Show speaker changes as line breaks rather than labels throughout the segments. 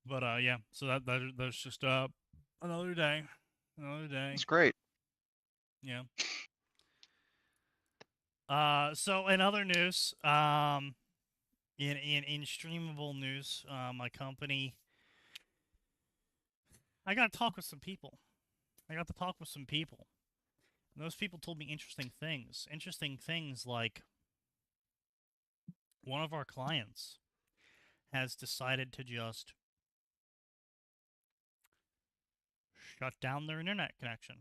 But yeah, so that's just another day. Another day.
It's great.
Yeah. So in other news, in streamable news, my company, I got to talk with some people. And those people told me interesting things. Interesting things like one of our clients has decided to just shut down their internet connection.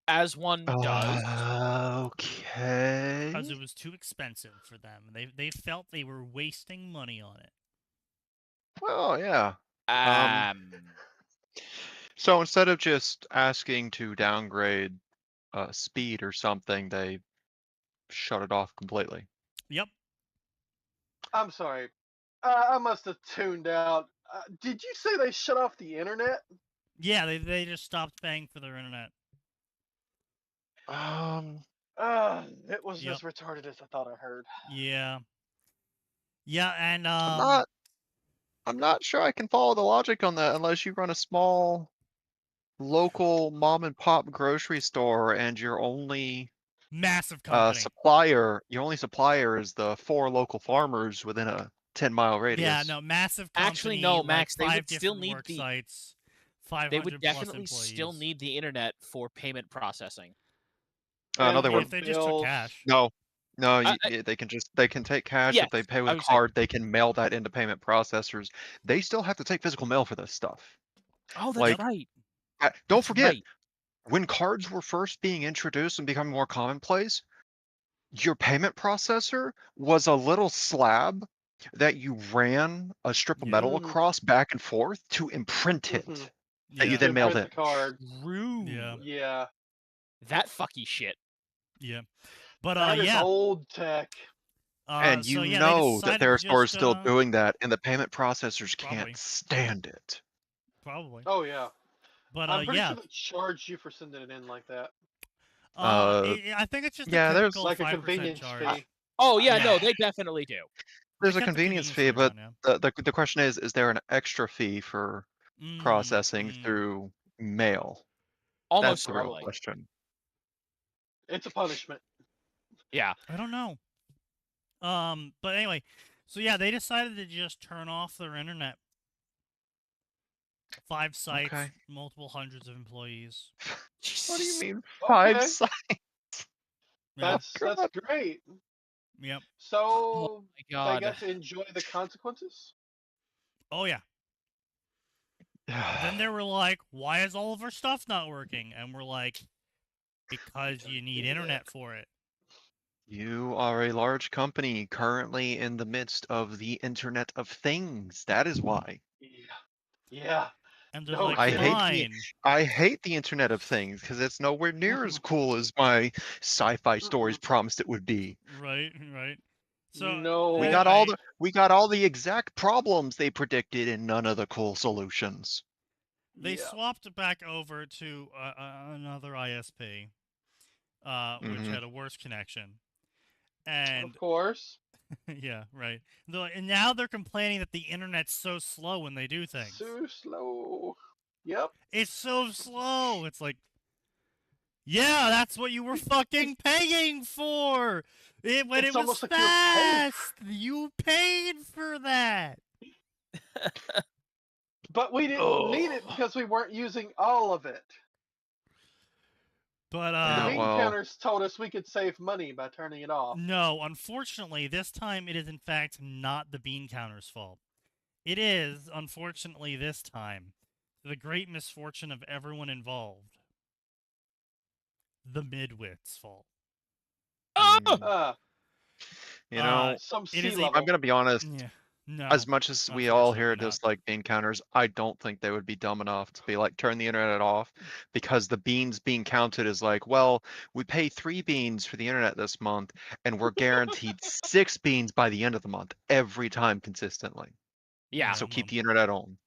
As one does.
Okay.
Because it was too expensive for them. They felt they were wasting money on it.
Well, yeah.
Um,
So instead of just asking to downgrade speed or something, they shut it off completely.
Yep.
I'm sorry. I must have tuned out. Did you say they shut off the internet?
Yeah, they just stopped paying for their internet.
It was
Yep.
as retarded as I thought I heard.
Yeah. Yeah, and
I'm not sure I can follow the logic on that unless you run a small local mom and pop grocery store and your only
massive company.
your only supplier is the 4 local farmers within a 10-mile radius.
Yeah, no, massive company.
Actually, no, Max.
Like
They
5
would still
different
need
work
the.
sites. 500
They would definitely
plus
still
employees.
need the internet for payment processing.
No, they
If
wouldn't.
they just took cash.
No,
I-
they can take cash.
Yes,
If they pay
I
with a
was saying.
card, they can mail that into payment processors. They still have to take physical mail for this stuff.
Oh, that's
Like,
right.
don't
That's
forget,
right.
when cards were first being introduced and becoming more commonplace, your payment processor was a little slab that you ran a strip of metal across back and forth to imprint it, that you then mailed in.
The card.
True.
Yeah.
That fucky shit.
Yeah. But
that is
yeah.
old tech.
And you know that there are stores still doing that, and the payment processors can't stand it.
Probably.
Oh yeah.
But
I'm pretty
yeah.
sure they charge you for sending it in like that.
I think it's just a typical
like a
5%
convenience
charge.
fee.
Oh yeah, no, they definitely do.
There's a convenience fee, but the question is there an extra fee for processing through mail?
Almost
That's the real
certainly.
question.
It's a punishment.
Yeah.
I don't know. But anyway, so yeah, they decided to just turn off their internet. 5 sites, multiple hundreds of employees.
What do you mean 5 sites?
That's great.
Yep.
So
my God.
they got to enjoy the consequences?
Oh yeah. Then they were like, why is all of our stuff not working? And we're like, because you need internet for it.
You are a large company currently in the midst of the Internet of Things. That is why.
Yeah.
And they're like, fine.
I hate the Internet of Things because it's nowhere near as cool as my sci-fi stories promised it would be.
Right. So
no,
we got all the exact problems they predicted and none of the cool solutions.
They swapped it back over to another ISP, which had a worse connection. And
of course.
Yeah, right. And now they're complaining that the internet's so slow when they do things.
So slow. Yep.
It's so slow. It's like, yeah, that's what you were fucking paying for. When it was fast, you paid for that.
But we didn't need it because we weren't using all of it.
But
the bean counters told us we could save money by turning it off.
No, unfortunately, this time it is in fact not the bean counter's fault. It is, unfortunately, this time, the great misfortune of everyone involved, the midwit's fault.
You know, I'm gonna be honest.
Yeah. No,
as much as we all here dislike bean counters, I don't think they would be dumb enough to be like, turn the internet off, because the beans being counted is like, well, we pay 3 beans for the internet this month, and we're guaranteed 6 beans by the end of the month every time consistently.
Yeah.
So keep the internet on.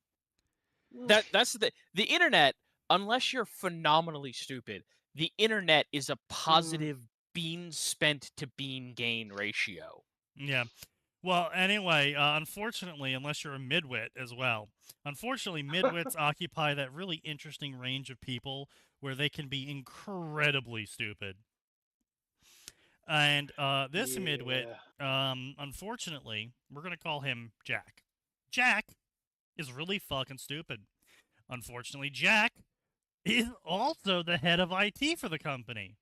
That's the internet. Unless you're phenomenally stupid, the internet is a positive bean spent to bean gain ratio.
Yeah. Well, anyway, unfortunately, unless you're a midwit as well, unfortunately, midwits occupy that really interesting range of people where they can be incredibly stupid. And this midwit, unfortunately, we're gonna call him Jack. Jack is really fucking stupid. Unfortunately, Jack is also the head of IT for the company.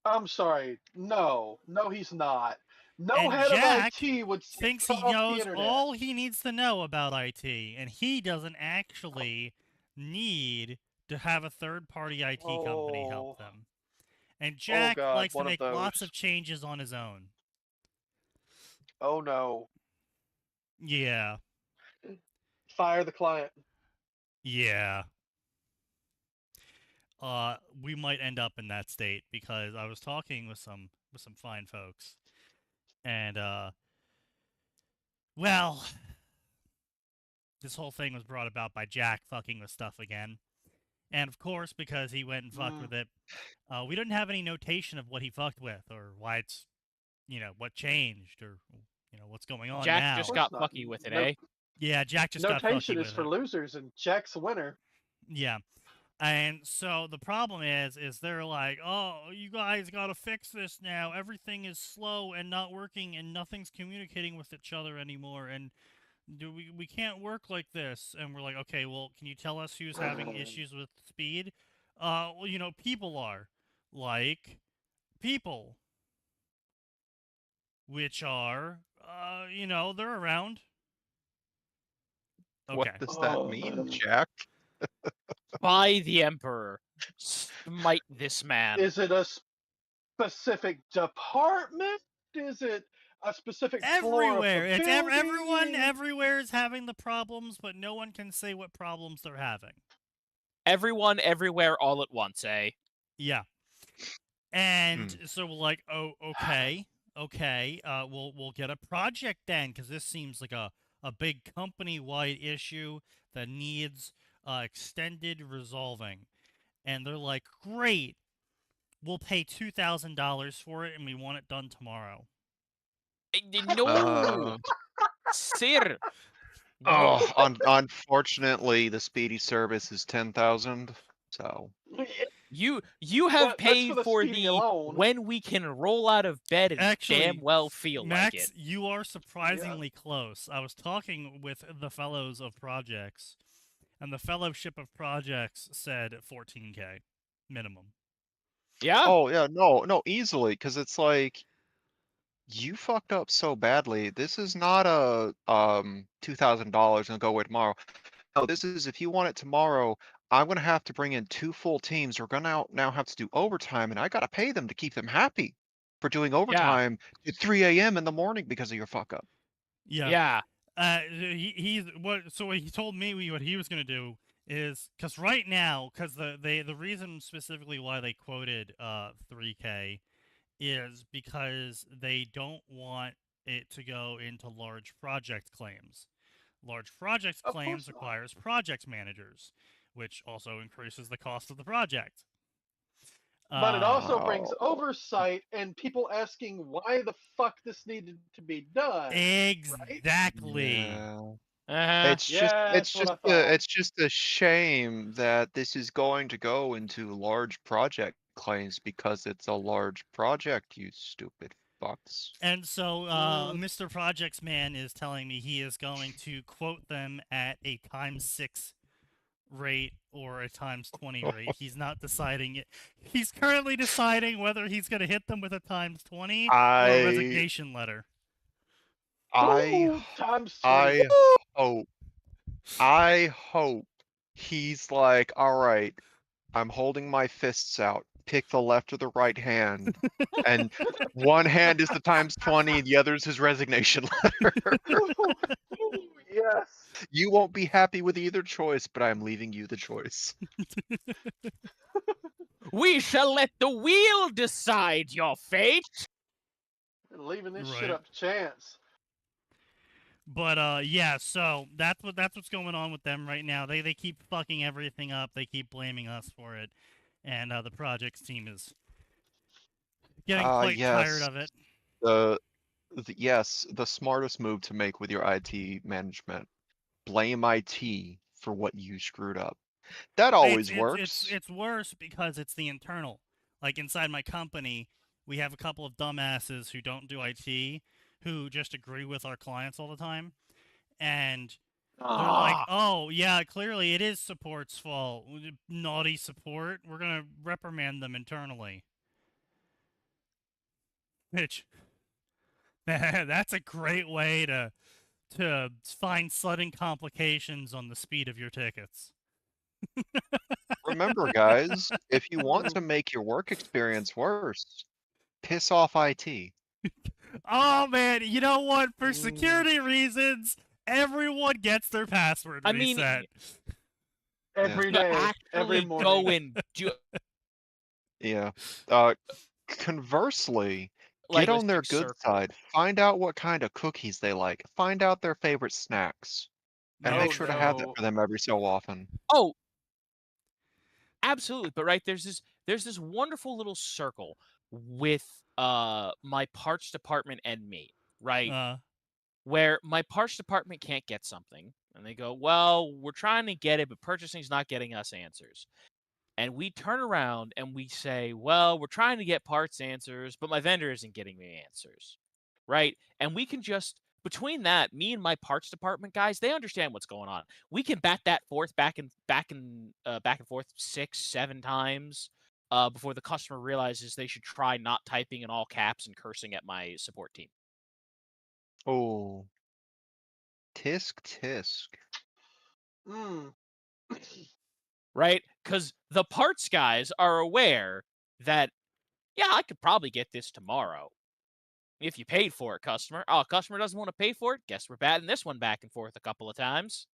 I'm sorry. No, he's not. No
And
head
Jack
of IT would say
thinks
cut
he
off the
knows
internet.
all he needs to know about IT, and he doesn't actually need to have a third-party IT company help them. And Jack
God,
likes to
one of
make lots
those.
of changes on his own.
Oh no.
Yeah.
Fire the client.
Yeah. We might end up in that state because I was talking with some fine folks, and well, this whole thing was brought about by Jack fucking with stuff again, and of course because he went and fucked with it, we didn't have any notation of what he fucked with or why it's, what changed or what's going on
Jack
now.
just
Of
got
course not.
fucky with it,
No-
eh?
Yeah, Jack just got
Notation
fucky
is
with
for
it.
losers, and Jack's a winner.
Yeah. And so the problem is they're like, oh, you guys got to fix this now. Everything is slow and not working, and nothing's communicating with each other anymore. And we can't work like this. And we're like, okay, well, can you tell us who's having issues with speed? Well, people are like people, which are, they're around. Okay.
What does that mean, Jack?
By the Emperor, smite this man.
Is it a specific department? Is it a specific floor of the
Everywhere. It's everyone
building?
everywhere is having the problems, but no one can say what problems they're having.
Everyone, everywhere, all at once, eh?
Yeah. And so we're like, oh, okay. We'll get a project then, because this seems like a big company-wide issue that needs extended resolving. And they're like, great, we'll pay $2,000 for it, and we want it done tomorrow.
No, sir.
Oh, unfortunately, the speedy service is 10,000. So
You have
That's
paid
for the
for
speedy
the
alone.
when we can roll out of bed and
Actually,
damn well feel
Max,
like it.
you are surprisingly close. I was talking with the Fellows of Projects, and the Fellowship of Projects said 14K minimum.
Yeah.
oh yeah, no, easily, because it's like you fucked up so badly. This is not a $2,000 and go away tomorrow. No, this is if you want it tomorrow, I'm gonna have to bring in 2 full teams. We're gonna now have to do overtime, and I gotta pay them to keep them happy for doing overtime at 3 a.m. in the morning because of your fuck up.
Yeah. So what he told me what he was going to do is because right now, because the reason specifically why they quoted 3K is because they don't want it to go into large project claims. Large project
Of
claims
course not.
requires project managers, which also increases the cost of the project.
But it also brings
Oh.
oversight and people asking why the fuck this needed to be done.
Exactly.
Yeah.
Uh-huh.
It's just a shame that this is going to go into large project claims because it's a large project, you stupid fucks.
And so Mr. Projects Man is telling me he is going to quote them at a ×6 rate or a ×20 rate. He's not deciding it. He's currently deciding whether he's going to hit them with a ×20 or a resignation letter.
Ooh, ×20.
I hope he's like, all right, I'm holding my fists out. Pick the left or the right hand. And one hand is the ×20, the other is his resignation letter.
Ooh, yes.
You won't be happy with either choice, but I'm leaving you the choice.
We shall let the wheel decide your fate.
Leaving this
Right.
shit up to chance.
But yeah, so that's what's going on with them right now. They keep fucking everything up. They keep blaming us for it, and the projects team is getting quite tired of it.
Yes, the smartest move to make with your IT management. Blame IT for what you screwed up. That always works.
It's worse because it's the internal. Like inside my company, we have a couple of dumbasses who don't do IT, who just agree with our clients all the time, and they're like,
Ah,
"Oh yeah, clearly it is support's fault. Naughty support. We're gonna reprimand them internally." Which that's a great way to find sudden complications on the speed of your tickets.
Remember, guys, if you want
Mm.
to make your work experience worse, piss off IT.
Oh man, you know what? For
Mm.
security reasons, everyone gets their password
I mean,
reset.
Every
to
day, every
actually
morning.
go and do
Yeah. Conversely,
like
get
a
on their
big
good
circle.
side. Find out what kind of cookies they like. Find out their favorite snacks. And make
Oh,
sure to have that
no.
for them every so often.
Oh, absolutely. But right, there's this wonderful little circle with my parts department and me, right? Where my parts department can't get something, and they go, "Well, we're trying to get it, but purchasing's not getting us answers." And we turn around and we say, "Well, we're trying to get parts answers, but my vendor isn't getting me answers." Right? And we can just between that, me and my parts department guys, they understand what's going on. We can bat that forth back and forth 6, 7 times before the customer realizes they should try not typing in all caps and cursing at my support team.
Oh, tisk tisk.
Mm.
Right? Because the parts guys are aware that, yeah, I could probably get this tomorrow. If you paid for it, customer. Oh, customer doesn't want to pay for it? Guess we're batting this one back and forth a couple of times.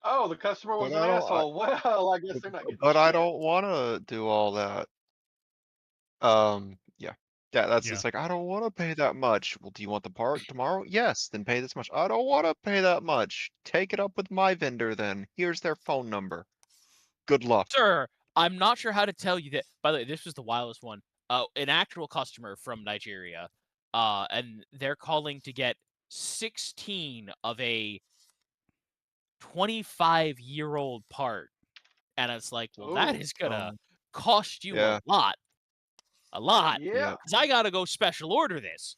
Oh, the customer was
But
an
I don't.
asshole. Well, I guess they're not getting
But I
shit.
don't want to do all that. Yeah. That's
Yeah.
just like, I don't want to pay that much. Well, do you want the part tomorrow? Yes, then pay this much. I don't want to pay that much. Take it up with my vendor then. Here's their phone number. Good luck.
Sir, I'm not sure how to tell you that. By the way, this was the wildest one. An actual customer from Nigeria, and they're calling to get 16 of a 25-year-old part. And it's like, well, that
Ooh.
is gonna
Um,
cost you
yeah.
a lot. A lot.
Yeah.
Because I gotta go special order this.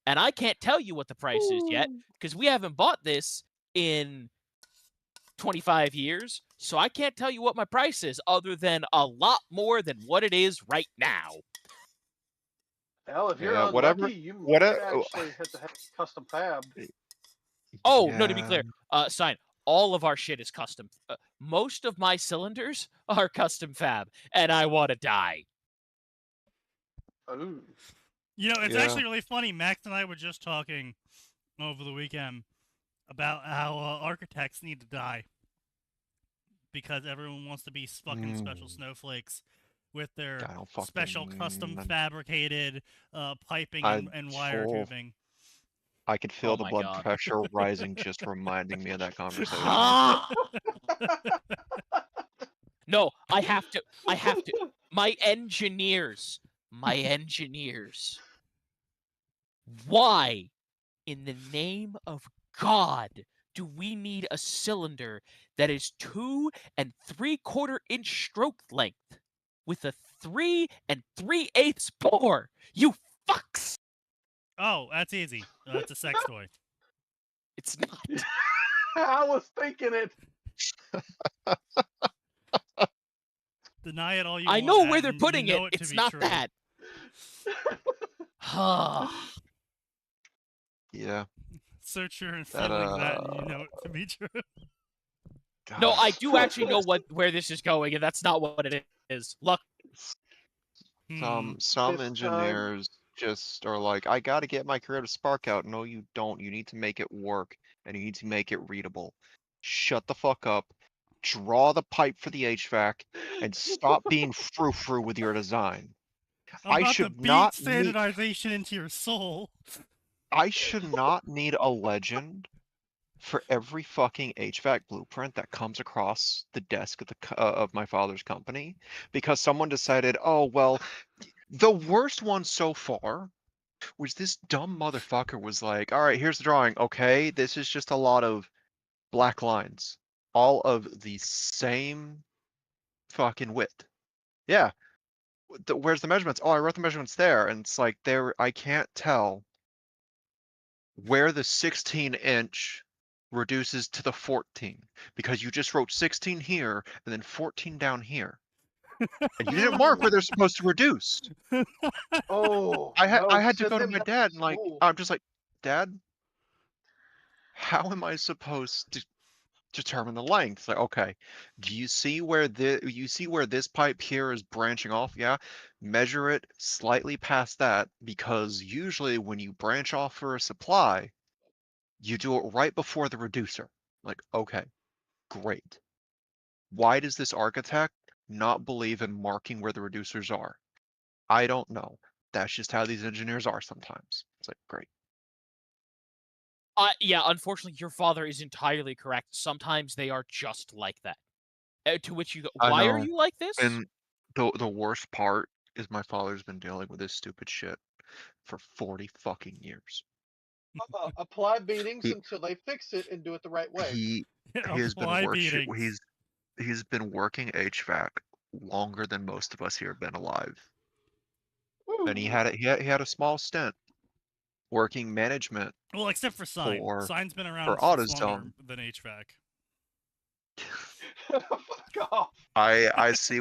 And I can't tell you what the price is yet, because we haven't bought this in 25 years. So I can't tell you what my price is other than a lot more than what it is right now.
Hell, if you're
Yeah,
unlucky,
whatever.
you might
What?
actually have to have custom fab.
Oh, no, to be
Yeah.
clear, sign. All of our shit is custom. Most of my cylinders are custom fab, and I want to die.
Ooh.
You know, it's
Yeah.
actually really funny. Max and I were just talking over the weekend about how architects need to die because everyone wants to be fucking special snowflakes with their
I don't
special custom
fucking.
fabricated piping
I
and wire
oh,
tubing.
I could feel
Oh
the
my
blood
God.
pressure rising just reminding me of that conversation.
Ah! No, I have to. My engineers. Why, in the name of God, do we need a cylinder that is 2 3/4 inch stroke length with a 3 3/8 bore? You fucks!
Oh, that's easy. It's a sex toy.
It's not.
I was thinking it.
Deny it all you
I
want.
know where they're
Atten,
putting
you know
it.
to
It's
be
not
true.
that.
Yeah.
So true and
That
feeling that, and you know it to be true.
No,
God.
I do actually know where this is going, and that's not what it is. Look,
Hmm.
Some
This time.
engineers just are like, I gotta get my creative spark out. No, you don't. You need to make it work, and you need to make it readable. Shut the fuck up. Draw the pipe for the HVAC, and stop being frou-frou with your design.
I'm
I
about to
should
beat
not need.
standardization into your soul.
I should not need a legend for every fucking HVAC blueprint that comes across the desk of my father's company because someone decided, oh well, the worst one so far Which this dumb motherfucker was like, all right, here's the drawing. Okay, this is just a lot of black lines. All of the same fucking width. Yeah. Where's the measurements? Oh, I wrote the measurements there. And it's like, I can't tell where the 16-inch reduces to the 14 because you just wrote 16 here and then 14 down here. And you didn't mark where they're supposed to reduce.
Oh,
I
no,
had to
send
go to
them
my
back
dad and like,
school.
I'm just like, Dad, how am I supposed to determine the length? Like, okay, do you see where this pipe here is branching off? Yeah, measure it slightly past that, because usually when you branch off for a supply, you do it right before the reducer. Like, okay, great. Why does this architect not believe in marking where the reducers are? I don't know. That's just how these engineers are sometimes. It's like, great.
Yeah, unfortunately, your father is entirely correct. Sometimes they are just like that. To which you go,
I
why are
know.
you like this?
And the worst part is my father's been dealing with this stupid shit for 40 fucking years.
Apply beatings
He
until they fix it and do it the right way.
he has been
Apply beatings.
he's been working HVAC longer than most of us here have been alive. And he
Ooh.
had a small stint working management
Well, except for Sign.
for
Sign's been
for
around since longer
AutoZone.
than HVAC.
Fuck off.
I see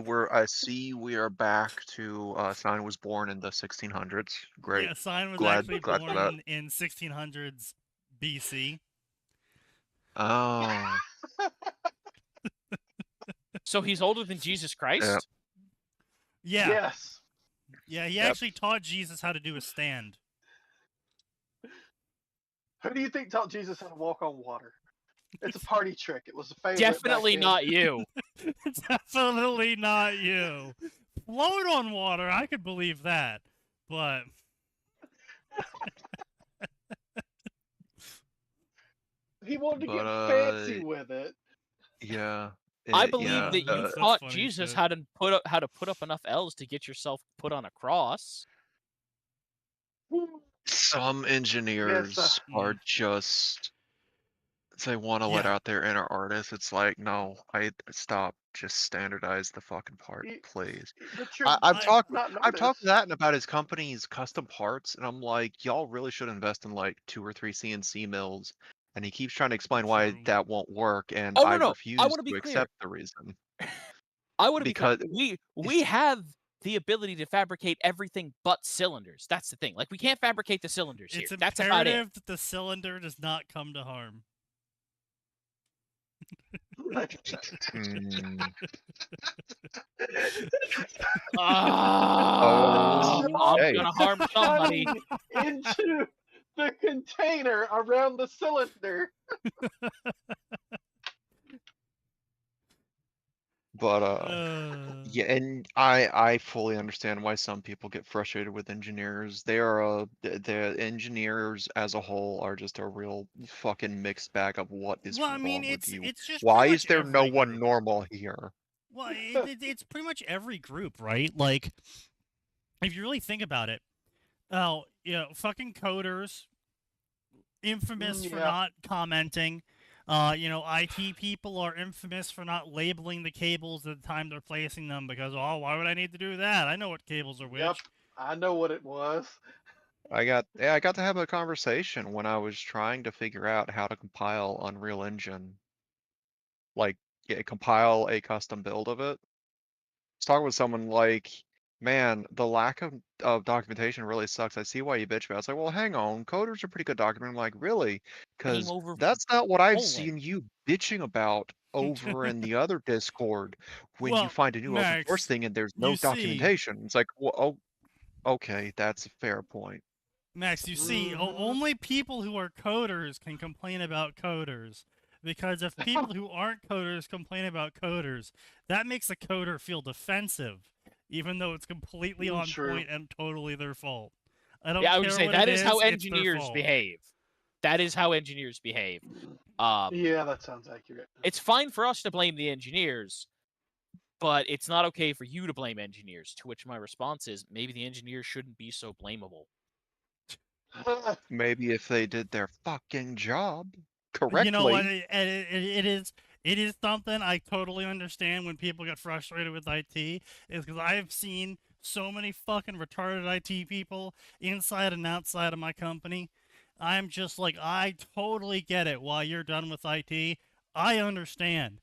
we are back to Sign was born in the 1600s. Great.
Yeah, Sign was
Glad
actually
for that.
born in 1600s BC.
Oh.
So he's older than Jesus Christ?
Yeah.
Yes.
Yeah, he
Yep.
actually taught Jesus how to do a stand.
Who do you think taught Jesus how to walk on water? It's a party trick. It was a favorite.
Definitely not you.
Definitely not you. Float on water, I could believe that. But
He wanted to
But,
get fancy with it.
Yeah.
I believe that you
that's
taught
funny
Jesus
shit.
how to put up enough L's to get yourself put on a cross.
Some engineers are just, they want to let
Yeah.
out their inner artist. It's like, no, stop. Just standardize the fucking part, please.
But you're
I've talked
not
I've talked to
noticed.
that about his company's custom parts, and I'm like, y'all really should invest in like 2 or 3 CNC mills. And he keeps trying to explain why
True.
that won't work, and
Oh,
I
no. I
refuse
wanna
to
be clear.
accept the reason.
I want to be clear.
Because
We have the ability to fabricate everything but cylinders. That's the thing. Like, we can't fabricate the cylinders here.
It's
That's about it.
imperative that the cylinder does not come to harm.
I'm
Okay.
gonna harm somebody.
Into the container around the cylinder.
But yeah, and I fully understand why some people get frustrated with engineers. The engineers as a whole are just a real fucking mixed bag of what is
Well, I
wrong
mean,
with you.
it's just
Why
pretty
is
much
there no
every
one
group.
normal here?
Well, it's pretty much every group, right? Like, if you really think about it, fucking coders, infamous for not commenting. IT people are infamous for not labeling the cables at the time they're placing them because, why would I need to do that? I know what cables are which.
Yep, I know what it was.
I got to have a conversation when I was trying to figure out how to compile Unreal Engine. Like, compile a custom build of it. I was talking with someone like, man, the lack of documentation really sucks. I see why you bitch about it. I was like, well, hang on, coders are pretty good documenting. I'm like, really? Because that's not what I've seen you bitching about over in the other Discord when you find a new open source thing and there's no documentation. It's like, well, okay, that's a fair point.
Max, you see, only people who are coders can complain about coders. Because if people who aren't coders complain about coders, that makes a coder feel defensive, even though it's completely on point and totally their fault. I don't care
would say
what
that
it
is how
it's their
engineers
fault.
behave. That is how engineers behave.
Yeah, that sounds accurate.
It's fine for us to blame the engineers, but it's not okay for you to blame engineers. To which my response is, maybe the engineers shouldn't be so blamable.
Maybe if they did their fucking job correctly.
You know what? It is something I totally understand when people get frustrated with IT, is because I've seen so many fucking retarded IT people inside and outside of my company. I'm just like, I totally get it. While you're done with IT, I understand.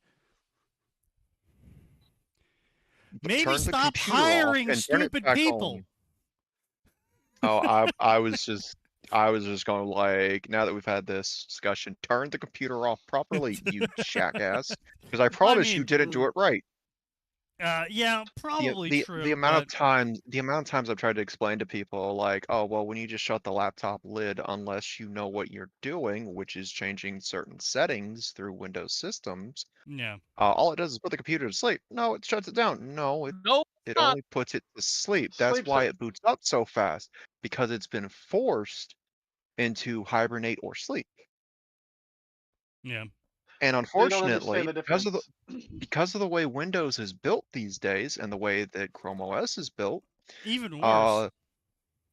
Maybe
Turn the
stop
computer off
hiring
and turn it
stupid
back
people.
on. Oh, I was just going like, now that we've had this discussion, turn the computer off properly, you jackass. Because I promise you
mean,
didn't do it right.
Yeah, probably true.
The amount of times I've tried to explain to people like, oh well, when you just shut the laptop lid, unless you know what you're doing, which is changing certain settings through Windows systems,
Yeah.
all it does is put the computer to sleep. No, it shuts it down. No, it
Nope.
only puts it to sleep. That's
Sleeps
why
it.
it boots up so fast, because it's been forced into hibernate or sleep.
Yeah.
And
They don't
unfortunately,
understand the difference.
because of the way Windows is built these days and the way that Chrome OS is built,
Even worse.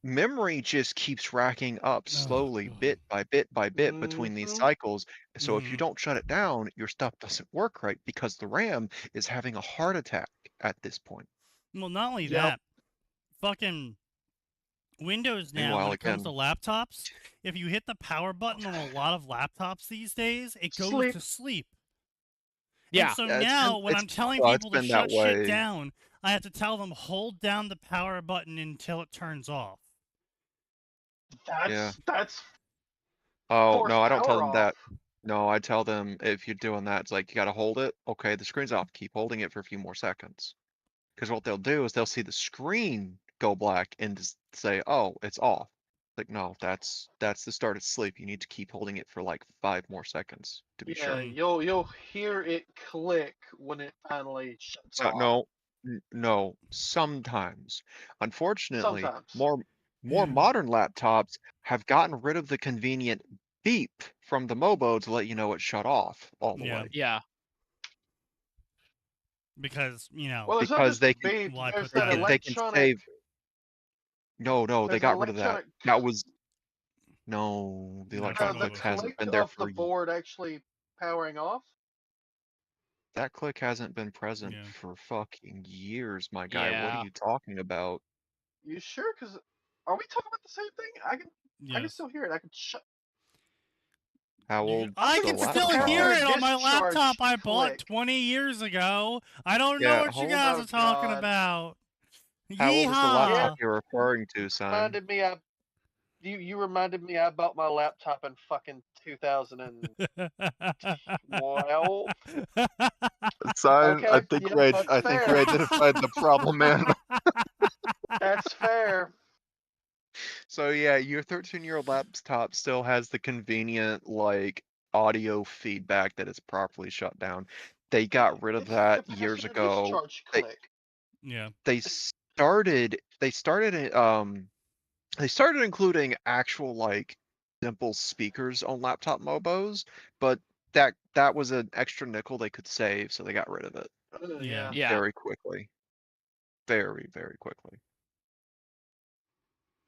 memory just keeps racking up slowly,
God.
bit by bit by bit between these cycles. So if you
Mhm.
don't shut it down, your stuff doesn't work right because the RAM is having a heart attack at this point.
Well, not only
Yep.
that, fucking Windows now,
Meanwhile,
when it comes to
again,
laptops, if you hit the power button on a lot of laptops these days, it goes
Sleep.
to sleep.
Yeah.
And so
yeah,
now, when I'm telling
well, it's
people to
been that
shut shit
way.
down, I have to tell them hold down the power button until it turns off.
Yeah.
That's
Oh,
forced
no, I don't tell
power
them
off.
that. No, I tell them if you're doing that, it's like you gotta hold it. Okay, the screen's off. Keep holding it for a few more seconds. Because what they'll do is they'll see the screen go black and just say, "Oh, it's off." Like, no, that's the start of sleep. You need to keep holding it for like 5 more seconds to be
Yeah,
sure.
you'll hear it click when it finally shuts
So,
off.
no, sometimes. Unfortunately,
Sometimes.
more modern laptops have gotten rid of the convenient beep from the MOBO to let you know it shut off all the
Yeah.
way.
Yeah.
Because, you know,
Well, there's not
Because
just
they
a
can
beep.
why
There's
put
that
that in?
they can
electronic.
save. No, they
There's an
got rid of that.
electronic.
That was no, the
No,
electronic
The
totally
click
was.
hasn't
click
been there
of the
for
board actually powering off.
that click hasn't been present
Yeah.
for fucking years, my guy. What are
Yeah.
you talking about?
You sure? Because are we talking about the same thing? I can
Yes.
still hear it. I can shut.
How old's
I
the
can still
laptop?
hear
Capacitor
it on my
discharge
laptop I bought
click.
20 years ago. I don't know
Yeah,
what you guys
Oh
are talking
God.
about.
How old is the laptop
Yeehaw!
you're referring to, son?
Reminded me. You reminded me. I bought my laptop in fucking 2012.
Son,
Okay. Yeah, that's
I think we
fair.
identified the problem, man.
That's fair.
So yeah, your 13-year-old laptop still has the convenient like audio feedback that it's properly shut down. They got rid of
It's
that years
capacitor
ago.
discharge click.
Yeah.
They started they started including actual like simple speakers on laptop mobos, but that was an extra nickel they could save, so they got rid of it
Yeah.
Yeah.
very quickly. Very, very quickly.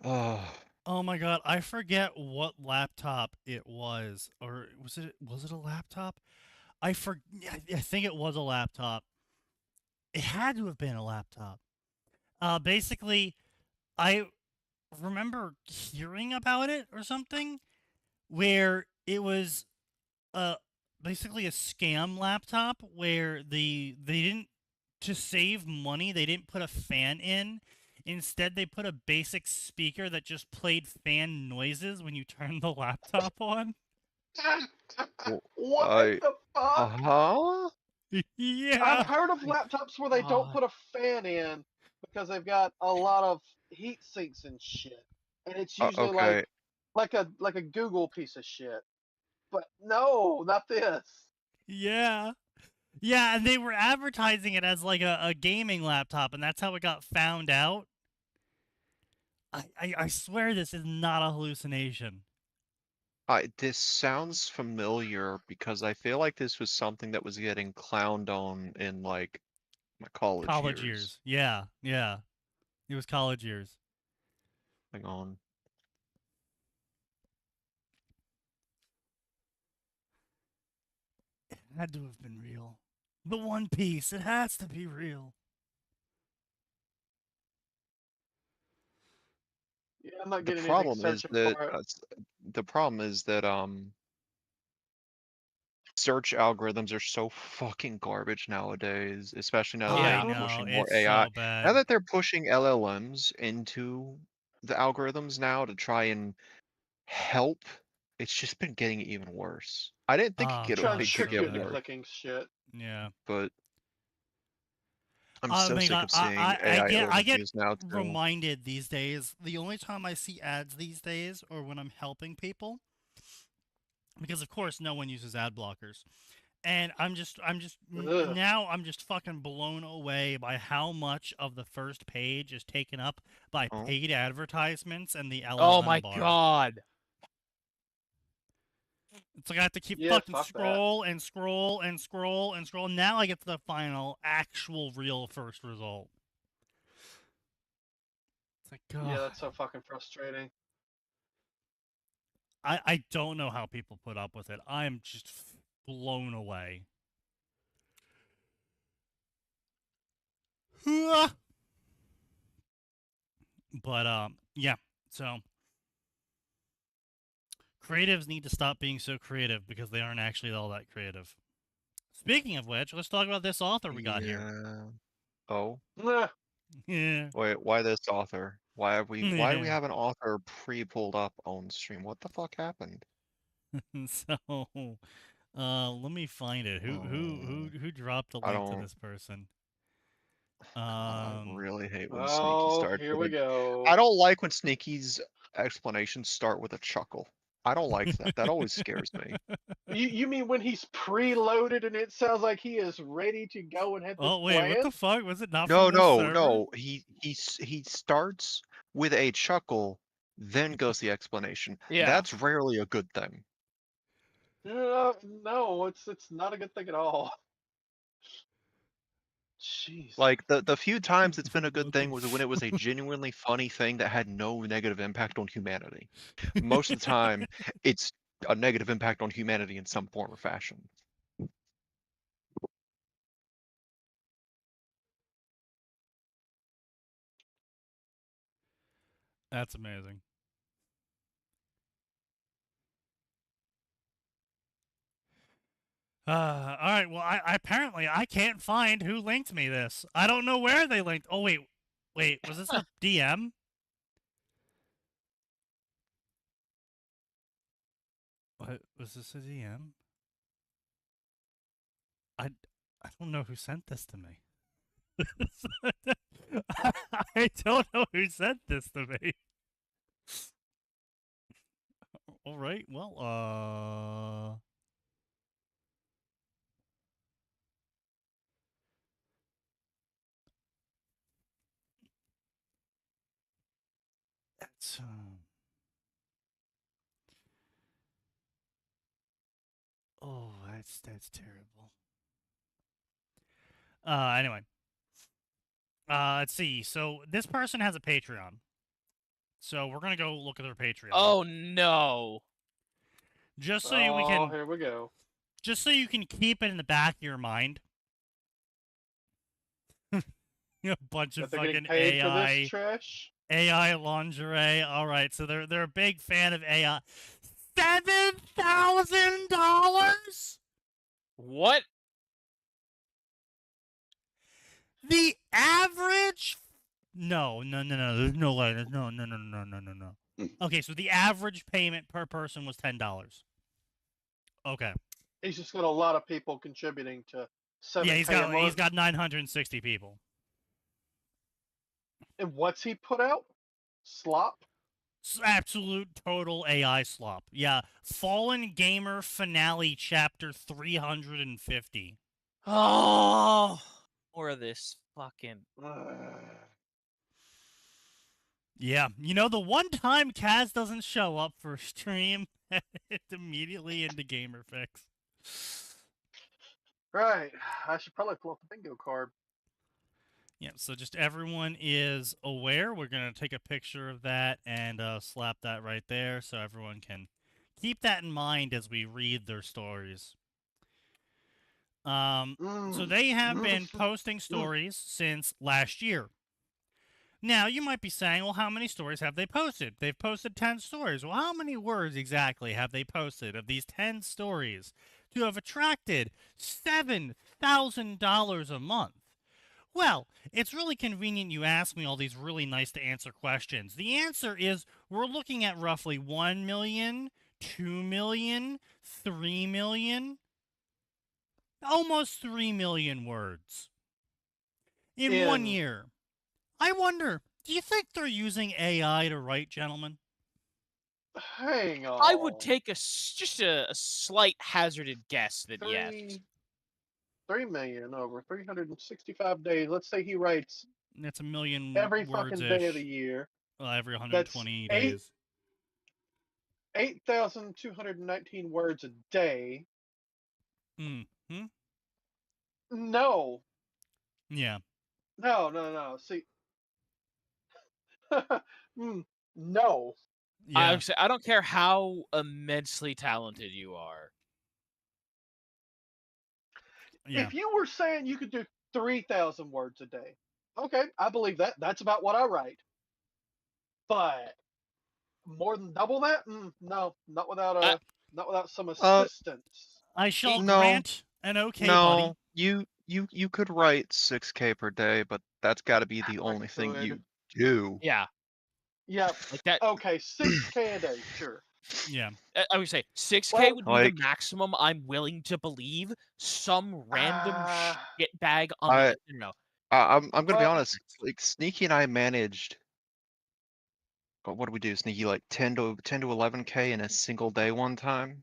Oh,
Oh my god, I forget what laptop it was. Or was it a laptop? I think it was a laptop. It had to have been a laptop. Basically, I remember hearing about it or something where it was uh basically a scam laptop where they didn't, to save money, they didn't put a fan in. Instead, they put a basic speaker that just played fan noises when you turn the laptop on.
well,
What
I
the fuck?
uh-huh.
Yeah.
I've heard of laptops where they don't put a fan in because they've got a lot of heat sinks and shit, and it's usually
Okay.
like a Google piece of shit. But no, not this.
Yeah. Yeah, and they were advertising it as like a gaming laptop, and that's how it got found out. I swear this is not a hallucination.
This sounds familiar because I feel like this was something that was getting clowned on in like my college years.
Yeah, yeah. It was college years.
Hang on.
had to have been real. The One Piece, it has to be real.
Yeah, I'm not
The
getting
problem
anything
is
searching
that
for it.
search algorithms are so fucking garbage nowadays, especially now that
I
they're
know,
pushing more
it's
AI.
so bad.
Now that they're pushing LLMs into the algorithms now to try and help, it's just been getting even worse. I didn't think
Oh,
it
Trying to
could
trick
get
you into
worse,
clicking shit.
Yeah.
but I'm
I
so
mean,
sick of seeing
I
AI
get
overviews now too.
reminded these days. The only time I see ads these days are when I'm helping people, because of course no one uses ad blockers, and I'm just
Ugh.
now I'm just fucking blown away by how much of the first page is taken up by
Oh.
paid advertisements and the LLM
Oh my
bar.
god.
It's like I have to keep
Yeah,
fucking
fuck that.
scroll and scroll and scroll and scroll. Now I get to the final, actual, real first result. It's like, God.
Yeah, that's so fucking frustrating.
I don't know how people put up with it. I'm just blown away. But yeah. So creatives need to stop being so creative because they aren't actually all that creative. Speaking of which, let's talk about this author we got here.
Oh.
Ugh.
Yeah.
Wait, why this author? Why do we
Yeah.
have an author pre-pulled up on stream? What the fuck happened?
So, let me find it. Who dropped a
I
link to
don't-
this person?
I really hate when Sneaky
Oh,
starts.
here we go.
I don't like when Sneaky's explanations start with a chuckle. I don't like that. That always scares me.
You mean when he's preloaded and it sounds like he is ready to go and hit this
Oh wait, what the
plan?
fuck? Was it not
No,
from this server?
no. He starts with a chuckle, then goes the explanation.
Yeah.
That's rarely a good thing.
No, it's not a good thing at all. Jeez.
Like the few times it's been a good
What the
thing was when it was a genuinely funny thing that had no negative impact on humanity. Most of the time, it's a negative impact on humanity in some form or fashion.
That's amazing. All right. Well, I apparently I can't find who linked me this. I don't know where they linked. Oh wait, was this a DM? What was this a DM? I don't know who sent this to me. I don't know who sent this to me. All right. Well, that's oh, that's terrible. Anyway. Let's see. So this person has a Patreon. So we're gonna go look at their Patreon.
Oh no.
Just so we can.
Here we go.
Just so you can keep it in the back of your mind. A bunch of
They're
fucking
getting paid for
AI,
this trash.
AI lingerie. All right, so they're a big fan of AI. $7,000.
What?
The average. No. There's no way. No. Okay, so the average payment per person was $10. Okay.
He's just got a lot of people contributing to 7K
Yeah,
a month.
he's got 960 people.
And what's he put out? Slop?
Absolute total AI slop. Yeah, Fallen Gamer Finale Chapter 350.
Oh, more of this fucking.
Yeah, you know, the one time Kaz doesn't show up for a stream, it's immediately into GamerFix.
Right. I should probably pull up the bingo card.
Yeah, so just everyone is aware. We're going to take a picture of that and slap that right there so everyone can keep that in mind as we read their stories. So they have been posting stories since last year. Now, you might be saying, well, how many stories have they posted? They've posted 10 stories. Well, how many words exactly have they posted of these 10 stories to have attracted $7,000 a month? Well, it's really convenient you ask me all these really nice to answer questions. The answer is we're looking at roughly 1 million, 2 million, 3 million, almost 3 million words in 1 year. I wonder, do you think they're using AI to write, gentlemen?
Hang on.
I would take just a slight hazarded guess that yes.
3 million over 365 days. Let's say he writes
That's a million
every
words
fucking day of the year.
Well, every 120
That's
days.
8,219 words a day.
Mm-hmm.
No.
Yeah.
No. See. No.
Yeah.
I don't care how immensely talented you are.
Yeah.
If you were saying you could do 3,000 words a day, okay, I believe that. That's about what I write. But more than double that? No, not without some assistance.
I shall
No.
grant an okay,
No,
buddy.
you could write 6K per day, but that's got to be the only thing you do.
Yeah.
Yeah.
Like that.
Okay, 6K a day, sure.
Yeah.
I would say 6K
Well,
would be
like-
the maximum I'm willing to believe some random shitbag on
I-
the internet.
I'm gonna be
Well-
honest. Like Sneaky and I managed. What do we do, Sneaky? Like 10 to 11K in a single day one time.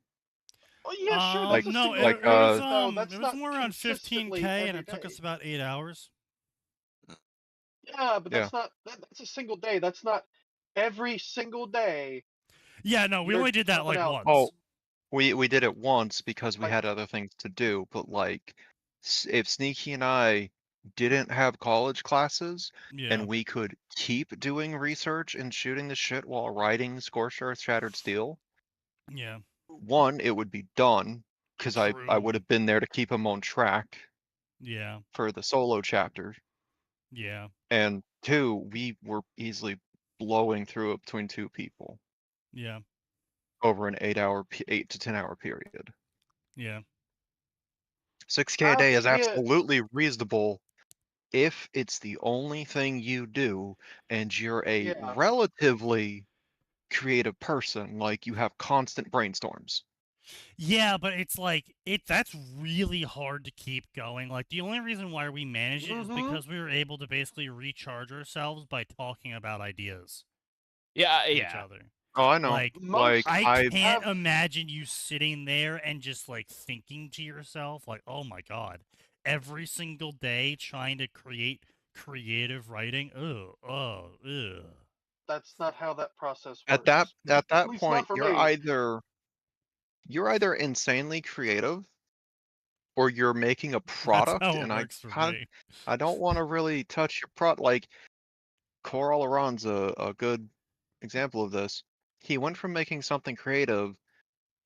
Well, yeah, sure.
Like-
That's a
no,
single
it
day,
was
though. That's
it was
not
more around 15K, and
every
it took
day.
us about 8 hours.
Yeah, but
Yeah.
that's not. That's a single day. That's not every single day.
Yeah, no, we
You're
only did that
jumping
like
out.
once.
Oh, we did it once because we
Like-
had other things to do. But like, if Sneaky and I didn't have college classes,
Yeah.
and we could keep doing research and shooting the shit while writing Scorched Earth, Shattered Steel,
Yeah.
one, it would be done because I
True.
would have been there to keep him on track
Yeah.
for the solo chapter,
Yeah.
and two, we were easily blowing through it between two people
Yeah.
over an 8 to 10 hour period.
Yeah.
6K a day is
Yeah.
absolutely reasonable if it's the only thing you do and you're a
Yeah.
relatively creative person, like you have constant brainstorms.
Yeah, but it's like that's really hard to keep going. Like the only reason why we managed it is
Mhm.
because we were able to basically recharge ourselves by talking about ideas
Yeah,
to each
yeah.
other.
Oh, I know.
Like
Most-
I can't
I've-
imagine you sitting there and just like thinking to yourself, like, oh my god, every single day trying to create creative writing. Ugh.
That's not how that process works.
At that
At least not
point,
for
you're
me.
either insanely creative or you're making a
That's
product,
how it
and
works for me.
I don't want to really touch your like Coralaron's a good example of this. He went from making something creative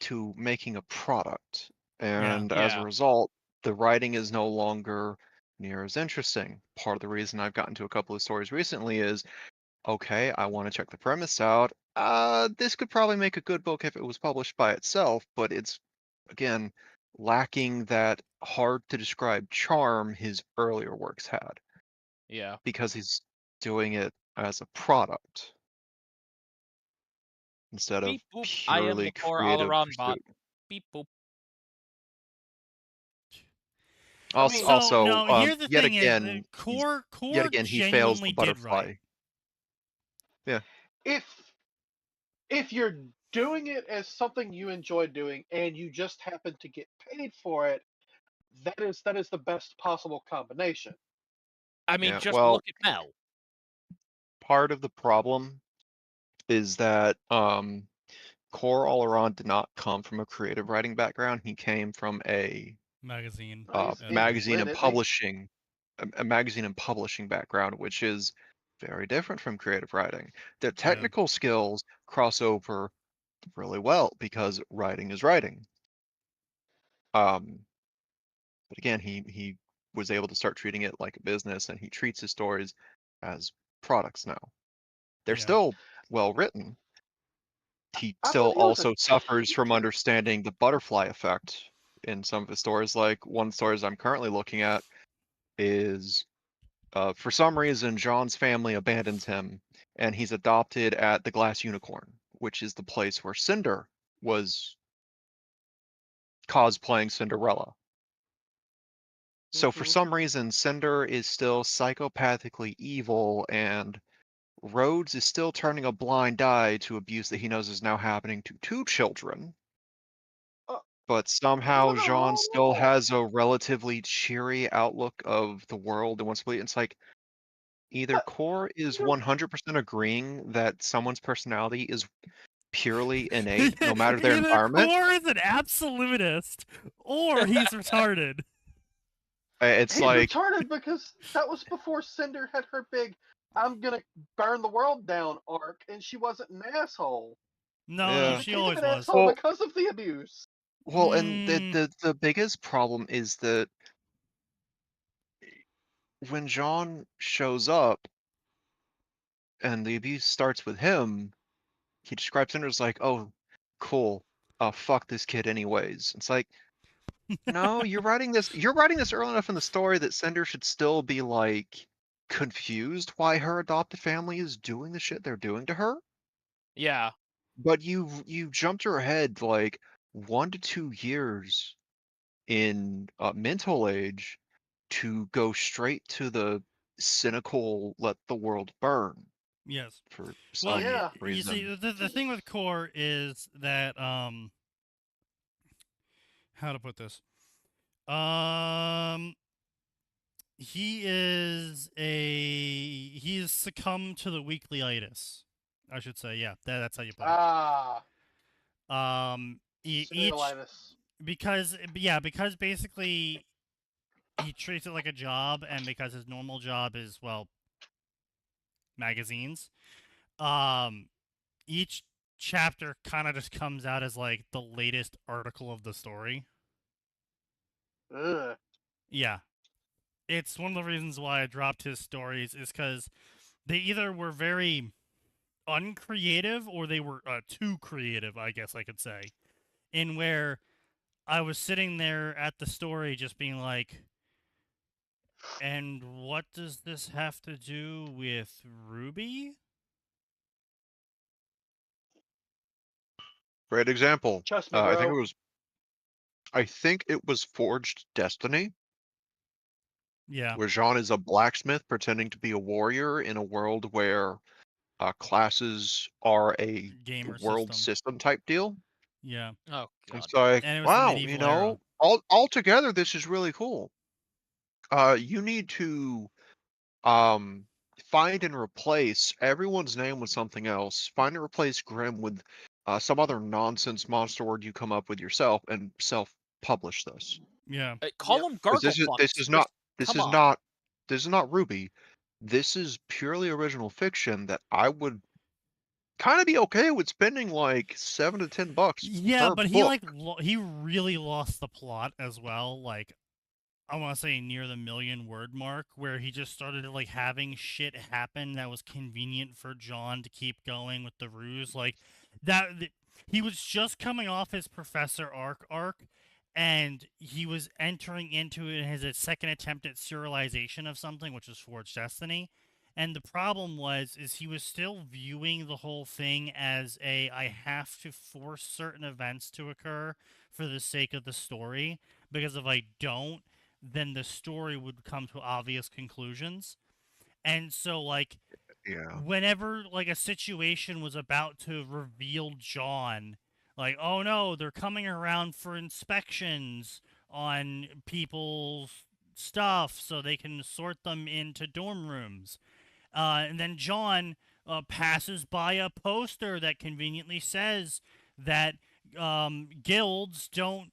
to making a product, and as a
Yeah.
result, the writing is no longer near as interesting. Part of the reason I've gotten to a couple of stories recently is, okay, I want to check the premise out. This could probably make a good book if it was published by itself, but it's, again, lacking that hard to describe charm his earlier works had,
Yeah.
because he's doing it as a product instead of
Beep boop. I am
purely
the core
creative
Alaron bot.
pursuit.
Beep boop.
Also,
mean-
So no, here's the
yet
thing:
again,
is Core
yet again, he fails the
genuinely did
butterfly.
right.
If you're doing it as something you enjoy doing and you just happen to get paid for it, that is the best possible combination.
I mean,
Yeah,
just
well-
look at Mel.
Part of the problem is that Core Alaron did not come from a creative writing background. He came from a
Magazine.
He's
magazine
lit,
and
isn't he?
publishing, a magazine and publishing background, which is very different from creative writing. The technical skills cross over really well because writing is writing. But again, he was able to start treating it like a business, and he treats his stories as products now. They're
Yeah.
still well written. He
I
still
thought he was a
also suffers from
teacher.
understanding the butterfly effect in some of his stories. Like one of the stories I'm currently looking at is for some reason John's family abandons him, and he's adopted at the Glass Unicorn, which is the place where Cinder was cosplaying Cinderella. So for
Mhm.
some reason, Cinder is still psychopathically evil, and Rhodes is still turning a blind eye to abuse that he knows is now happening to two children.
Uh,
But somehow Jean still
no.
has a relatively cheery outlook of the world and wants to believe. It's like either
But
Core is
you're
100% agreeing that someone's personality is purely innate, no matter their
Either
environment.
Core is an absolutist, or he's retarded.
It's
he's
like,
retarded because that was before Cinder had her big "I'm gonna burn the world down" arc, and she wasn't an asshole.
No,
She
she
became
always
an
was.
asshole
well,
because of the abuse.
and
Mm,
the biggest problem is that when Jean shows up and the abuse starts with him, he describes Cinder as like, "Oh, cool. Fuck this kid anyways." It's like, no, you're writing this early enough in the story that Cinder should still be like confused why her adopted family is doing the shit they're doing to her.
Yeah.
But you jumped her ahead like 1 to 2 years in mental age to go straight to the cynical let the world burn
yes.
for
Well,
some
Yeah.
you see,
reason.
the thing with Core is that how to put this? Um, he is succumbed to the weekly-itis. I should say, yeah, that's how you put it.
Ah,
Each
cellulitis.
because basically he treats it like a job, and because his normal job is, well, magazines. Each chapter kind of just comes out as like the latest article of the story.
Ugh.
Yeah, it's one of the reasons why I dropped his stories is because they either were very uncreative or they were too creative, I guess I could say. In where I was sitting there at the story just being like, and what does this have to do with Ruby?
Great example.
Trust me, bro.
I think it was Forged Destiny,
Yeah,
where Jean is a blacksmith pretending to be a warrior in a world where classes are a
gamer
world
system.
system type deal.
Yeah,
Oh god.
It's like,
and it was the
wow,
medieval era.
all together, this is really cool. You need to um find and replace everyone's name with something else. Find and replace Grim with some other nonsense monster word you come up with yourself, and self-publish this.
Yeah,
Call
Yep.
them
Because
gargle
this
fucks.
is not this
Come
is
on.
not this is not Ruby. This is purely original fiction that I would kind of be okay with spending like $7 to $10
yeah,
per
but he
book.
like he really lost the plot as well. Like I want to say near the 1,000,000 word mark, where he just started like having shit happen that was convenient for John to keep going with the ruse. Like he was just coming off his Professor arc, and he was entering into his second attempt at serialization of something, which was Forged Destiny. And the problem is he was still viewing the whole thing as I have to force certain events to occur for the sake of the story, because if I don't, then the story would come to obvious conclusions. And so, like,
Yeah.
whenever like a situation was about to reveal John, like, oh no, they're coming around for inspections on people's stuff so they can sort them into dorm rooms. And then John passes by a poster that conveniently says that guilds don't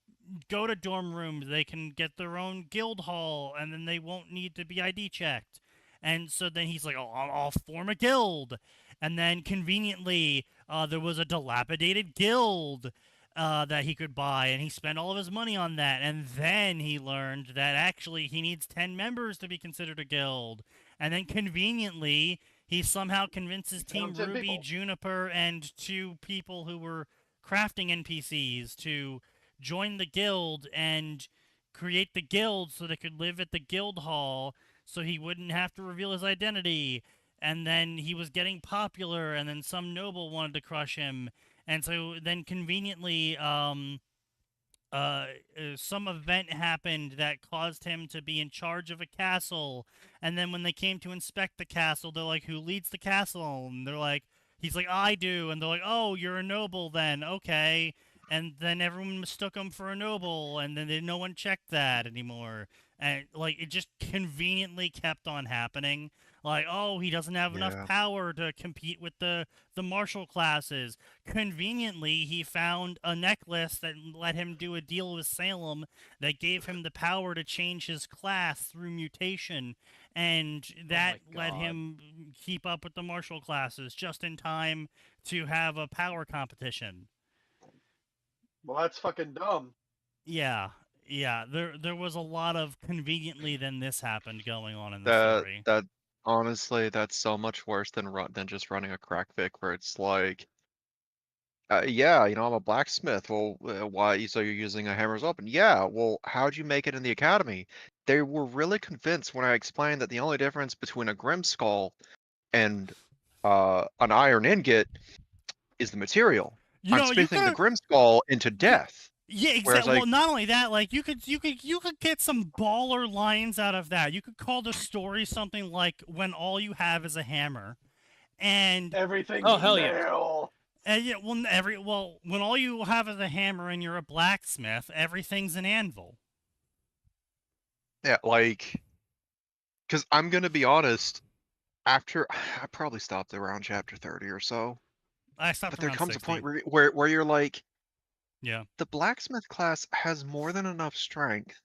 go to dorm rooms. They can get their own guild hall, and then they won't need to be ID checked. And so then he's like, "Oh, I'll form a guild." And then conveniently, there was a dilapidated guild. that he could buy, and he spent all of his money on that. And then he learned that actually he needs 10 members to be considered a guild. And then conveniently, he somehow convinces Team
Found 10
Ruby,
people.
Juniper, and 2 people who were crafting NPCs to join the guild and create the guild so they could live at the guild hall so he wouldn't have to reveal his identity. And then he was getting popular, and then some noble wanted to crush him. And so then conveniently, some event happened that caused him to be in charge of a castle. And then when they came to inspect the castle, they're like, "Who leads the castle?" And they're like, he's like, "I do." And they're like, "Oh, you're a noble then, okay." And then everyone mistook him for a noble, and then no one checked that anymore. And like it just conveniently kept on happening. Like, oh, he doesn't have enough
Yeah.
power to compete with the martial classes. Conveniently, he found a necklace that let him do a deal with Salem that gave him the power to change his class through mutation, and that let
God.
him keep up with the martial classes just in time to have a power competition.
Well, that's fucking dumb.
Yeah. There was a lot of conveniently then this happened going on in the
That
story.
that honestly, that's so much worse than just running a crack fic where it's like, yeah, I'm a blacksmith. Well, why? So you're using a hammer's weapon? Yeah. Well, how'd you make it in the academy? They were really convinced when I explained that the only difference between a Grimskull and an iron ingot is the material. I'm
You
smithing the
could
Grimskull into death.
Yeah,
Whereas,
exactly. Well, not only that, like you could get some baller lines out of that. You could call the story something like "When all you have is a hammer," and
Everything's
Oh,
a
hell yeah.
nail.
and yeah, when all you have is a hammer and you're a blacksmith, everything's an anvil.
Yeah, like, because I'm gonna be honest, after I probably stopped around chapter 30 or so,
I stopped
but there
around
comes
60.
a point where you're like,
Yeah.
the blacksmith class has more than enough strength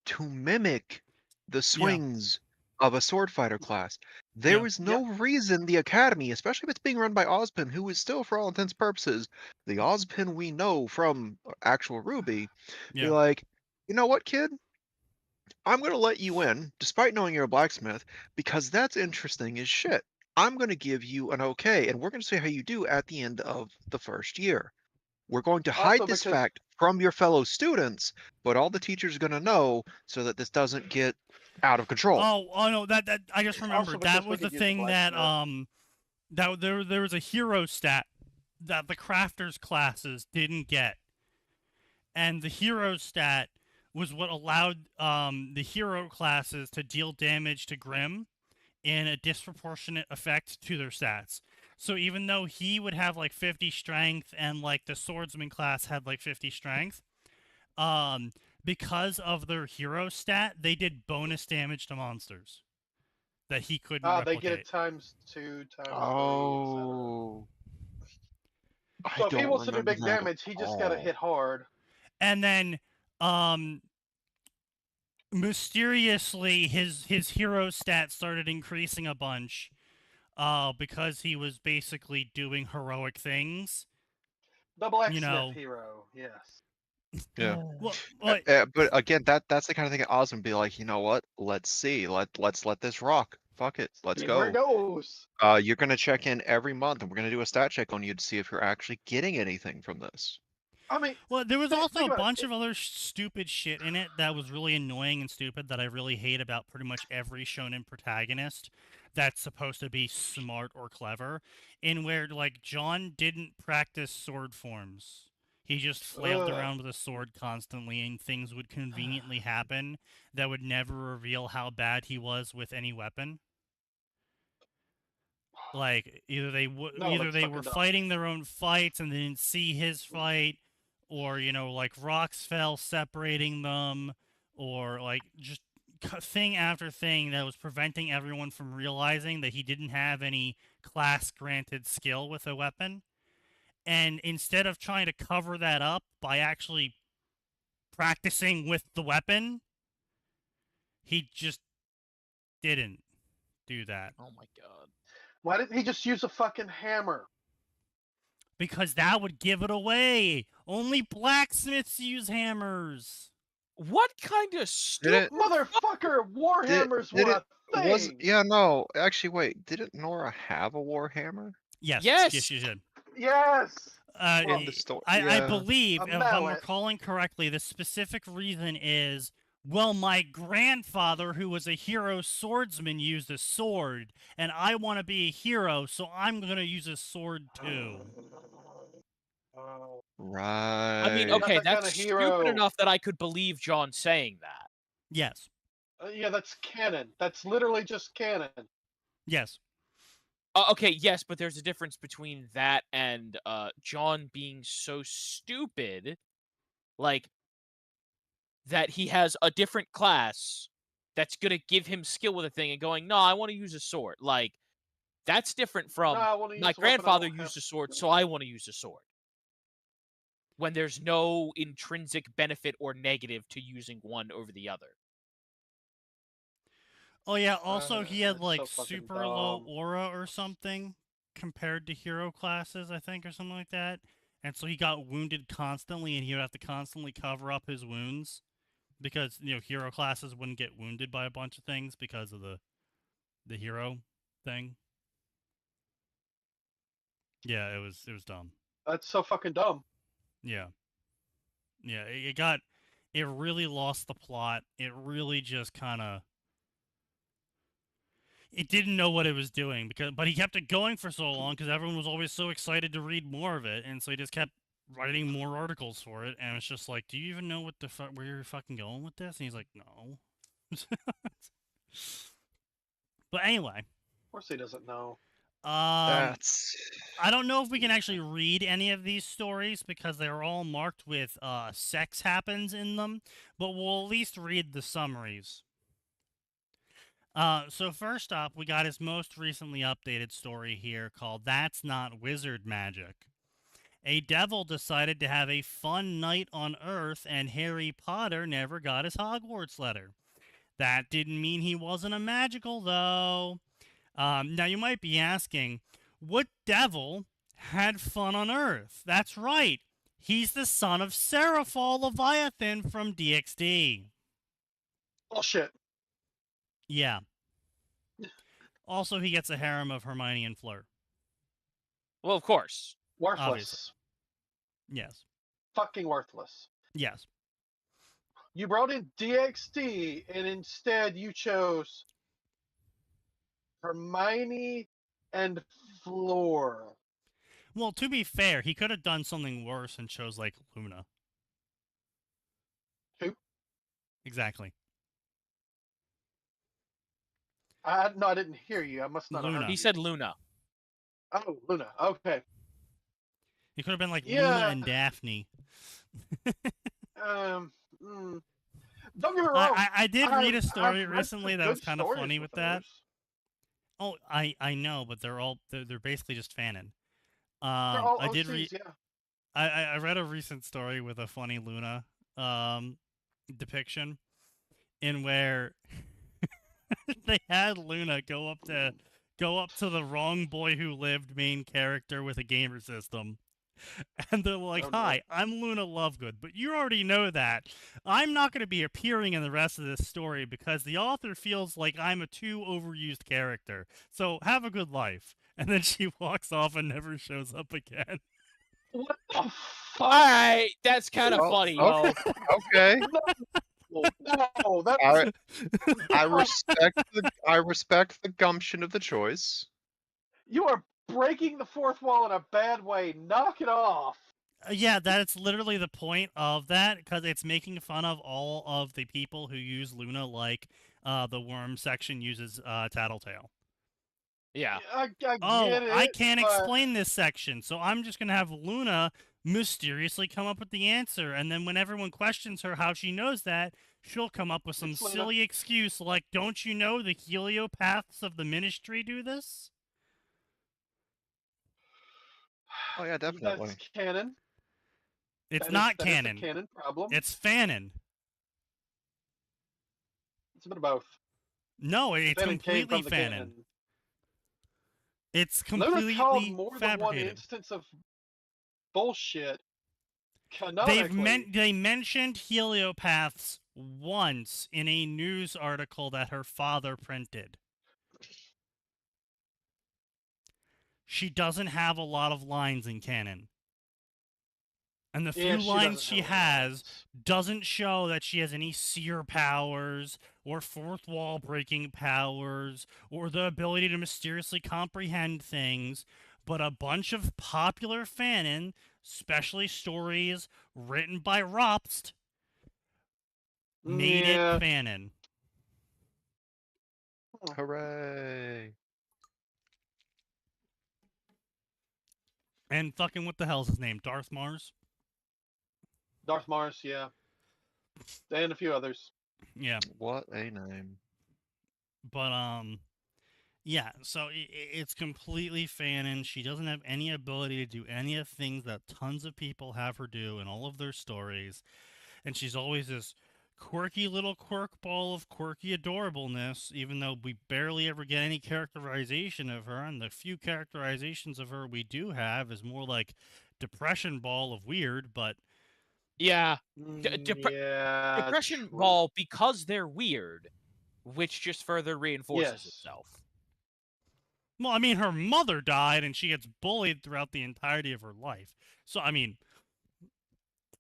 to mimic the swings of a sword fighter class. There
Yeah.
is no reason the academy, especially if it's being run by Ozpin, who is still, for all intents and purposes, the Ozpin we know from actual Ruby, be
Yeah.
like, you know what, kid? I'm going to let you in, despite knowing you're a blacksmith, because that's interesting as shit. I'm going to give you an okay, and we're going to see how you do at the end of the first year. We're going to hide
Also,
this
because
fact from your fellow students, but all the teachers are going to know so that this doesn't get out of control.
Oh no, that I just remembered that
we
was the
could use the
thing that
blacksmith.
that there was a hero stat that the crafters classes didn't get. And the hero stat was what allowed the hero classes to deal damage to Grim in a disproportionate effect to their stats. So even though he would have like 50 strength and like the swordsman class had like 50 strength, because of their hero stat, they did bonus damage to monsters that he couldn't
They
replicate.
get it times 2, times 3, etc.
Oh, I
So if he
don't
wants to do
remember
big
that at
damage, he just gotta
all.
hit hard.
And then mysteriously his hero stat started increasing a bunch because he was basically doing heroic things.
The blacksmith hero, yes.
Yeah.
Well,
But again, that's the kind of thing Oz would be like, you know what? Let's see. Let's let this rock. Fuck it. Let's
See where it
go.
goes.
You're gonna check in every month, and we're gonna do a stat check on you to see if you're actually getting anything from this.
I mean,
well, there was also
think
a
about
bunch
it.
of other stupid shit in it that was really annoying and stupid that I really hate about pretty much every shonen protagonist that's supposed to be smart or clever, in where like John didn't practice sword forms. He just flailed
Ugh.
around with a sword constantly, and things would conveniently happen that would never reveal how bad he was with any weapon. Like either they
No,
either
that's
they
fucking
were
dumb.
fighting their own fights and they didn't see his fight, or like rocks fell separating them, or like just thing after thing that was preventing everyone from realizing that he didn't have any class granted skill with a weapon. And instead of trying to cover that up by actually practicing with the weapon, he just didn't do that.
Oh my god.
Why didn't he just use a fucking hammer?
Because that would give it away. Only blacksmiths use hammers.
What kind of stupid
Motherfucker, Warhammers were a thing!
Yeah, no. Actually, wait. Didn't Nora have a Warhammer?
Yes.
Yes.
Yes, she did.
Yes!
In the story,
I believe,
A
if I'm
mallet.
recalling correctly, the specific reason is, well, my grandfather, who was a hero swordsman, used a sword, and I want to be a hero, so I'm going to use a sword too.
Oh.
Right.
I mean,
Not
okay,
that kinda
that's
hero.
stupid enough that I could believe John saying that.
Yes.
Yeah, that's canon. That's literally just canon.
Yes.
Okay, yes, but there's a difference between that and John being so stupid, like, that he has a different class that's gonna give him skill with a thing and going, no, I want to use a sword. Like, that's different from
No, I wanna use
my
a weapon I
grandfather
don't have
used a sword, so I want to use a sword. When there's no intrinsic benefit or negative to using one over the other.
Oh, yeah, also he had,
That's
like,
so fucking
super low
dumb.
aura or something compared to hero classes, I think, or something like that. And so he got wounded constantly, and he would have to constantly cover up his wounds. Because, hero classes wouldn't get wounded by a bunch of things because of the hero thing. Yeah, it was dumb.
That's so fucking dumb.
Yeah. Yeah, it really lost the plot. It really just kind of, it didn't know what it was doing, but he kept it going for so long because everyone was always so excited to read more of it, and so he just kept writing more articles for it, and it's just like, do you even know where you're fucking going with this? And he's like, no. But anyway.
Of course he doesn't know.
That's...
I don't know if we can actually read any of these stories because they're all marked with sex happens in them, but we'll at least read the summaries. So first up, we got his most recently updated story here called That's Not Wizard Magic. A devil decided to have a fun night on Earth, and Harry Potter never got his Hogwarts letter. That didn't mean he wasn't a magical, though. Now, you might be asking, what devil had fun on Earth? That's right. He's the son of Seraphal Leviathan from DxD.
Bullshit.
Yeah. Also, he gets a harem of Hermione and Fleur.
Well, of course.
Worthless.
Obviously. Yes.
Fucking worthless.
Yes.
You brought in DxD, and instead you chose Hermione and Fleur.
Well, to be fair, he could have done something worse and chose, like, Luna.
Who?
Exactly.
No, I didn't hear you. I must not have
Luna.
heard
He
you.
said Luna.
Oh, Luna. Okay.
He could have been like
Yeah.
Luna and Daphne.
Don't get me wrong.
I did read a story
I've read
recently
some
that
good
was kind of
stories
funny with that.
hers.
Oh, I know, but they're basically just fanon.
They're all
I did
OCs,
read.
yeah.
I read a recent story with a funny Luna depiction, in where they had Luna go up to the wrong boy who lived main character with a gamer system. And they're like,
Oh, no.
hi, I'm Luna Lovegood, but you already know that. I'm not going to be appearing in the rest of this story because the author feels like I'm a too overused character. So have a good life. And then she walks off and never shows up again.
What the fuck?
Alright, that's kind of
Oh,
funny,
oh.
yo.
Okay.
No, that's
I respect the gumption of the choice.
you are breaking the fourth wall in a bad way. Knock it off.
Yeah, that's literally the point of that, because it's making fun of all of the people who use Luna like the worm section uses Tattletale.
Yeah.
I get
I
it,
can't
but
explain this section, so I'm just going to have Luna mysteriously come up with the answer, and then when everyone questions her how she knows that, she'll come up with some
It's Luna.
silly excuse like, don't you know the heliopaths of the Ministry do this?
Oh yeah, definitely.
That's canon.
It's
That
not
is
canon.
a canon problem.
It's fanon.
It's a bit of both.
No, it's
Canon came
completely
from the
fanon.
canon.
It's
Luna
completely
called more than one
fabricated.
instance of bullshit. Canonically,
They mentioned heliopaths once in a news article that her father printed. She doesn't have a lot of lines in canon. And the few lines she has doesn't show that she has any seer powers or fourth wall breaking powers or the ability to mysteriously comprehend things, but a bunch of popular fanon, especially stories written by Ropst, made it fanon.
Hooray!
And fucking what the hell's his name? Darth Mars?
Darth Mars, yeah. And a few others.
Yeah.
What a name.
But, yeah, so it's completely fanon. She doesn't have any ability to do any of the things that tons of people have her do in all of their stories. And she's always this quirky little quirk ball of quirky adorableness, even though we barely ever get any characterization of her. And the few characterizations of her we do have is more like depression ball of weird, but...
Yeah.
Yeah.
Depression ball because they're weird, which just further reinforces itself.
Well, I mean, her mother died, and she gets bullied throughout the entirety of her life. So, I mean,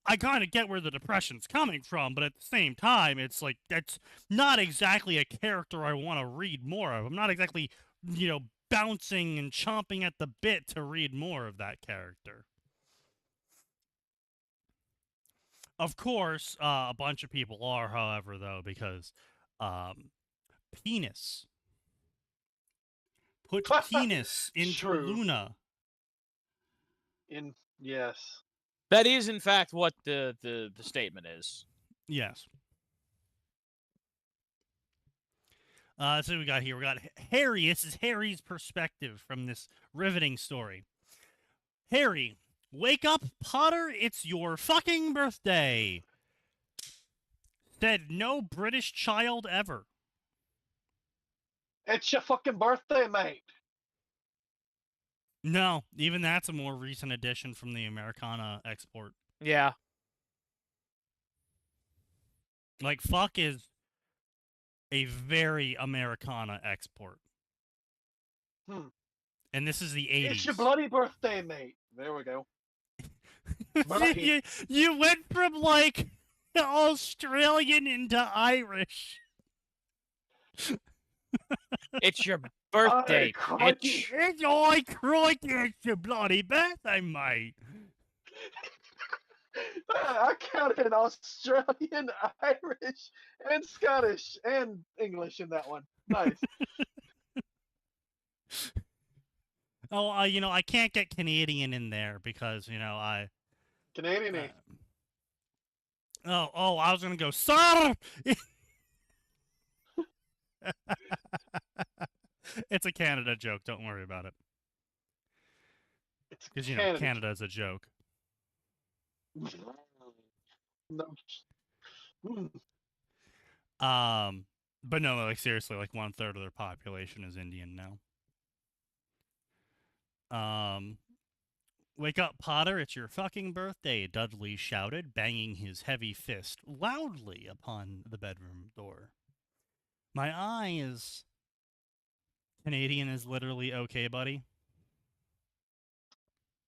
I kind of get where the depression's coming from, but at the same time, it's like, that's not exactly a character I want to read more of. I'm not exactly, bouncing and chomping at the bit to read more of that character. Of course, a bunch of people are, however, though, because penis. Put penis into Luna.
Yes.
That is, in fact, what the statement is.
Yes. So we got here. We got Harry. This is Harry's perspective from this riveting story. Harry, wake up, Potter. It's your fucking birthday. Said no British child ever.
It's your fucking birthday, mate.
No, even that's a more recent addition from the Americana export.
Yeah.
Like, fuck is a very Americana export. And this is the 80s.
It's your bloody birthday, mate. There we go.
you went from, like, Australian into Irish.
It's your birthday, bitch.
It's your bloody birthday, mate.
I counted Australian, Irish, and Scottish, and English in that one. Nice.
Oh, I can't get Canadian in there because,
Canadian.
I was gonna go, sir. It's a Canada joke. Don't worry about it. Because Canada is a joke.
No.
But no, like seriously, like 1/3 of their population is Indian now. Wake up, Potter! It's your fucking birthday! Dudley shouted, banging his heavy fist loudly upon the bedroom door. My eyes. Canadian is literally okay, buddy.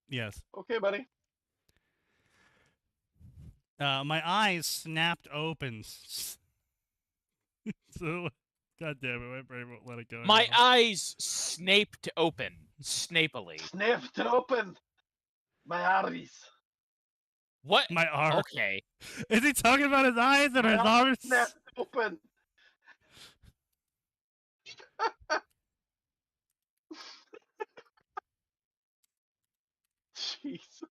Yes.
Okay, buddy.
My eyes snapped open. So, God damn it, my brain won't let it go.
My eyes snaped open. Snapily.
Snapped open. My eyes.
What?
My arm.
Okay.
Is he talking about his eyes and his arms?
Snapped open. Jesus.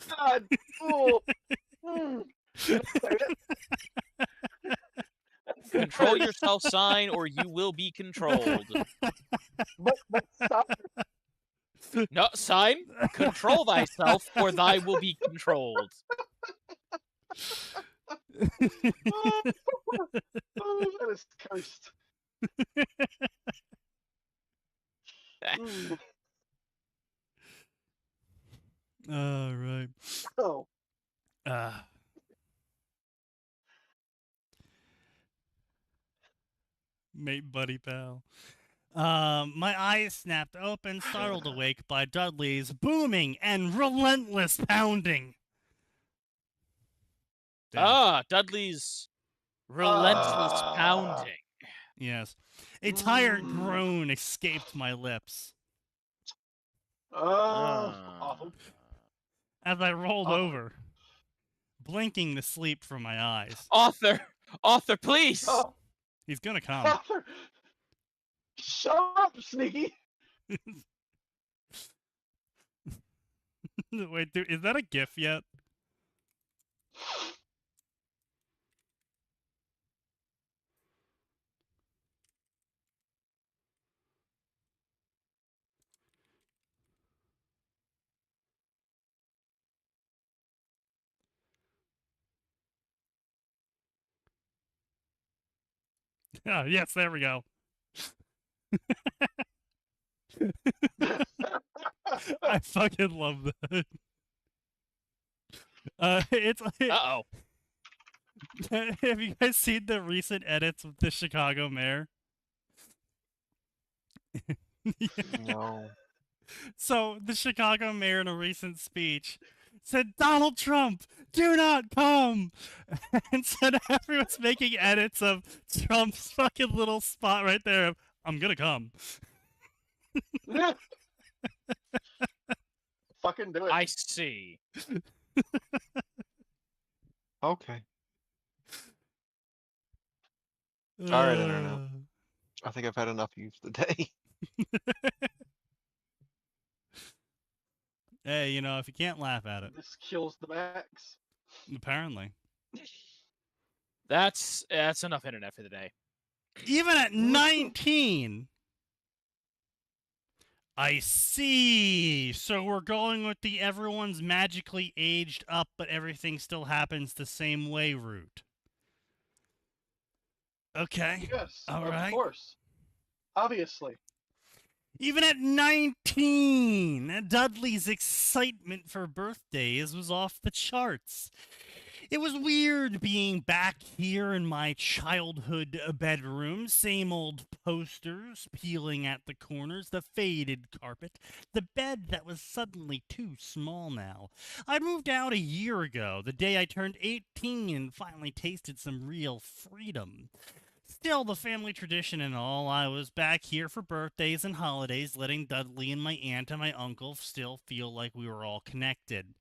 God. Oh.
Control yourself, sign, or you will be controlled.
But stop
No, sign, control thyself, or thy will be controlled.
Oh, that is cursed.
All right.
Oh.
Mate, buddy, pal. My eyes snapped open, startled awake by Dudley's booming and relentless pounding. Damn.
Dudley's relentless pounding.
Yes. A tired groan escaped my lips.
Awful.
As I rolled over, blinking the sleep from my eyes.
Author, please.
Oh.
He's gonna come.
Author. Shut up, Sneaky.
Wait, dude, is that a GIF yet? Oh, yes, there we go. I fucking love that. It's like,
Uh-oh.
have you guys seen the recent edits of the Chicago mayor?
No.
So the Chicago mayor in a recent speech said, "Donald Trump, do not come," and said everyone's making edits of Trump's fucking little spot right there of, "I'm gonna come."
Fucking do it.
I see.
Okay. Sorry, Internet. I think I've had enough use today.
Hey, you know, if you can't laugh at it,
This kills the max.
apparently.
That's enough internet for the day.
Even at 19. I see. So we're going with the everyone's magically aged up, but everything still happens the same way route. Okay.
Yes,
All
of
right.
course. Obviously.
Even at 19, Dudley's excitement for birthdays was off the charts. It was weird being back here in my childhood bedroom. Same old posters peeling at the corners, the faded carpet, the bed that was suddenly too small now. I moved out a year ago, the day I turned 18 and finally tasted some real freedom. Still, the family tradition and all, I was back here for birthdays and holidays, letting Dudley and my aunt and my uncle still feel like we were all connected.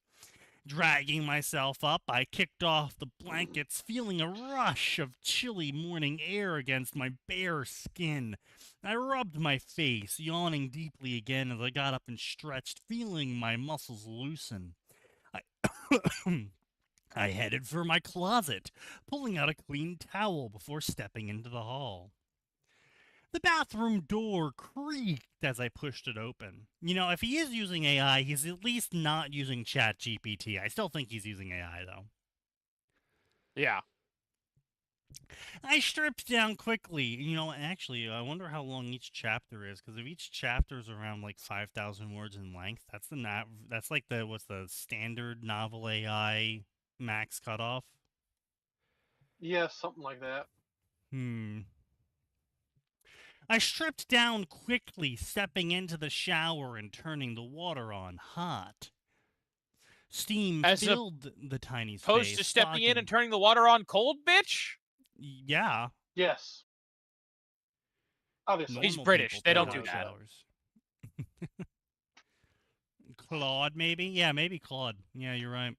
Dragging myself up, I kicked off the blankets, feeling a rush of chilly morning air against my bare skin. I rubbed my face, yawning deeply again as I got up and stretched, feeling my muscles loosen. I headed for my closet, pulling out a clean towel before stepping into the hall. The bathroom door creaked as I pushed it open. You know, if he is using AI, he's at least not using ChatGPT. I still think he's using AI, though.
Yeah.
I stripped down quickly. You know, actually, I wonder how long each chapter is, because if each chapter is around like 5,000 words in length, that's like what's the standard novel AI max cutoff?
Yeah, something like that.
I stripped down quickly, stepping into the shower and turning the water on hot. Steam filled the tiny space.
Opposed to stepping in and turning the water on cold, bitch?
Yeah.
Yes. Obviously.
He's British. They don't do that.
Showers. Claude, maybe? Yeah, maybe Claude. Yeah, you're right.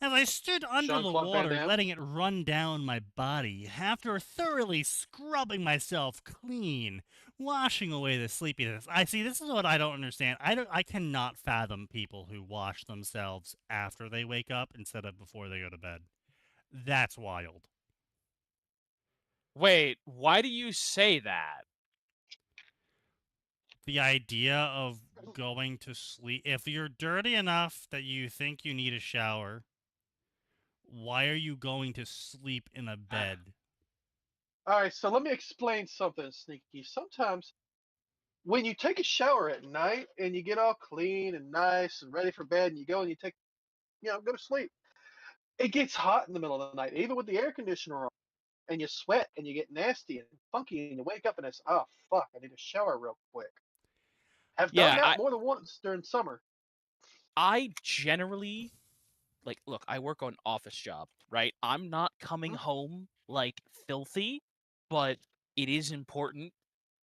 As I stood under the water, letting it run down my body, after thoroughly scrubbing myself clean, washing away the sleepiness. I see, this is what I don't understand. I cannot fathom people who wash themselves after they wake up instead of before they go to bed. That's wild.
Wait, why do you say that?
the idea of going to sleep. If you're dirty enough that you think you need a shower, why are you going to sleep in a bed?
All right, so let me explain something, Sneaky. Sometimes when you take a shower at night and you get all clean and nice and ready for bed, and you go and you take, go to sleep, it gets hot in the middle of the night, even with the air conditioner on, and you sweat and you get nasty and funky, and you wake up and it's, oh fuck, I need a shower real quick. I've done that more than once during summer.
I generally, look, I work on an office job, right? I'm not coming home filthy, but it is important,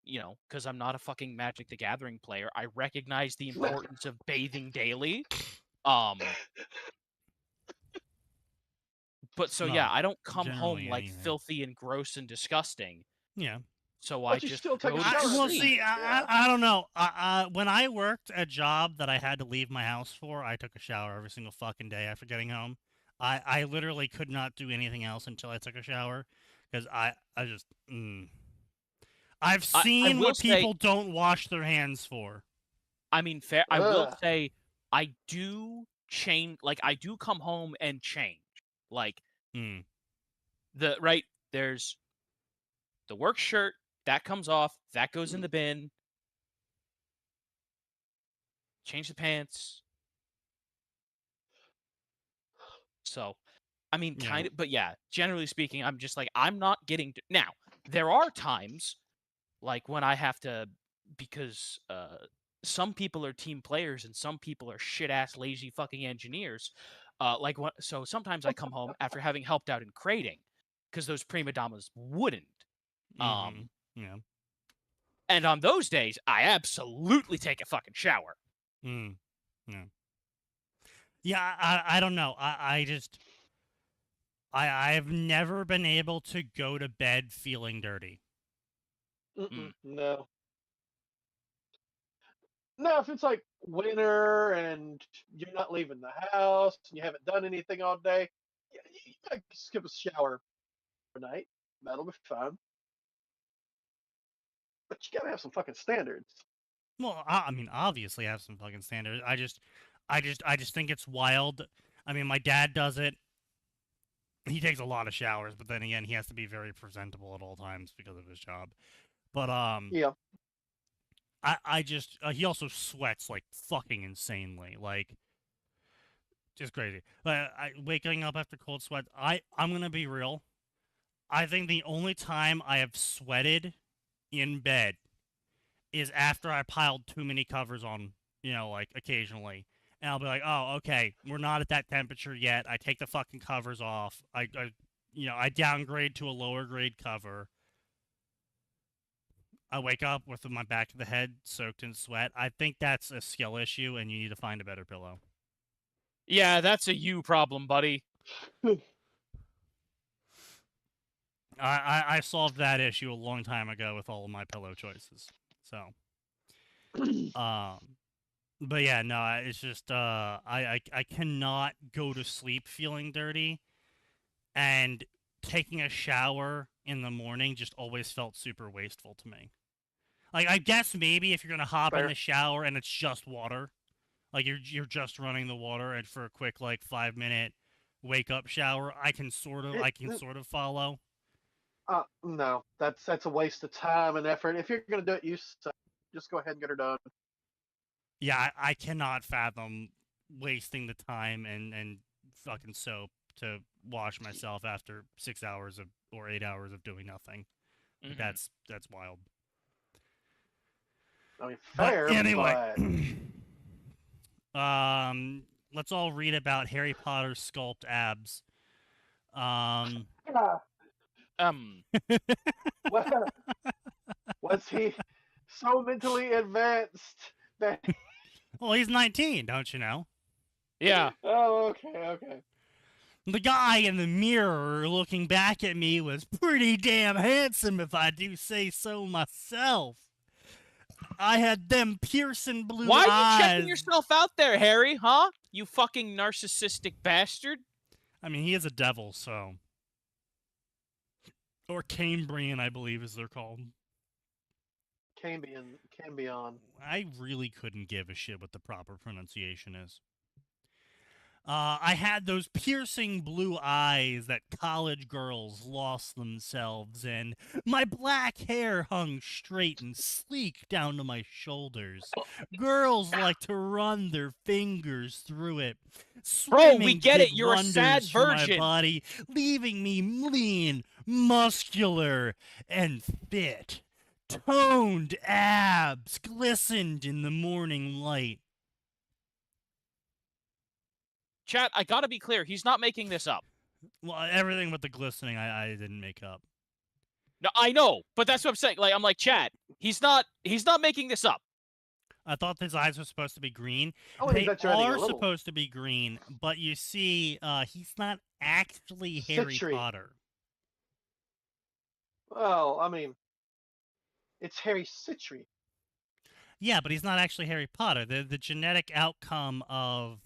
because I'm not a fucking Magic the Gathering player. I recognize the importance of bathing daily. But so yeah, I don't come home filthy and gross and disgusting.
Yeah.
So
but
I
you
just
still take
go
a
to
shower.
Well,
sleep.
see, I don't know. When I worked a job that I had to leave my house for, I took a shower every single fucking day after getting home. I literally could not do anything else until I took a shower, because I just I've seen what people don't wash their hands for.
I mean, fair. I will say I do change. I do come home and change. There's the work shirt that comes off, that goes in the bin. Change the pants. So, I mean, kind of, but yeah, generally speaking, I'm just I'm not getting to. Now, there are times, when I have to, because some people are team players and some people are shit-ass, lazy fucking engineers. So sometimes I come home after having helped out in crating, because those prima donnas wouldn't.
Yeah.
And on those days, I absolutely take a fucking shower.
Yeah. Yeah, I don't know. I've never been able to go to bed feeling dirty.
No. No, if it's winter and you're not leaving the house and you haven't done anything all day, you gotta skip a shower for night. That'll be fine. But you gotta have some fucking standards.
Well, I mean, obviously, I have some fucking standards. I just think it's wild. I mean, my dad does it. He takes a lot of showers, but then again, he has to be very presentable at all times because of his job. But
yeah,
I just he also sweats fucking insanely, just crazy. Waking up after cold sweat. I'm gonna be real. I think the only time I have sweated in bed is after I piled too many covers on, occasionally. And I'll be like, oh, okay, we're not at that temperature yet. I take the fucking covers off. I downgrade to a lower grade cover. I wake up with my back of the head soaked in sweat. I think that's a skill issue, and you need to find a better pillow.
Yeah, that's a you problem, buddy.
I solved that issue a long time ago with all of my pillow choices. So, but yeah, no, it's just I cannot go to sleep feeling dirty, and taking a shower in the morning just always felt super wasteful to me. I guess maybe if you're gonna hop in the shower and it's just water, you're just running the water, and for a quick 5-minute wake up shower, I can sort of follow.
No, that's a waste of time and effort. If you're gonna do it, just go ahead and get her done.
Yeah, I cannot fathom wasting the time and fucking soap to wash myself after 6 hours or 8 hours of doing nothing. Mm-hmm. That's wild.
I mean, fair.
But anyway, let's all read about Harry Potter's sculpt abs.
Was he so mentally advanced that?
Well, he's 19, don't you know?
Yeah.
Oh, okay.
The guy in the mirror looking back at me was pretty damn handsome, if I do say so myself. I had them piercing blue eyes.
Why are you checking yourself out there, Harry, huh? You fucking narcissistic bastard.
I mean, he is a devil, so. Or Cambrian, I believe, as they're called.
Cambion.
I really couldn't give a shit what the proper pronunciation is. I had those piercing blue eyes that college girls lost themselves in. My black hair hung straight and sleek down to my shoulders. Girls like to run their fingers through it.
Bro, we
Swimming
get
did
it. You're a sad
wonders for my
virgin.
body, leaving me lean, muscular, and fit. Toned abs glistened in the morning light.
Chat, I gotta be clear. He's not making this up.
Well, everything with the glistening, I didn't make up.
No, I know, but that's what I'm saying. Like, I'm like, chat. He's not making this up.
I thought his eyes were supposed to be green.
I think
They
that's adding a
are
little.
supposed to be green, but you see, he's not actually Harry
Citry.
Potter.
Well, I mean, it's Harry Citry.
Yeah, but he's not actually Harry Potter. The genetic outcome of,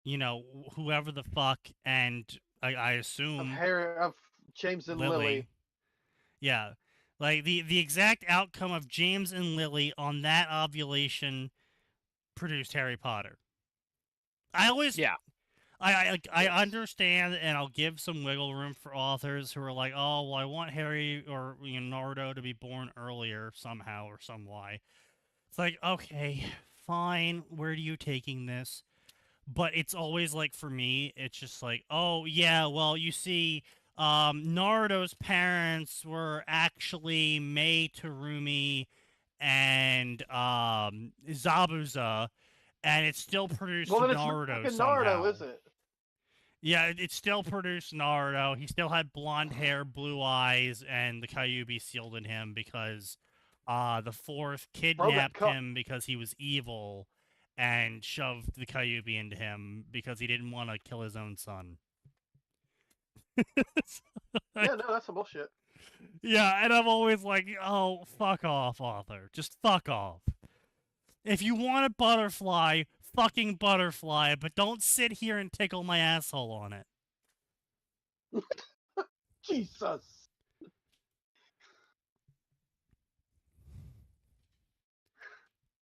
you know, whoever the fuck, and I assume
Of James and Lily.
Yeah. Like, the exact outcome of James and Lily on that ovulation produced Harry Potter. I always...
Yeah.
I understand, and I'll give some wiggle room for authors who are like, oh, well, I want Harry or Naruto to be born earlier somehow or some why. It's like, okay, fine, where are you taking this? But it's always like, for me, it's just like, oh, yeah, well, you see... Naruto's parents were actually Mei Terumi and Zabuza, and it still produced
Well, then
Naruto
it's
somehow.
Naruto, is it?
Yeah, it still produced Naruto. He still had blonde hair, blue eyes, and the Kyuubi sealed in him because the fourth kidnapped him because he was evil and shoved the Kyuubi into him because he didn't want to kill his own son.
Yeah, no, that's some bullshit.
Yeah, and I'm always like, oh, fuck off, author. Just fuck off. If you want a butterfly, fucking butterfly, but don't sit here and tickle my asshole on it.
Jesus.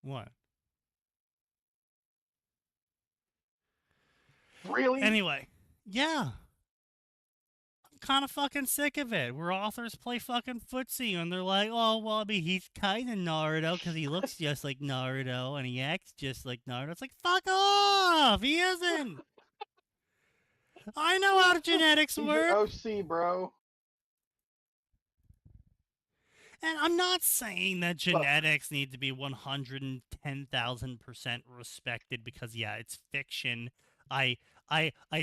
What?
Really?
Anyway, yeah. Kind of fucking sick of it. Where authors play fucking footsie and they're like, oh, well, I mean, he's kind of Naruto because he looks just like Naruto and he acts just like Naruto. It's like, fuck off! He isn't! I know how genetics work!
OC, bro.
And I'm not saying that genetics need to be 110,000% respected because, yeah, it's fiction. I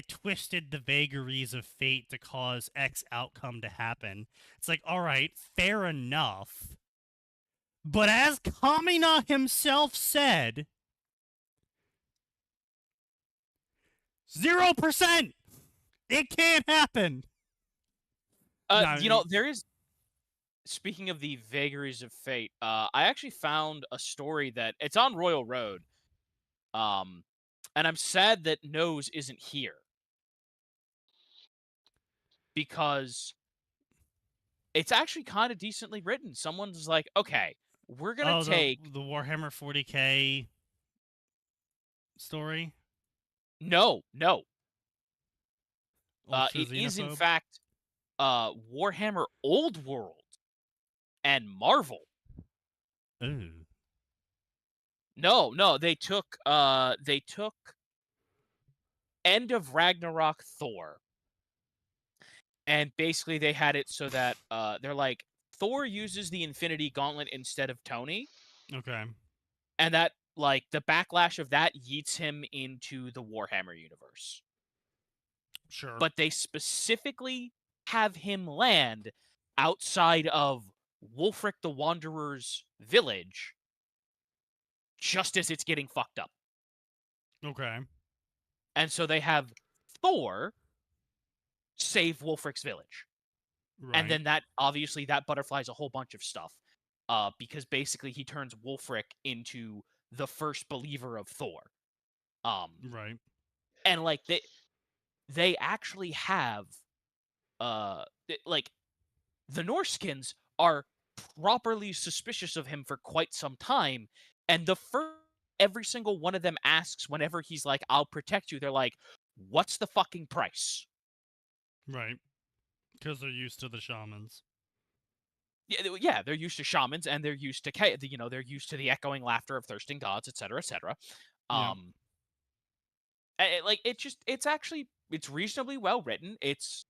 twisted the vagaries of fate to cause X outcome to happen. It's like, all right, fair enough. But as Kamina himself said, 0%! It can't happen!
You know, there is... Speaking of the vagaries of fate, I actually found a story that... It's on Royal Road. And I'm sad that Nose isn't here. Because it's actually kind of decently written. Someone's like, okay, we're going to take...
the Warhammer 40k story?
No.
Ultra
It is, in
xenophobe?
fact, Warhammer Old World and Marvel.
Ooh.
No, they took End of Ragnarok Thor. And basically they had it so that they're like, Thor uses the Infinity Gauntlet instead of Tony.
Okay.
And that, like, the backlash of that yeets him into the Warhammer universe.
Sure.
But they specifically have him land outside of Wulfric the Wanderer's village just as it's getting fucked up.
Okay.
And so they have Thor save Wulfric's village.
Right.
And then that, obviously, that butterflies a whole bunch of stuff. Because basically he turns Wulfric into the first believer of Thor.
Right.
And, like, they actually have, like, the Norskins are properly suspicious of him for quite some time. And the first every single one of them asks whenever he's like, I'll protect you, they're like, what's the fucking price?
Right. Because they're used to the shamans.
Yeah, they're used to shamans, and they're used to they're used to the echoing laughter of thirsting gods, etc., etc.
Yeah.
It's reasonably well written. It's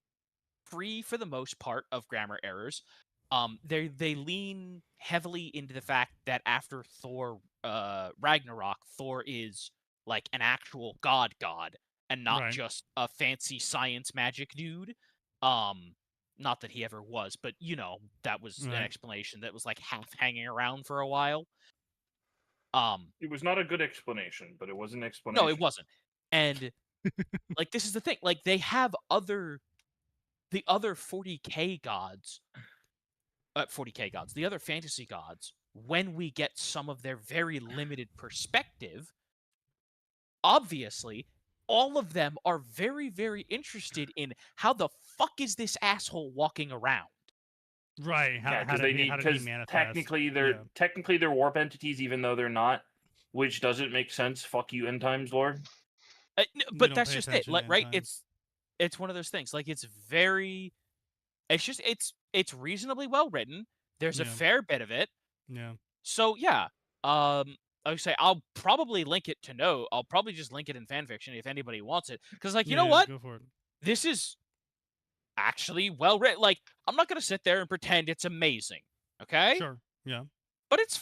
free for the most part of grammar errors. They lean heavily into the fact that after Thor Ragnarok, Thor is like an actual god and not
Right.
just a fancy science magic dude. Not that he ever was, but that was an
Right.
explanation that was like half hanging around for a while.
It was not a good explanation, but it was an explanation.
No, it wasn't. And like this is the thing, like they have the other 40k gods, the other fantasy gods, when we get some of their very limited perspective, obviously, all of them are very, very interested in how the fuck is this asshole walking around?
Right. How did he manifest?
technically they're warp entities, even though they're not, which doesn't make sense. Fuck you, end times lord.
But that's just it, like, right? It's one of those things. Like it's reasonably well written. There's a fair bit of it.
Yeah.
So yeah, I would say I'll probably link it to I'll probably just link it in Fanfiction if anybody wants it, because like you know what,
go for it.
This is actually well written. Like I'm not gonna sit there and pretend it's amazing, okay?
Sure. Yeah.
But it's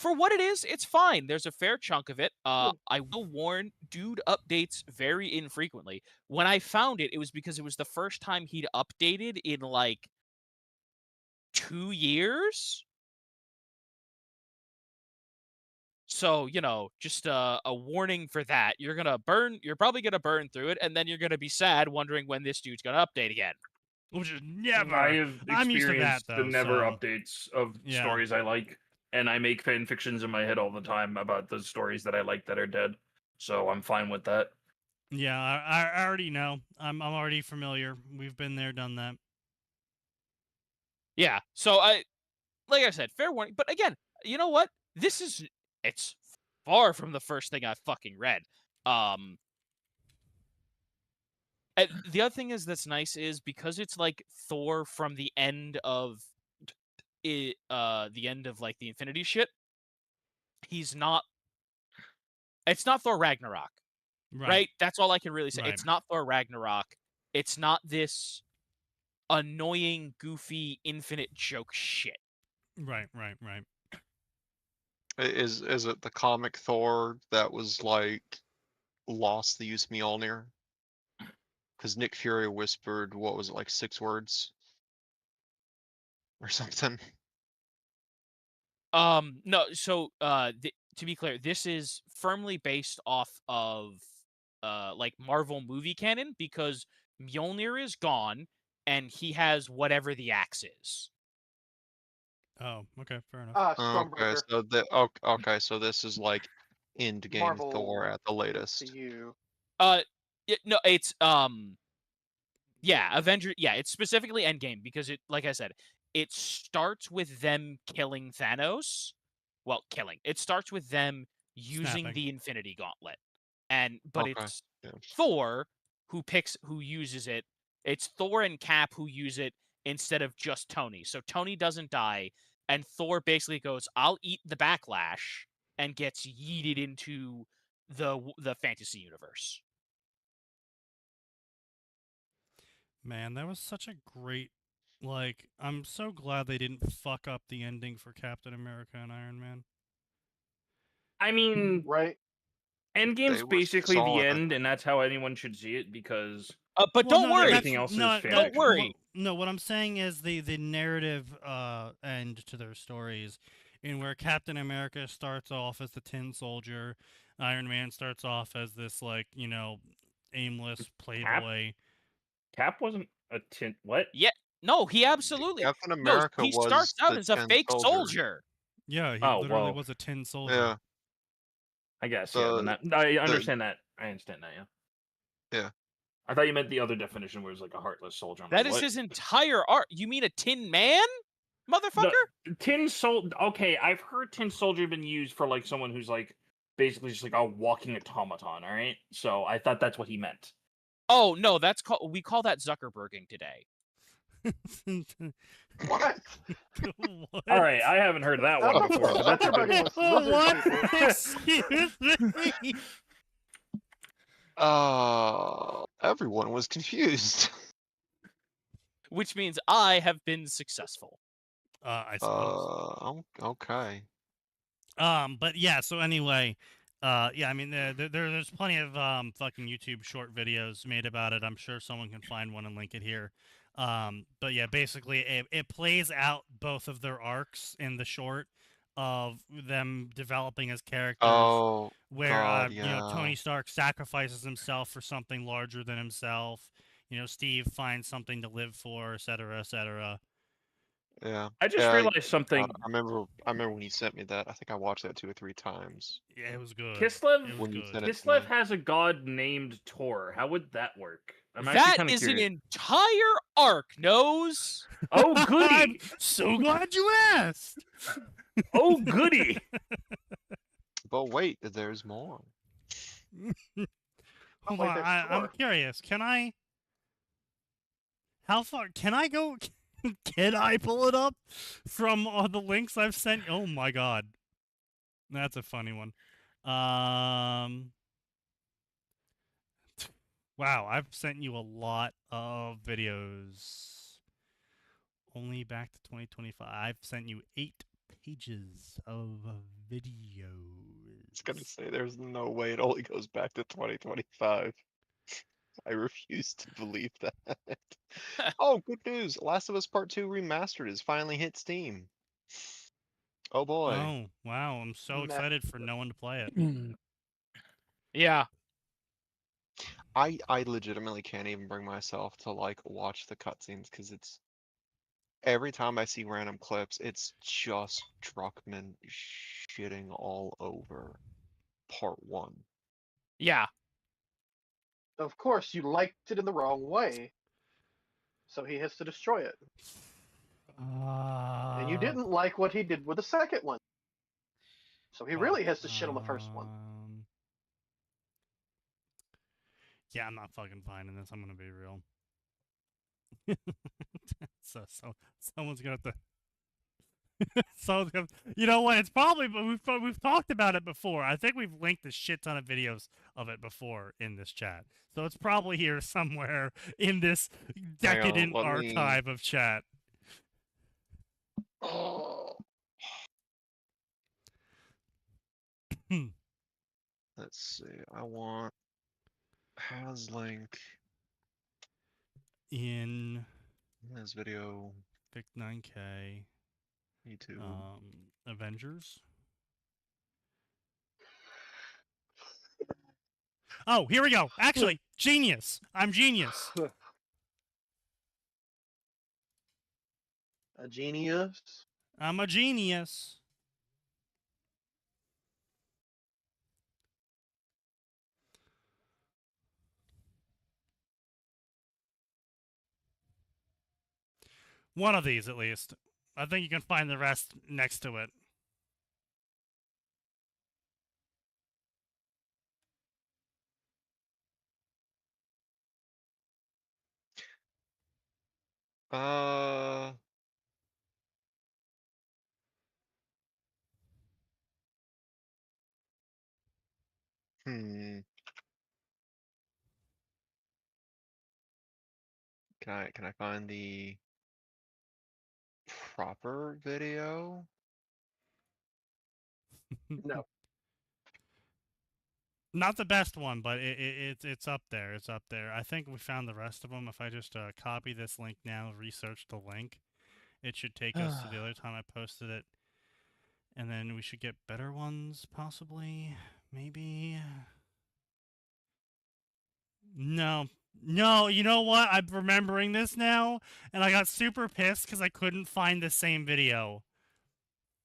for what it is. It's fine. There's a fair chunk of it. I will warn, dude updates very infrequently. When I found it, it was because it was the first time he'd updated in like 2 years. So, just a warning for that. You're probably gonna burn through it, and then you're gonna be sad wondering when this dude's gonna update again.
Which is never.
I have
I'm used to that,
experienced
though,
the never
so-
updates of stories I like, and I make fan fictions in my head all the time about the stories that I like that are dead. So I'm fine with that.
Yeah, I already know. I'm already familiar. We've been there, done that.
Yeah. So like I said, fair warning. But again, you know what? It's far from the first thing I fucking read. And the other thing that's nice is because it's like Thor from the end of like the Infinity shit. It's not Thor Ragnarok. Right? That's all I can really say.
Right.
It's not Thor Ragnarok. It's not this annoying, goofy, infinite joke shit.
Right.
Is it the comic Thor that was like lost the use Mjolnir? Because Nick Fury whispered, what was it, like 6 words or something?
No. So to be clear, this is firmly based off of like Marvel movie canon, because Mjolnir is gone and he has whatever the axe is.
Oh, okay, fair enough.
Okay, so this is like Endgame
Marvel
Thor at the latest.
You.
No, it's Avenger. Yeah, it's specifically Endgame because it, like I said, it starts with them killing Thanos. Well, killing. It starts with them using
Snapping.
the Infinity Gauntlet, but
Okay,
it's
yeah.
Thor who uses it. It's Thor and Cap who use it instead of just Tony. So Tony doesn't die, and Thor basically goes, "I'll eat the backlash," and gets yeeted into the fantasy universe.
Man, that was such a great. Like, I'm so glad they didn't fuck up the ending for Captain America and Iron Man.
I mean,
Right.
Endgame's
They were
basically the
solid, I
end, and that's how anyone should see it, because
But
Well,
don't
no,
worry.
everything else is fan
Don't
fiction.
worry.
No, what I'm saying is the narrative end to their stories, in where Captain America starts off as the Tin Soldier, Iron Man starts off as this aimless playboy.
Cap wasn't a tin. What?
Yeah. No, he absolutely.
Captain America
he
was
starts out
the
as a
tin
fake
soldier.
soldier.
Yeah, he
Oh,
literally
well.
was a tin soldier.
Yeah,
I guess.
The-
yeah. Then I understand that. I understand that. Yeah.
Yeah.
I thought you meant the other definition, where it was like a heartless soldier. I'm
That
like,
is
what?
his entire art. You mean a Tin Man? motherfucker.
Tin Soldier. Okay, I've heard Tin Soldier been used for like someone who's like basically just like a walking automaton. All right, so I thought that's what he meant.
Oh no, we call that Zuckerberging today.
What?
What?
All right, I haven't heard that one before, but that's a good one.
What? Excuse me.
Everyone was confused.
Which means I have been successful.
I suppose.
Okay.
But yeah. So anyway, yeah. I mean, there's plenty of fucking YouTube short videos made about it. I'm sure someone can find one and link it here. But yeah, basically, it plays out both of their arcs in the short of them developing as characters.
Oh,
where
God,
you know,
yeah.
Tony Stark sacrifices himself for something larger than himself. You know, Steve finds something to live for, etc., etc.
Yeah.
I just realized something.
I remember when you sent me that. I think I watched that 2 or 3 times.
Yeah, it was good.
Kislev,
It was
When you
good.
said it to
Kislev
me.
has a god named Tor. How would that work? I'm actually
That
kind of
is
curious.
an entire arc, Nose.
Oh
I'm
goody!
so glad you asked.
Oh goody!
But wait, there's more.
Hold
Wait,
on,
there's
I'm
more.
curious. Can I? How far can I go? Can I pull it up from the links I've sent? Oh my god, that's a funny one. Wow, I've sent you a lot of videos. Only back to 2025. I've sent you 8 pages of videos.
I was gonna say there's no way it only goes back to 2025. I refuse to believe that. Oh, good news! Last of Us Part 2 Remastered has finally hit Steam. Oh boy.
Oh, wow, I'm so excited for no one to play it.
Yeah.
I legitimately can't even bring myself to like watch the cutscenes because it's every time I see random clips, it's just Druckmann shitting all over Part 1.
Yeah.
Of course, you liked it in the wrong way, so he has to destroy it. And you didn't like what he did with the second one, so he really has to shit on the first one.
Yeah, I'm not fucking finding this. I'm gonna be real. so someone's gonna have to. Someone's gonna. You know what? It's probably. But we've talked about it before. I think we've linked a shit ton of videos of it before in this chat. So it's probably here somewhere in this decadent
let me-
archive of chat.
Oh. Let's see. I want Haslink
In
this video.
Vic 9K.
YouTube.
Avengers. Oh, here we go. Actually, genius. I'm genius.
A genius.
I'm a genius. One of these, at least. I think you can find the rest next to it.
Hmm. Can I find the proper video?
No.
Not the best one, but it's up there. It's up there. I think we found the rest of them. If I just copy this link now, research the link, it should take us to the other time I posted it. And then we should get better ones, possibly. Maybe. No. No, you know what? I'm remembering this now, and I got super pissed because I couldn't find the same video.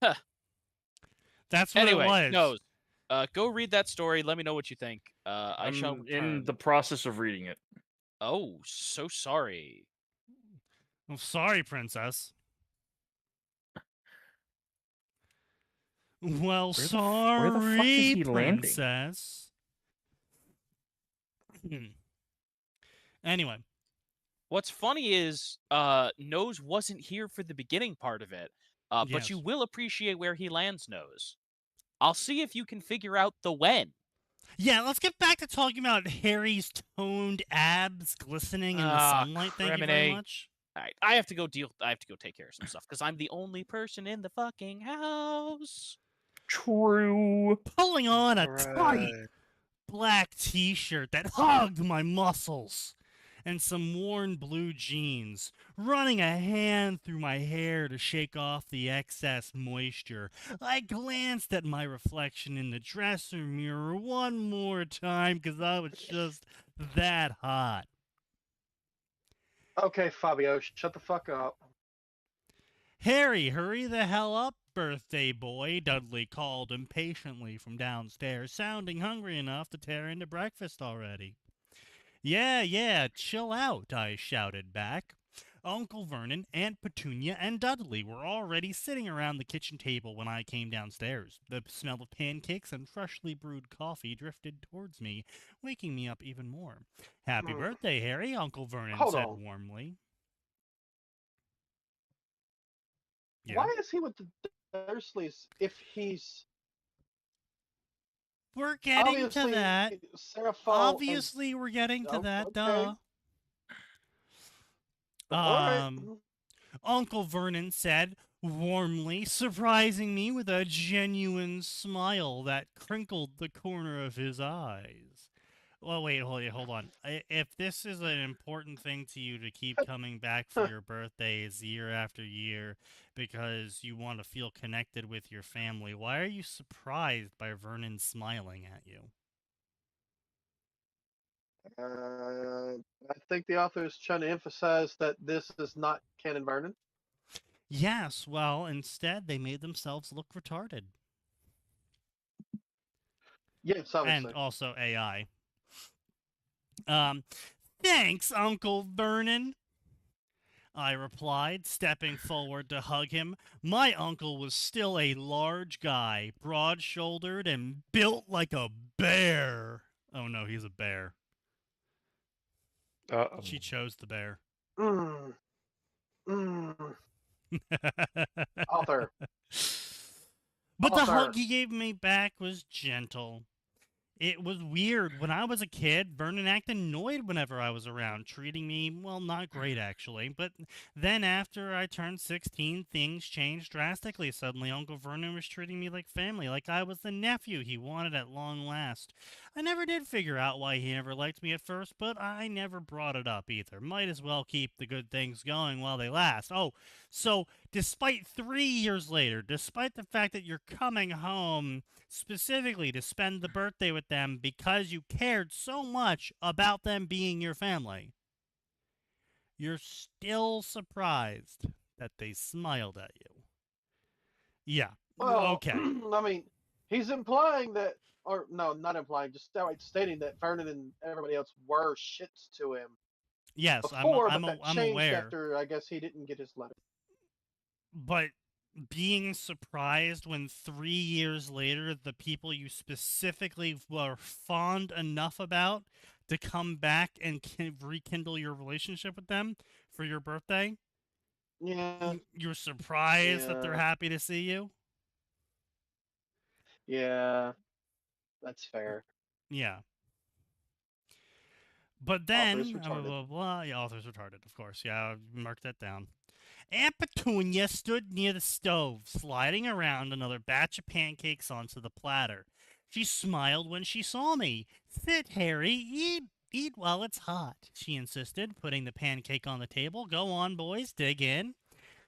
Huh.
That's what
Anyway,
it was.
Nose. Go read that story. Let me know what you think. I shall
I'm
return.
in the process of reading it.
Oh, so sorry.
I'm sorry, princess. Well,
Where the
sorry,
fuck is he landing?
princess. Anyway.
What's funny is Nose wasn't here for the beginning part of it, but you
Yes.
will appreciate where he lands, Nose. I'll see if you can figure out the when.
Yeah, let's get back to talking about Harry's toned abs glistening in the sunlight. Thank you very much.
All right, I have to go take care of some stuff because I'm the only person in the fucking house.
True.
Pulling on a
Hooray.
tight black t-shirt that hugged my muscles and some worn blue jeans, running a hand through my hair to shake off the excess moisture. I glanced at my reflection in the dresser mirror one more time because I was just that hot.
Okay, Fabio, shut the fuck up.
Harry, hurry the hell up, birthday boy, Dudley called impatiently from downstairs, sounding hungry enough to tear into breakfast already. Yeah, chill out, I shouted back. Uncle Vernon, Aunt Petunia, and Dudley were already sitting around the kitchen table when I came downstairs. The smell of pancakes and freshly brewed coffee drifted towards me, waking me up even more. Happy birthday, Harry, Uncle Vernon said warmly.
Yeah. Why is he with the Dursleys if he's...
We're getting to that. Obviously, we're getting to that, duh.
Right.
Uncle Vernon said warmly, surprising me with a genuine smile that crinkled the corner of his eyes. Well, wait, hold on. If this is an important thing to you to keep coming back for your birthdays year after year because you want to feel connected with your family, why are you surprised by Vernon smiling at you?
I think the author is trying to emphasize that this is not canon Vernon.
Yes, well, instead they made themselves look retarded.
Yes, obviously.
And also AI. Thanks, Uncle Vernon, I replied, stepping forward to hug him. My uncle was still a large guy, broad-shouldered and built like a bear. Oh no, he's a bear.
Uh-oh.
She chose the bear.
Author.
But the hug he gave me back was gentle. It was weird. When I was a kid, Vernon acted annoyed whenever I was around, treating me, well, not great actually. But then after I turned 16, things changed drastically. Suddenly, Uncle Vernon was treating me like family, like I was the nephew he wanted at long last. I never did figure out why he never liked me at first, but I never brought it up either. Might as well keep the good things going while they last. Oh, so despite 3 years later, despite the fact that you're coming home specifically to spend the birthday with them because you cared so much about them being your family, you're still surprised that they smiled at you. Yeah.
Well,
okay.
I mean, he's implying that, or no, not implying, just outright stating that Vernon and everybody else were shits to him.
Yes,
before,
I'm aware.
After, I guess he didn't get his letter.
But being surprised when 3 years later the people you specifically were fond enough about to come back and rekindle your relationship with them for your birthday, you're surprised that they're happy to see you?
Yeah, that's fair.
Yeah. But then, blah, blah, blah, yeah, author's retarded, of course. Yeah, mark that down. Aunt Petunia stood near the stove, sliding around another batch of pancakes onto the platter. She smiled when she saw me. Sit, Harry, eat while it's hot, she insisted, putting the pancake on the table. Go on, boys, dig in.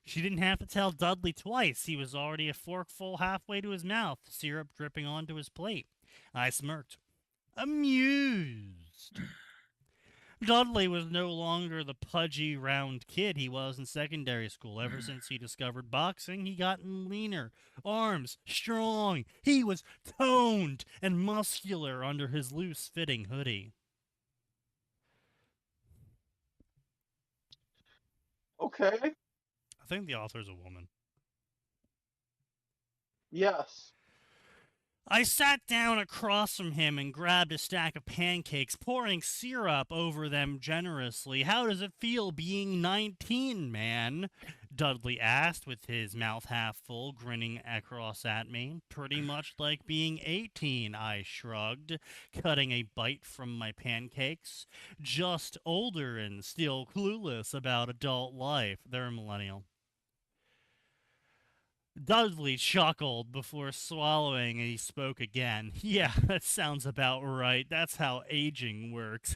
She didn't have to tell Dudley twice. He was already a forkful halfway to his mouth, syrup dripping onto his plate. I smirked, amused. Dudley was no longer the pudgy, round kid he was in secondary school. Ever since he discovered boxing, he gotten leaner, arms strong. He was toned and muscular under his loose-fitting hoodie.
Okay.
I think the author's a woman.
Yes.
I sat down across from him and grabbed a stack of pancakes, pouring syrup over them generously. How does it feel being 19, man? Dudley asked, with his mouth half full, grinning across at me. Pretty much like being 18, I shrugged, cutting a bite from my pancakes. Just older and still clueless about adult life. They're millennial. Dudley chuckled before swallowing, and he spoke again. Yeah, that sounds about right. That's how aging works.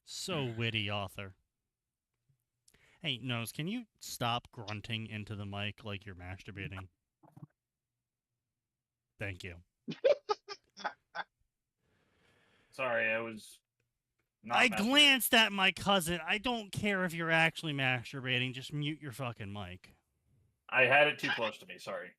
So witty, author. Hey, Nose, can you stop grunting into the mic like you're masturbating? Thank you.
Sorry, I was not
I
masturbating.
glanced at my cousin. I don't care if you're actually masturbating. Just mute your fucking mic.
I had it too close to me. Sorry.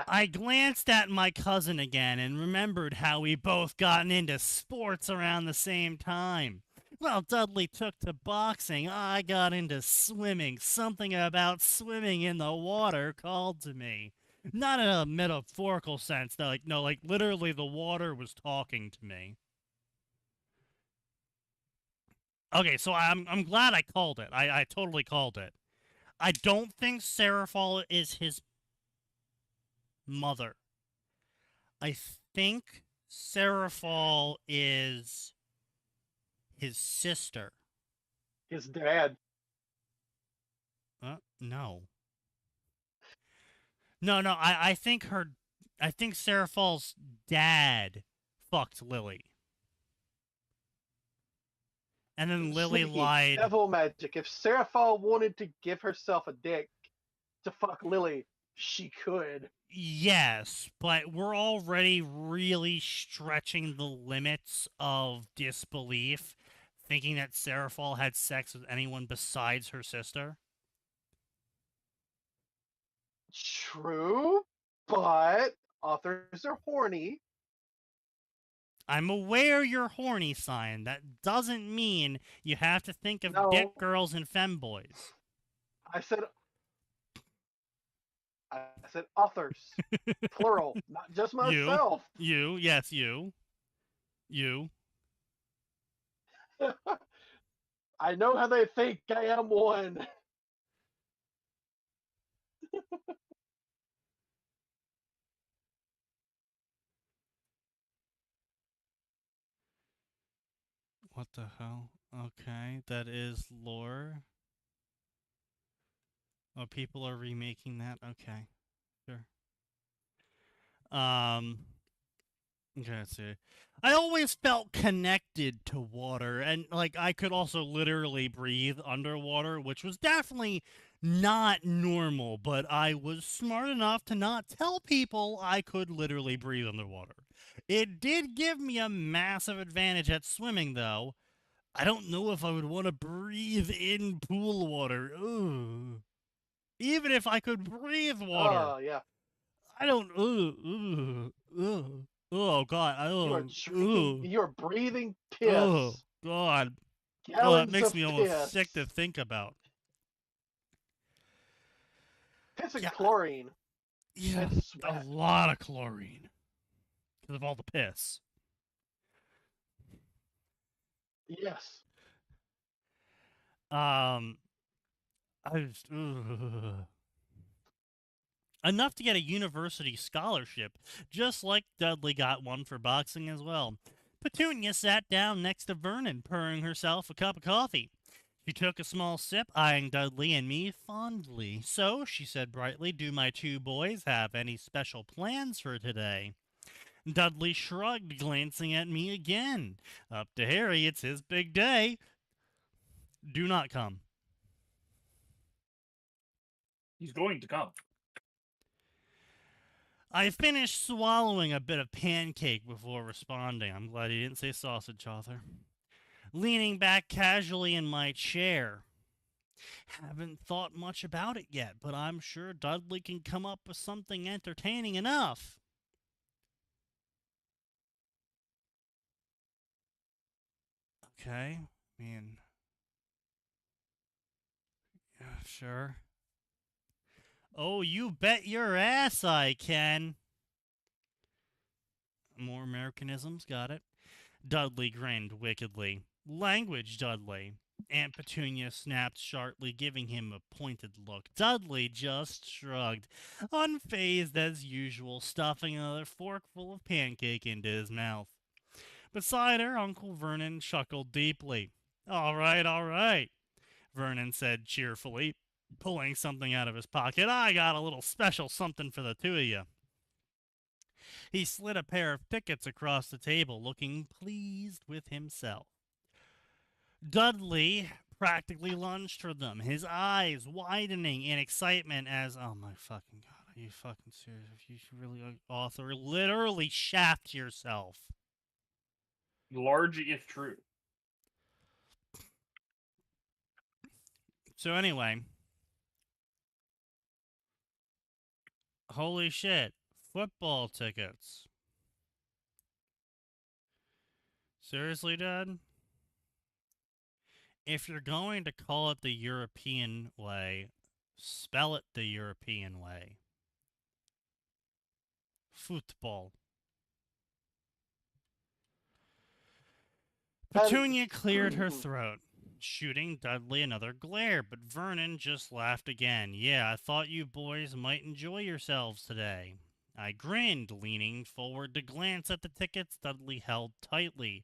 I glanced at my cousin again and remembered how we both gotten into sports around the same time. Well, Dudley took to boxing. I got into swimming. Something about swimming in the water called to me. Not in a metaphorical sense, though. Like literally the water was talking to me. Okay, so I'm glad I called it. I totally called it. I don't think Seraphal is his mother. I think Seraphal is his sister.
His dad.
No. No, I think Seraphal's dad fucked Lily. And then Lily
Sneaky
lied.
Devil magic. If Seraphal wanted to give herself a dick to fuck Lily, she could.
Yes, but we're already really stretching the limits of disbelief, thinking that Seraphal had sex with anyone besides her sister.
True, but authors are horny.
I'm aware you're horny, Cyan. That doesn't mean you have to think of
No.
dick girls and femboys.
I said authors. Plural, not just myself.
You.
I know how they think I am one.
What the hell? Okay, that is lore. Oh, people are remaking that? Okay, sure. Okay, let's see. I always felt connected to water, and like I could also literally breathe underwater, which was definitely not normal, but I was smart enough to not tell people I could literally breathe underwater. It did give me a massive advantage at swimming, though. I don't know if I would want to breathe in pool water. Ugh. Even if I could breathe water.
Oh, yeah.
I don't. Oh God!
You're breathing piss.
Oh God!
Gallons
It makes
of
me
piss.
almost sick to think about.
Piss and
Yeah.
chlorine.
Yeah,
And
a
sweat.
lot of chlorine because of all the piss.
Yes.
I was enough to get a university scholarship, just like Dudley got one for boxing as well. Petunia sat down next to Vernon, pouring herself a cup of coffee. She took a small sip, eyeing Dudley and me fondly. So, she said brightly, do my two boys have any special plans for today? Dudley shrugged, glancing at me again. Up to Harry, it's his big day. Do not come.
He's going to come.
I finished swallowing a bit of pancake before responding. I'm glad he didn't say sausage, author. Leaning back casually in my chair. Haven't thought much about it yet, but I'm sure Dudley can come up with something entertaining enough. Okay, I mean, Sure. Oh, you bet your ass I can. More Americanisms, got it. Dudley grinned wickedly. Language, Dudley. Aunt Petunia snapped sharply, giving him a pointed look. Dudley just shrugged, unfazed as usual, stuffing another forkful of pancake into his mouth. Beside her, Uncle Vernon chuckled deeply. All right, Vernon said cheerfully, pulling something out of his pocket. I got a little special something for the two of you. He slid a pair of tickets across the table, looking pleased with himself. Dudley practically lunged for them, his eyes widening in excitement as, oh my fucking god, are you fucking serious? If you really author, literally shaft yourself.
Large if true.
So anyway, holy shit, football tickets. Seriously, Dad? If you're going to call it the European way, spell it the European way. Football. Petunia cleared her throat, shooting Dudley another glare, but Vernon just laughed again. Yeah, I thought you boys might enjoy yourselves today. I grinned, leaning forward to glance at the tickets Dudley held tightly.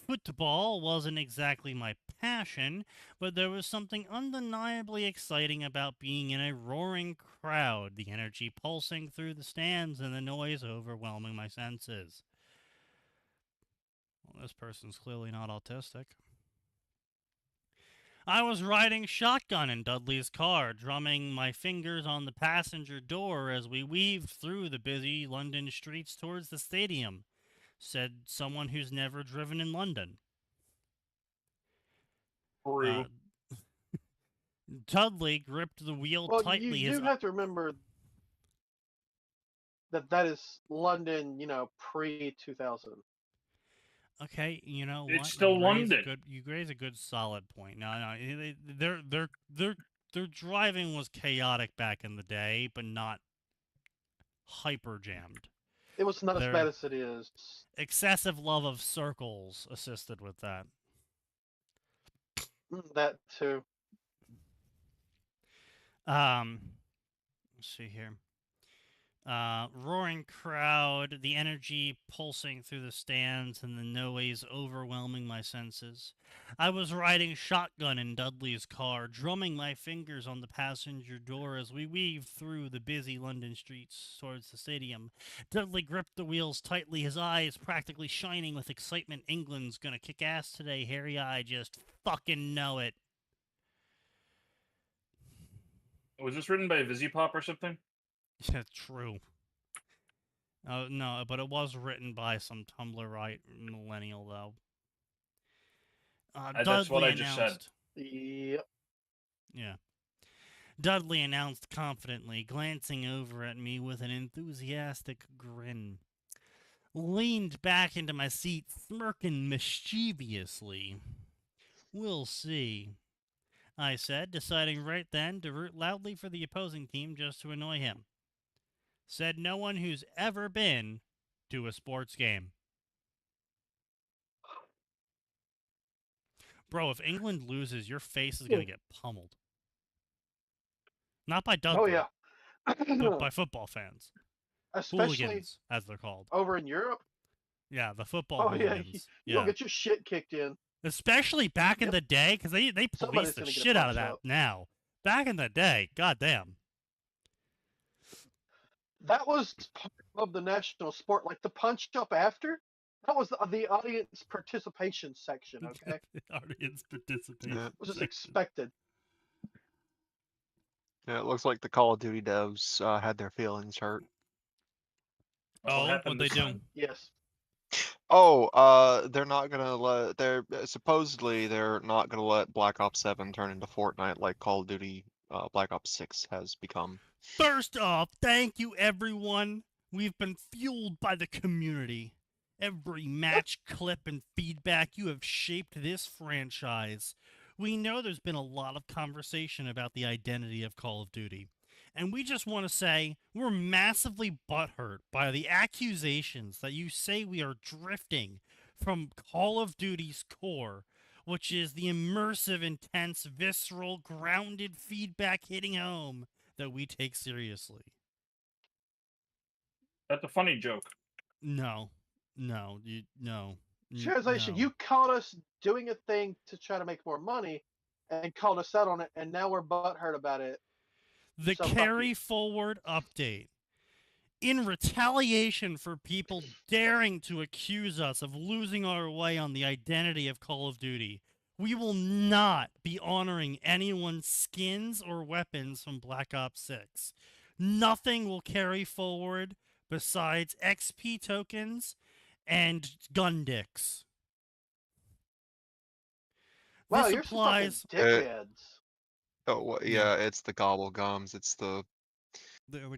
Football wasn't exactly my passion, but there was something undeniably exciting about being in a roaring crowd, the energy pulsing through the stands and the noise overwhelming my senses. Well, this person's clearly not autistic. I was riding shotgun in Dudley's car, drumming my fingers on the passenger door as we weaved through the busy London streets towards the stadium, said someone who's never driven in London. Dudley gripped the wheel tightly.
You do have to remember that is London, pre-2000.
Okay, you know
It's
what?
still London.
You raise a good solid point. No, their driving was chaotic back in the day, but not hyper jammed.
It was not as bad as it is.
Excessive love of circles assisted with that.
That too.
Let's see here. Roaring crowd, the energy pulsing through the stands and the noise overwhelming my senses. I was riding shotgun in Dudley's car, drumming my fingers on the passenger door as we weaved through the busy London streets towards the stadium. Dudley gripped the wheels tightly, his eyes practically shining with excitement. England's gonna kick ass today, Harry. I just fucking know it.
Was this written by Visipop or something?
Yeah, true. No, but it was written by some Tumblr-right millennial, though.
That's what I just said.
Yep.
Yeah. Dudley announced confidently, glancing over at me with an enthusiastic grin. Leaned back into my seat, smirking mischievously. We'll see, I said, deciding right then to root loudly for the opposing team just to annoy him. Said no one who's ever been to a sports game. Bro, if England loses, your face is going to get pummeled. Not by Dudley.
Oh, yeah.
But by football fans.
Especially
hooligans, as they're called.
Over in Europe?
Yeah, the football hooligans.
You'll get your shit kicked in.
Especially back in the day, because they police the shit out of that now. Back in the day, goddamn.
That was part of the national sport. Like the punch up after, that was the audience participation section, okay?
The audience participation.
Yeah.
It was just expected.
Yeah, it looks like the Call of Duty devs had their feelings hurt.
Oh, what'd they do?
Yes.
Oh, they're not gonna let. Supposedly they're not gonna let Black Ops 7 turn into Fortnite like Call of Duty Black Ops 6 has become.
First off, thank you everyone. We've been fueled by the community. Every match, clip, and feedback you have shaped this franchise. we know there's been a lot of conversation about the identity of Call of Duty. And we just want to say we're massively butthurt by the accusations that you say we are drifting from Call of Duty's core, which is the immersive, intense, visceral, grounded feedback hitting home that we take seriously.
That's a funny joke.
No.
Translation,
No.
you caught us doing a thing to try to make more money and called us out on it, and now we're butthurt about it.
The
So fuck
carry
you.
forward update. In retaliation for people daring to accuse us of losing our way on the identity of Call of Duty, we will not be honoring anyone's skins or weapons from Black Ops 6. Nothing will carry forward besides XP tokens and gun dicks.
Wow,
This
you're some
applies
fucking dickheads.
Oh, well,
Yeah.
yeah, it's the gobble gums. It's the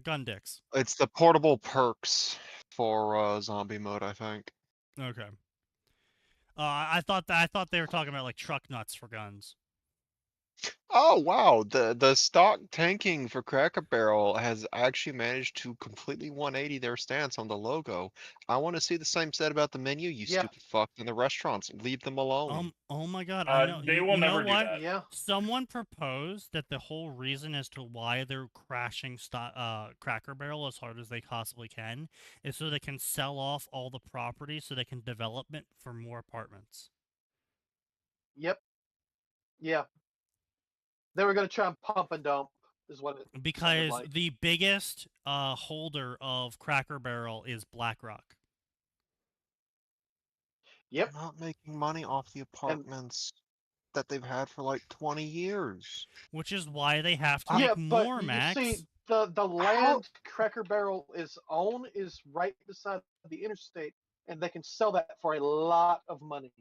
gun dicks.
It's the portable perks for zombie mode, I think.
Okay. I thought they were talking about like truck nuts for guns.
Oh wow, the stock tanking for Cracker Barrel has actually managed to completely 180 their stance on the logo. I want to see the same said about the menu, you
Yeah.
stupid fuck, and the restaurants. Leave them alone.
Oh my god, I know.
They will
you
never
know
do
what?
that.
Yeah.
Someone proposed that the whole reason as to why they're crashing Cracker Barrel as hard as they possibly can is so they can sell off all the property so they can develop it for more apartments.
Yep. Yeah. They were going to try and pump and dump, is what it
Because
sounded like.
the biggest holder of Cracker Barrel is BlackRock.
Yep.
They're not making money off the apartments that they've had for like 20 years.
Which is why they have to
Yeah,
make more,
but
Max.
you see, the land Cracker Barrel is right beside the interstate, and they can sell that for a lot of money.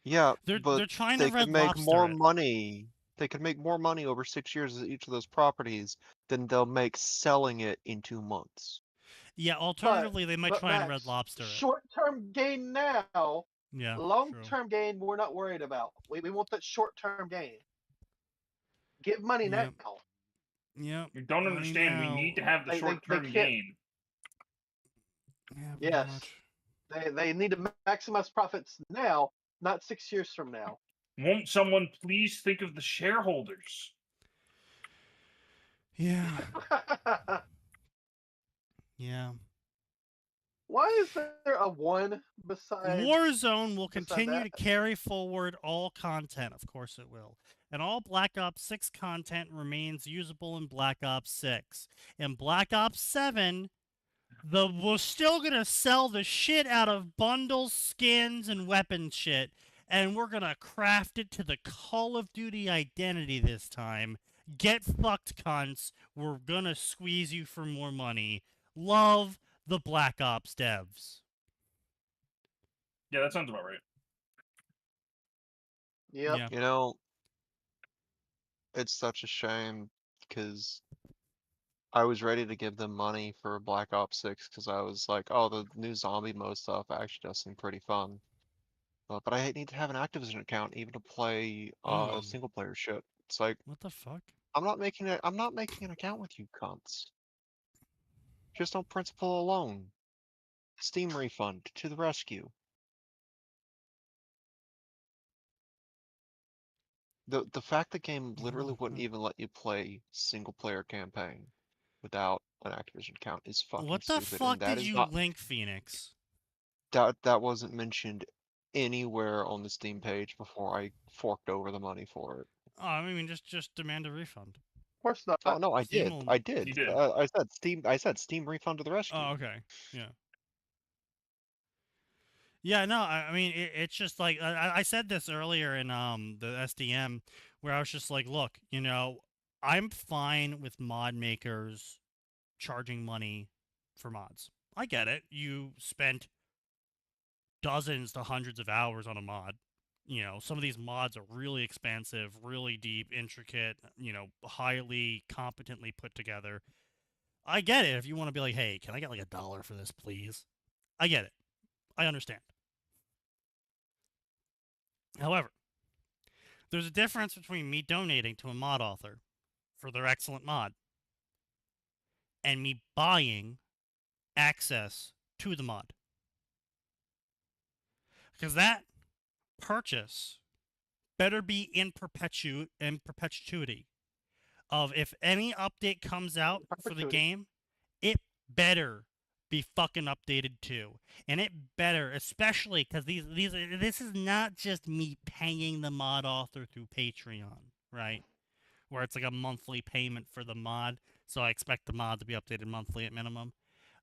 Yeah,
They're
but
trying
they
to Red
could make
Lobster
more
it.
money. They could make more money over 6 years at each of those properties than they'll make selling it in 2 months.
Yeah, alternatively, they might try and Red
Max,
Lobster it.
short-term gain now.
Yeah.
Long-term gain, we're not worried about. We want that short-term gain. Get money now.
Yeah.
You don't understand. We need to have the
They
short-term
can't-
gain.
Yeah,
Yes. They need to maximize profits now, not 6 years from now.
Won't someone please think of the shareholders?
Yeah. Yeah.
Why is there a one beside
Warzone will continue to
that?
carry forward all content. Of course it will. And all Black Ops 6 content remains usable in Black Ops 6. In Black Ops 7, we're still going to sell the shit out of bundles, skins, and weapon shit. And we're going to craft it to the Call of Duty identity this time. Get fucked, cunts. We're going to squeeze you for more money. Love the Black Ops devs.
Yeah, that sounds about right.
Yep.
Yeah.
You know, it's such a shame because I was ready to give them money for Black Ops 6 because I was like, oh, the new zombie mode stuff actually does seem pretty fun. But I need to have an Activision account even to play single player shit. It's like,
What the fuck?
I'm not making an account with you cunts. Just on principle alone. Steam refund to the rescue. The fact the game literally wouldn't even let you play single player campaign without an Activision account is fucking
What the
stupid.
fuck
And that
did
is
you
not,
link, Phoenix?
that wasn't mentioned anywhere on the Steam page before I forked over the money for it.
Oh, I mean, just demand a refund.
Of course not.
Oh no, I
Steam
did.
will-
I did.
You did.
I said Steam refund to the rescue.
Oh, okay. Yeah. Yeah, no, I mean, it's just like, I said this earlier in the SDM, where I was just like, look, you know, I'm fine with mod makers charging money for mods. I get it. You spent dozens to hundreds of hours on a mod. You know, some of these mods are really expansive, really deep, intricate, you know, highly competently put together. I get it if you want to be like, hey, can I get like $1 for this, please? I get it. I understand. However, There's a difference between me donating to a mod author for their excellent mod and me buying access to the mod. Because that purchase better be in perpetuity of if any update comes out for the game, it better be fucking updated too. And it better, especially because this is not just me paying the mod author through Patreon, right? Where it's like a monthly payment for the mod, so I expect the mod to be updated monthly at minimum.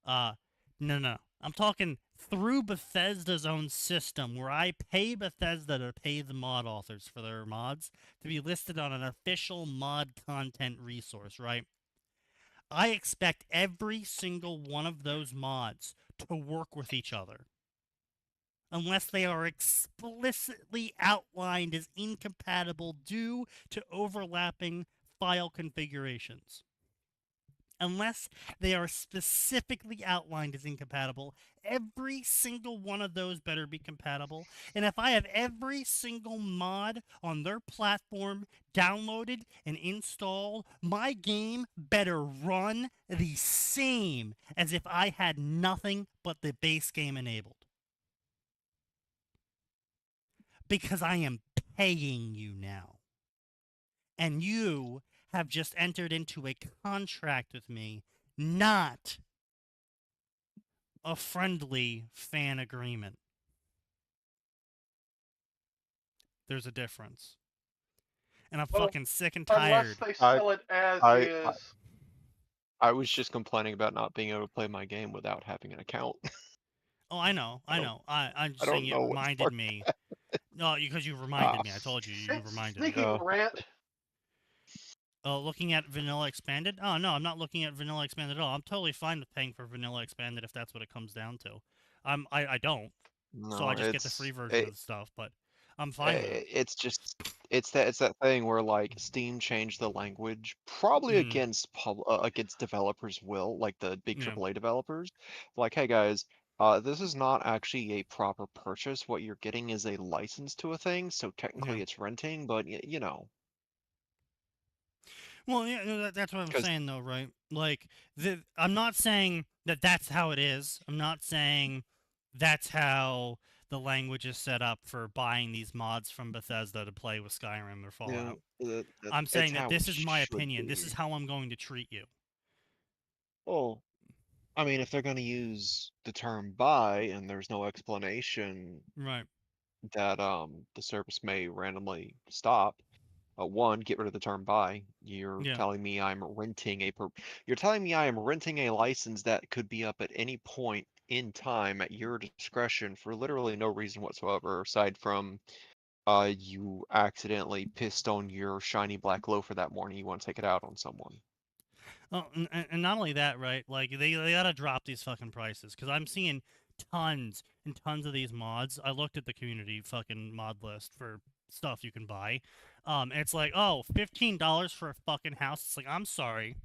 No. I'm talking through Bethesda's own system, where I pay Bethesda to pay the mod authors for their mods to be listed on an official mod content resource, right? I expect every single one of those mods to work with each other. Unless they are explicitly outlined as incompatible due to overlapping file configurations. Unless they are specifically outlined as incompatible, every single one of those better be compatible. And if I have every single mod on their platform downloaded and installed, my game better run the same as if I had nothing but the base game enabled. Because I am paying you now. And you have just entered into a contract with me, not a friendly fan agreement. There's a difference. And I'm fucking sick and tired.
Unless they sell it as is.
I was just complaining about not being able to play my game without having an account.
Oh, I know. I'm just saying it
know
reminded me. No, because you reminded me. I told you, you reminded me.
Sneaky rant.
Looking at Vanilla Expanded? Oh, no, I'm not looking at Vanilla Expanded at all. I'm totally fine with paying for Vanilla Expanded if that's what it comes down to. I don't.
No,
So I just get the free version of the stuff, but I'm fine with it.
It's that thing where like Steam changed the language, probably against developers' will, like the big AAA developers. Like, hey guys, this is not actually a proper purchase. What you're getting is a license to a thing, so technically it's renting, but you know.
Well, yeah, that's what I'm saying, though, right? Like, I'm not saying that that's how it is. I'm not saying that's how the language is set up for buying these mods from Bethesda to play with Skyrim or Fallout. I'm saying that this is my opinion. This is how I'm going to treat you.
Well, I mean, if they're going to use the term buy and there's no explanation
right,
that the service may randomly stop, one, get rid of the term buy. You're telling me I'm renting you're telling me I am renting a license that could be up at any point in time at your discretion for literally no reason whatsoever, aside from you accidentally pissed on your shiny black loafer that morning. You want to take it out on someone.
Oh, and not only that, right? Like they gotta drop these fucking prices because I'm seeing tons and tons of these mods. I looked at the community fucking mod list for stuff you can buy. And it's like, oh, $15 for a fucking house. It's like, I'm sorry,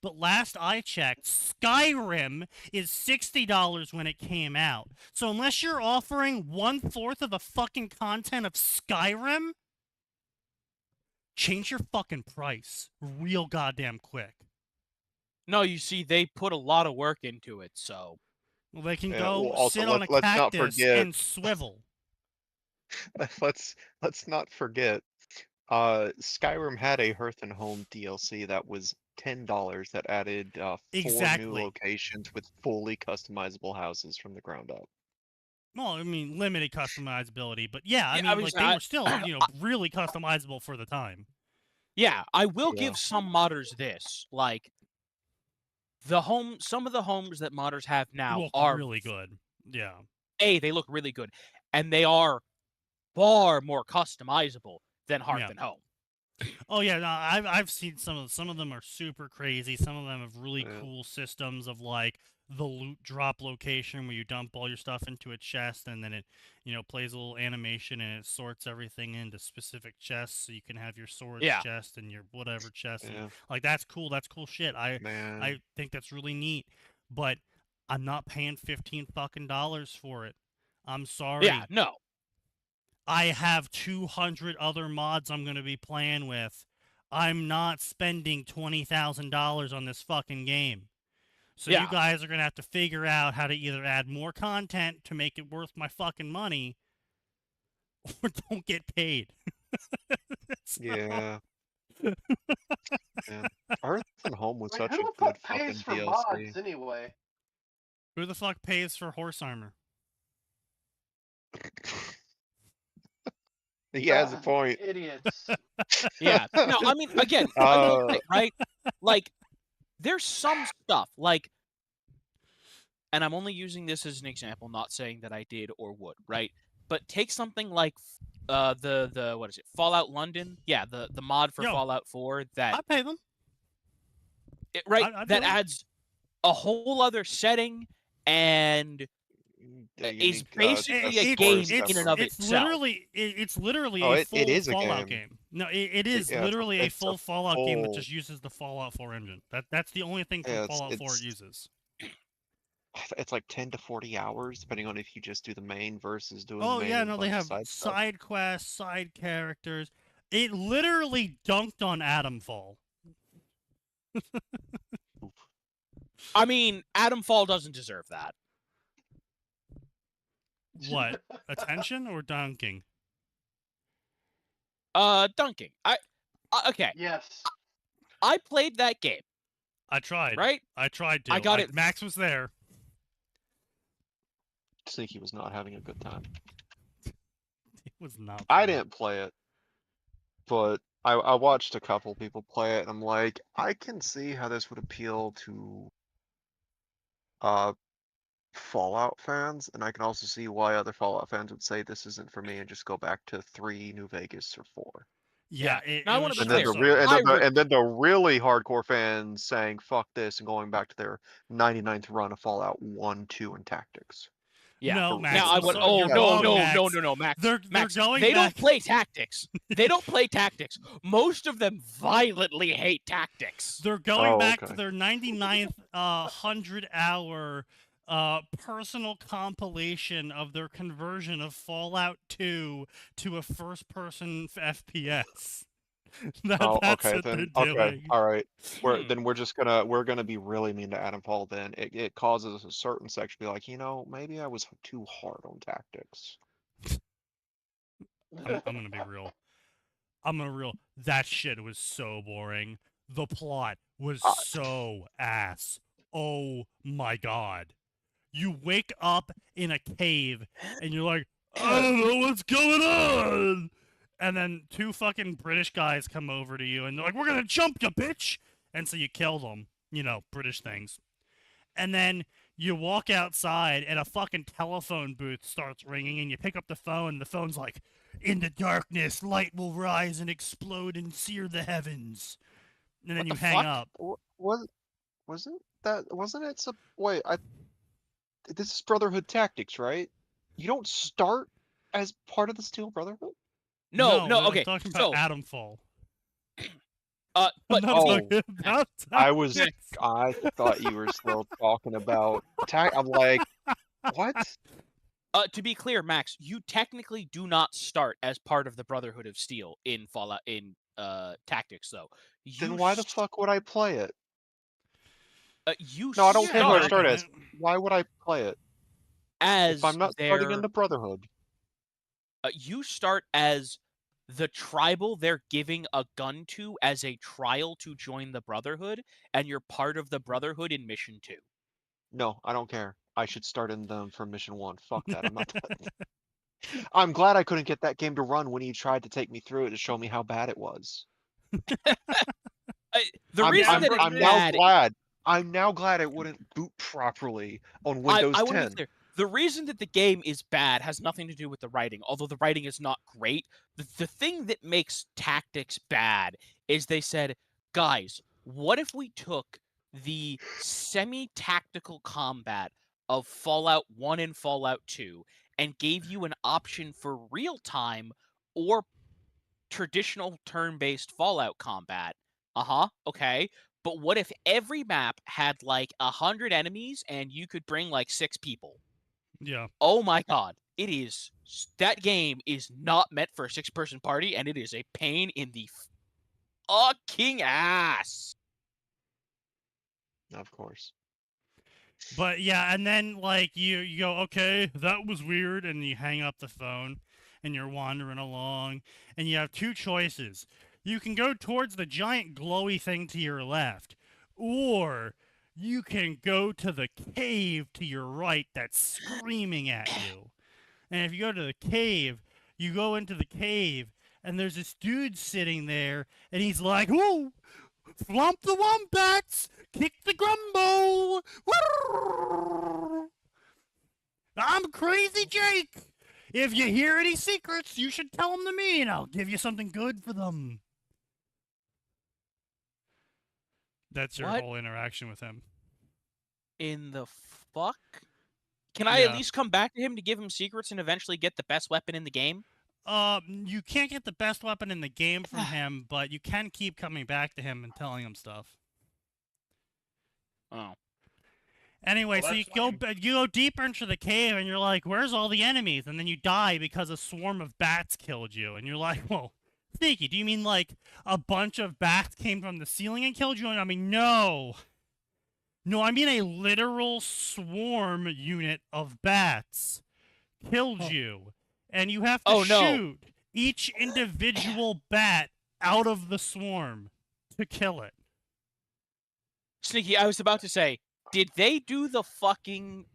but last I checked, Skyrim is $60 when it came out. So unless you're offering 1/4 of the fucking content of Skyrim, change your fucking price real goddamn quick.
No, you see, they put a lot of work into it, so.
Well, they can go sit on a cactus and swivel.
Let's not forget. Skyrim had a Hearth and Home DLC that was $10 that added 4 new locations with fully customizable houses from the ground up.
Well, I mean, limited customizability, but yeah, I mean, like they were still, really customizable for the time.
Yeah, I will give some modders this, like some of the homes that modders have now
look
are
really good. Yeah.
They look really good, and they are far more customizable than Hearth and Home.
Oh yeah, no, I've seen some of them are super crazy. Some of them have really cool systems of like the loot drop location where you dump all your stuff into a chest and then it, plays a little animation and it sorts everything into specific chests so you can have your storage chest and your whatever chest. And, like that's cool. That's cool shit. I think that's really neat. But I'm not paying $15 fucking for it. I'm sorry.
Yeah, no.
I have 200 other mods I'm going to be playing with. I'm not spending $20,000 on this fucking game. So you guys are going to have to figure out how to either add more content to make it worth my fucking money or don't get paid.
Yeah. Man. Earth and Home was
Like,
such
who
a
the
good
fuck pays for
fucking
mods
DLC.
anyway?
Who the fuck pays for horse armor?
He has a point.
Idiots.
Yeah. No, I mean, again, right? Like, there's some stuff, like, and I'm only using this as an example, not saying that I did or would, right? But take something like the what is it? Fallout London? Yeah, the mod for Fallout 4 that
I pay them.
That adds a whole other setting and is basically a game in and of itself.
It's literally a full
it is
Fallout
a game.
No, it is literally a full Fallout game that just uses the Fallout 4 engine. That's the only thing from Fallout 4 it uses.
It's like 10 to 40 hours, depending on if you just do the main versus doing
Oh,
the main.
yeah, no, they have side quests, side characters. It literally dunked on Atomfall.
I mean, Atomfall doesn't deserve that.
What? Attention or dunking?
Dunking. Okay.
Yes.
I played that game.
I tried.
Right?
I tried to.
I got it.
Max was there.
Sneaky was not having a good time.
He was not.
I didn't play it, but I watched a couple people play it, and I'm like, I can see how this would appeal to Fallout fans, and I can also see why other Fallout fans would say this isn't for me and just go back to 3 New Vegas or 4.
Yeah,
I want to be clear.
And then the really hardcore fans saying fuck this and going back to their 99th run of Fallout 1, 2, and Tactics.
Yeah.
No, Max.
Now I would. Oh no, Max.
They're
Max,
going.
They don't play Tactics. They don't play Tactics. Most of them violently hate Tactics.
They're going back to their 99th 100-hour personal compilation of their conversion of Fallout 2 to a first-person FPS.
Okay. All right. We're gonna be really mean to Atomfall then. It causes a certain section to be like, maybe I was too hard on Tactics.
I'm gonna be real. That shit was so boring. The plot was so ass. Oh my god. You wake up in a cave and you're like, I don't know what's going on. And then 2 fucking British guys come over to you and they're like, we're gonna jump you, bitch! And so you kill them. British things. And then you walk outside and a fucking telephone booth starts ringing and you pick up the phone and the phone's like, in the darkness, light will rise and explode and sear the heavens. And then you hang up.
Wasn't it some... Wait, this is Brotherhood Tactics, right? You don't start as part of the Steel Brotherhood?
No, okay.
I'm talking about Atomfall.
But
I thought you were still talking about I'm like, what?
To be clear, Max, you technically do not start as part of the Brotherhood of Steel in Fallout in Tactics, though.
Then why the fuck would I play it?
No,
I don't care who I start as. Why would I play it?
If
I'm not starting in the Brotherhood.
You start as the tribal they're giving a gun to as a trial to join the Brotherhood, and you're part of the Brotherhood in Mission 2.
No, I don't care. I should start in them from Mission 1. Fuck that. I'm not I'm glad I couldn't get that game to run when he tried to take me through it to show me how bad it was. I'm now glad it wouldn't boot properly on Windows 10.
I want to be clear. The reason that the game is bad has nothing to do with the writing, although the writing is not great. The thing that makes Tactics bad is they said, guys, what if we took the semi-tactical combat of Fallout 1 and Fallout 2 and gave you an option for real-time or traditional turn-based Fallout combat? Okay. But what if every map had like 100 enemies and you could bring like 6 people?
Yeah.
Oh my god. that game is not meant for a 6-person party, and it is a pain in the fucking ass.
Of course.
But yeah, and then like you go, okay, that was weird, and you hang up the phone, and you're wandering along, and you have two choices. You can go towards the giant glowy thing to your left, or you can go to the cave to your right that's screaming at you. And if you go to the cave, you go into the cave, and there's this dude sitting there, and he's like, "Whoa, flump the wombats, kick the grumble. I'm Crazy Jake. If you hear any secrets, you should tell them to me, and I'll give you something good for them." That's your
What?
whole interaction with him.
In the fuck? Can I at least come back to him to give him secrets and eventually get the best weapon in the game?
You can't get the best weapon in the game from him, but you can keep coming back to him and telling him stuff.
Oh.
Anyway,
Well,
so you
that's
go deeper into the cave, and you're like, "Where's all the enemies?" And then you die because a swarm of bats killed you, and you're like, "Whoa, Sneaky, do you mean like a bunch of bats came from the ceiling and killed you?" And I mean, no, I mean a literal swarm unit of bats killed you, and you have to shoot each individual bat out of the swarm to kill it.
Sneaky, I was about to say, did they do the fucking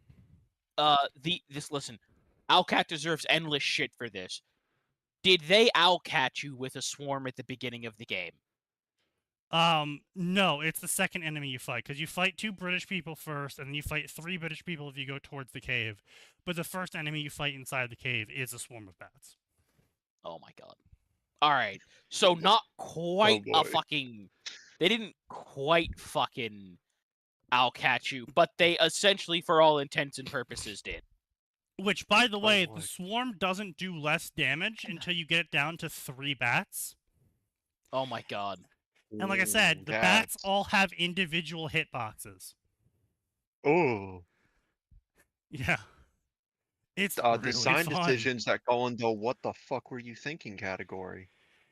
listen, Owlcat deserves endless shit for this. Did they Owlcat you with a swarm at the beginning of the game?
No, it's the second enemy you fight, because you fight 2 British people first, and then you fight 3 British people if you go towards the cave. But the first enemy you fight inside the cave is a swarm of bats.
Oh my god. Alright, so not quite
boy.
a fucking... They didn't quite fucking Owlcat you, but they essentially, for all intents and purposes, did.
Which, by the way,
boy.
the swarm doesn't do less damage until you get it down to 3 bats.
Oh my god.
And like I said, the bats all have individual hitboxes.
Oh.
Yeah. It's really
design
fun.
decisions that go into what the fuck were you thinking category.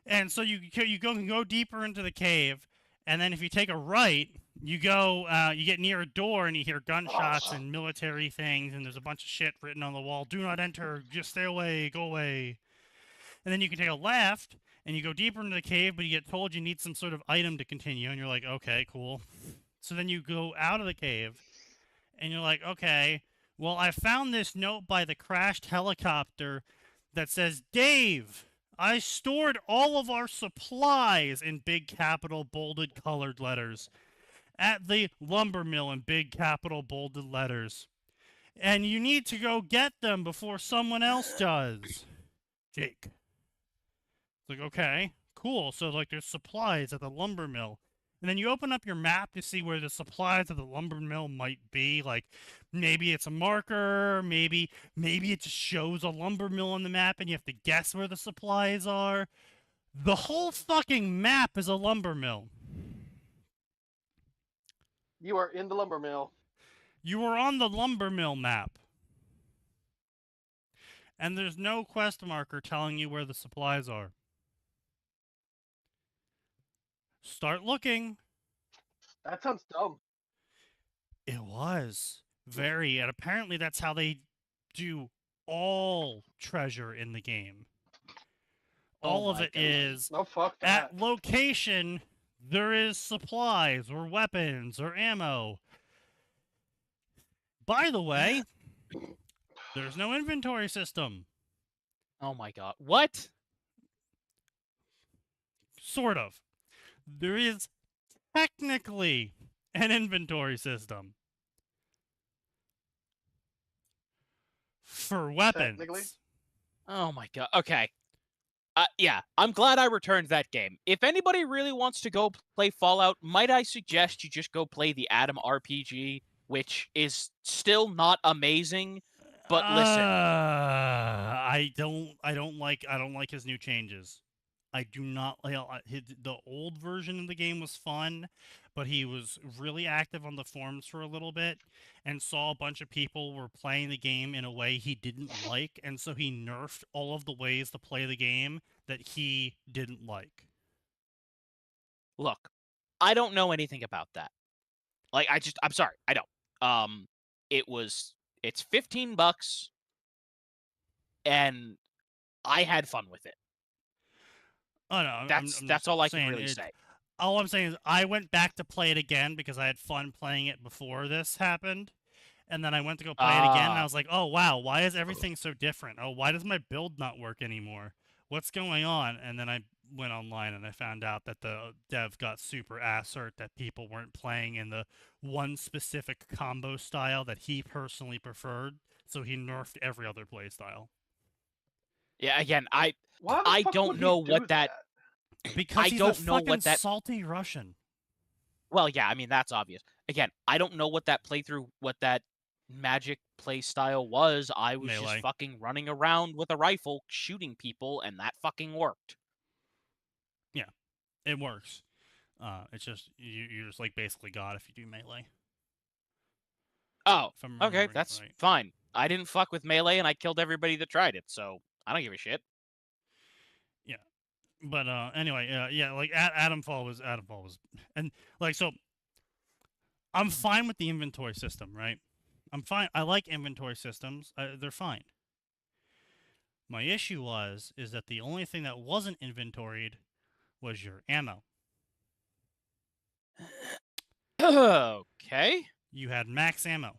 And so you go deeper into the cave, and then if you take a right, you get near a door, and you hear gunshots and military things, and there's a bunch of shit written on the wall. "Do not enter. Just stay away. Go away." And then you can take a left, and you go deeper into the cave, but you get told you need some sort of item to continue, and you're like, "Okay, cool." So then you go out of the cave, and you're like, "Okay, well, I found this note by the crashed helicopter that says, 'Dave, I stored all of our supplies,' in big capital bolded colored letters, 'at the lumber mill,' in big capital bolded letters. And you need to go get them before someone else does. Jake." It's like, okay, cool. So, like, there's supplies at the lumber mill. And then you open up your map to see where the supplies at the lumber mill might be. Like, maybe it's a marker, maybe it just shows a lumber mill on the map and you have to guess where the supplies are. The whole fucking map is a lumber mill.
You are in the lumber mill.
You are on the lumber mill map. And there's no quest marker telling you where the supplies are. Start looking.
That sounds dumb.
It was. Very. And apparently that's how they do all treasure in the game. All of it is,
no, fuck that.
at location, there is supplies or weapons or ammo. By the way, there's no inventory system.
Oh my god. What?
Sort of. There is technically an inventory system. For weapons.
Technically?
Oh my god. Okay. Yeah, I'm glad I returned that game. If anybody really wants to go play Fallout, might I suggest you just go play the Atom RPG, which is still not amazing, but listen.
I don't like his new changes. I do not. The old version of the game was fun, but he was really active on the forums for a little bit, and saw a bunch of people were playing the game in a way he didn't like, and so he nerfed all of the ways to play the game that he didn't like.
Look, I don't know anything about that. Like, I'm sorry, I don't. It's $15, and I had fun with it.
Oh no,
That's all I can really say.
All I'm saying is I went back to play it again because I had fun playing it before this happened. And then I went to go play it again, and I was like, oh, wow, why is everything so different? Oh, why does my build not work anymore? What's going on? And then I went online, and I found out that the dev got super ass hurt that people weren't playing in the one specific combo style that he personally preferred, so he nerfed every other play style.
Yeah, again, I
Why the fuck
don't
would he
know
do
what that...
Because he's
don't
a
know
fucking
what that...
salty Russian.
Well, yeah, I mean, that's obvious. Again, I don't know what that playthrough, what that magic play style was. I was
Melee.
just fucking running around with a rifle, shooting people, and that fucking worked.
Yeah, it works. It's just, you're just like basically God if you do melee.
Oh,
If I'm
okay,
remembering
that's
right.
fine. I didn't fuck with melee, and I killed everybody that tried it, so I don't give a shit.
Yeah, but anyway, yeah, like Adamfall was, and like so. I'm fine with the inventory system, right? I'm fine. I like inventory systems. They're fine. My issue is that the only thing that wasn't inventoried was your ammo.
Okay.
You had max ammo.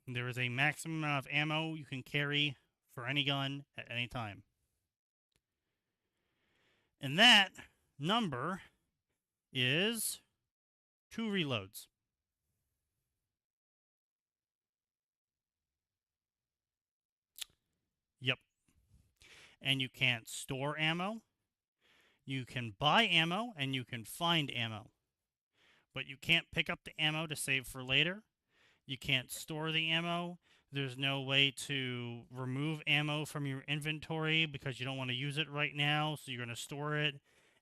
There is a maximum amount of ammo you can carry for any gun at any time. And that number is 2 reloads. Yep. And you can't store ammo. You can buy ammo and you can find ammo. But you can't pick up the ammo to save for later. You can't store the ammo. There's no way to remove ammo from your inventory because you don't want to use it right now, so you're going to store it,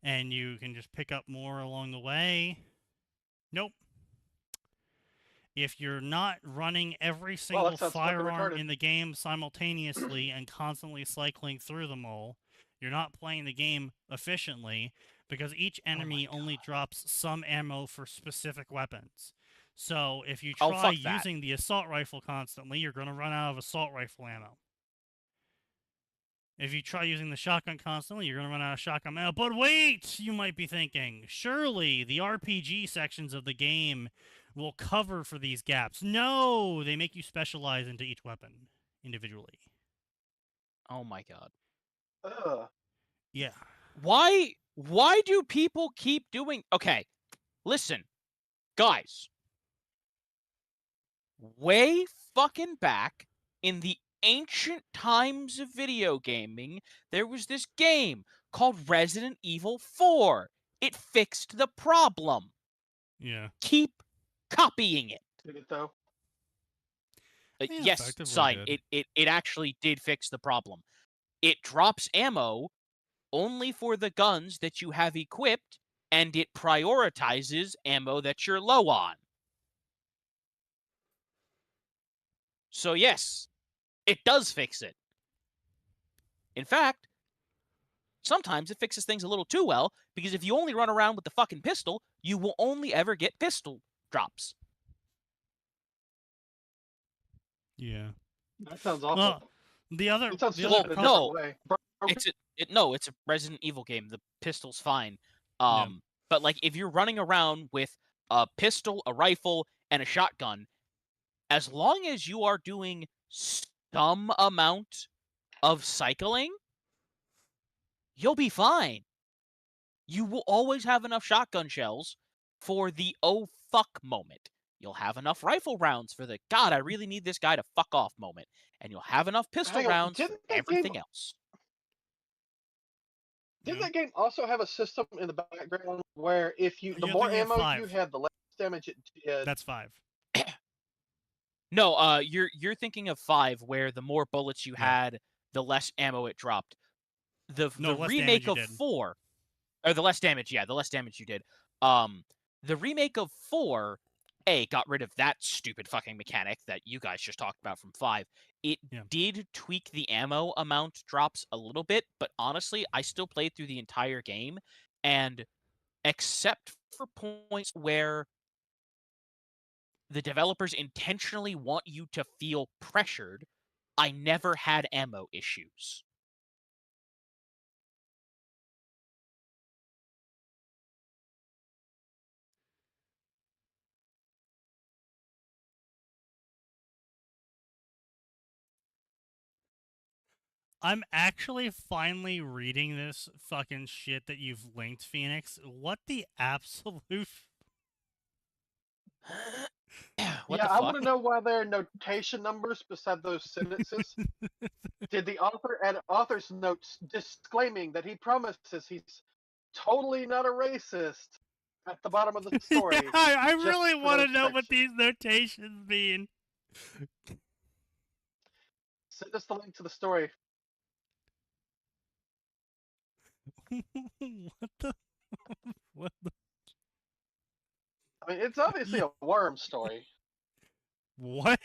and you can just pick up more along the way. Nope. If you're not running every single firearm in the game simultaneously and constantly cycling through them all, you're not playing the game efficiently because each enemy only drops some ammo for specific weapons. So if you try using the assault rifle constantly, you're going to run out of assault rifle ammo. If you try using the shotgun constantly, you're going to run out of shotgun ammo. But wait, you might be thinking, surely the RPG sections of the game will cover for these gaps. No, they make you specialize into each weapon individually.
Oh my god.
Yeah.
Why do people keep doing... Okay, listen, guys. Way fucking back in the ancient times of video gaming, there was this game called Resident Evil 4. It fixed the problem.
Yeah.
Keep copying it.
Did it though?
Yes, sign. It actually did fix the problem. It drops ammo only for the guns that you have equipped, and it prioritizes ammo that you're low on. So yes, it does fix it. In fact, sometimes it fixes things a little too well, because if you only run around with the fucking pistol, you will only ever get pistol drops.
Yeah. That sounds awful.
Well,
it's a Resident Evil game. The pistol's fine. But like if you're running around with a pistol, a rifle, and a shotgun, as long as you are doing some amount of cycling, you'll be fine. You will always have enough shotgun shells for the oh fuck moment. You'll have enough rifle rounds for the God, I really need this guy to fuck off moment. And you'll have enough pistol rounds for everything else.
Didn't that game also have a system in the background where if the more ammo you had, the less damage it did?
That's 5.
No, you're thinking of 5, where the more bullets you had, the less ammo it dropped. The remake of 4, Or the less damage, yeah, the less damage you did. The remake of 4, got rid of that stupid fucking mechanic that you guys just talked about from 5. It did tweak the ammo amount drops a little bit, but honestly, I still played through the entire game, and except for points where the developers intentionally want you to feel pressured, I never had ammo issues.
I'm actually finally reading this fucking shit that you've linked, Phoenix. What the absolute...
What
yeah,
the
I
fuck?
want to know why there are notation numbers beside those sentences. Did the author add author's notes disclaiming that he promises he's totally not a racist at the bottom of the story?
Yeah, I
just
really
for
want to
those
know what
sections?
these notations mean.
Send us the link to the story.
What the... What the...
I mean, it's obviously a worm story.
What?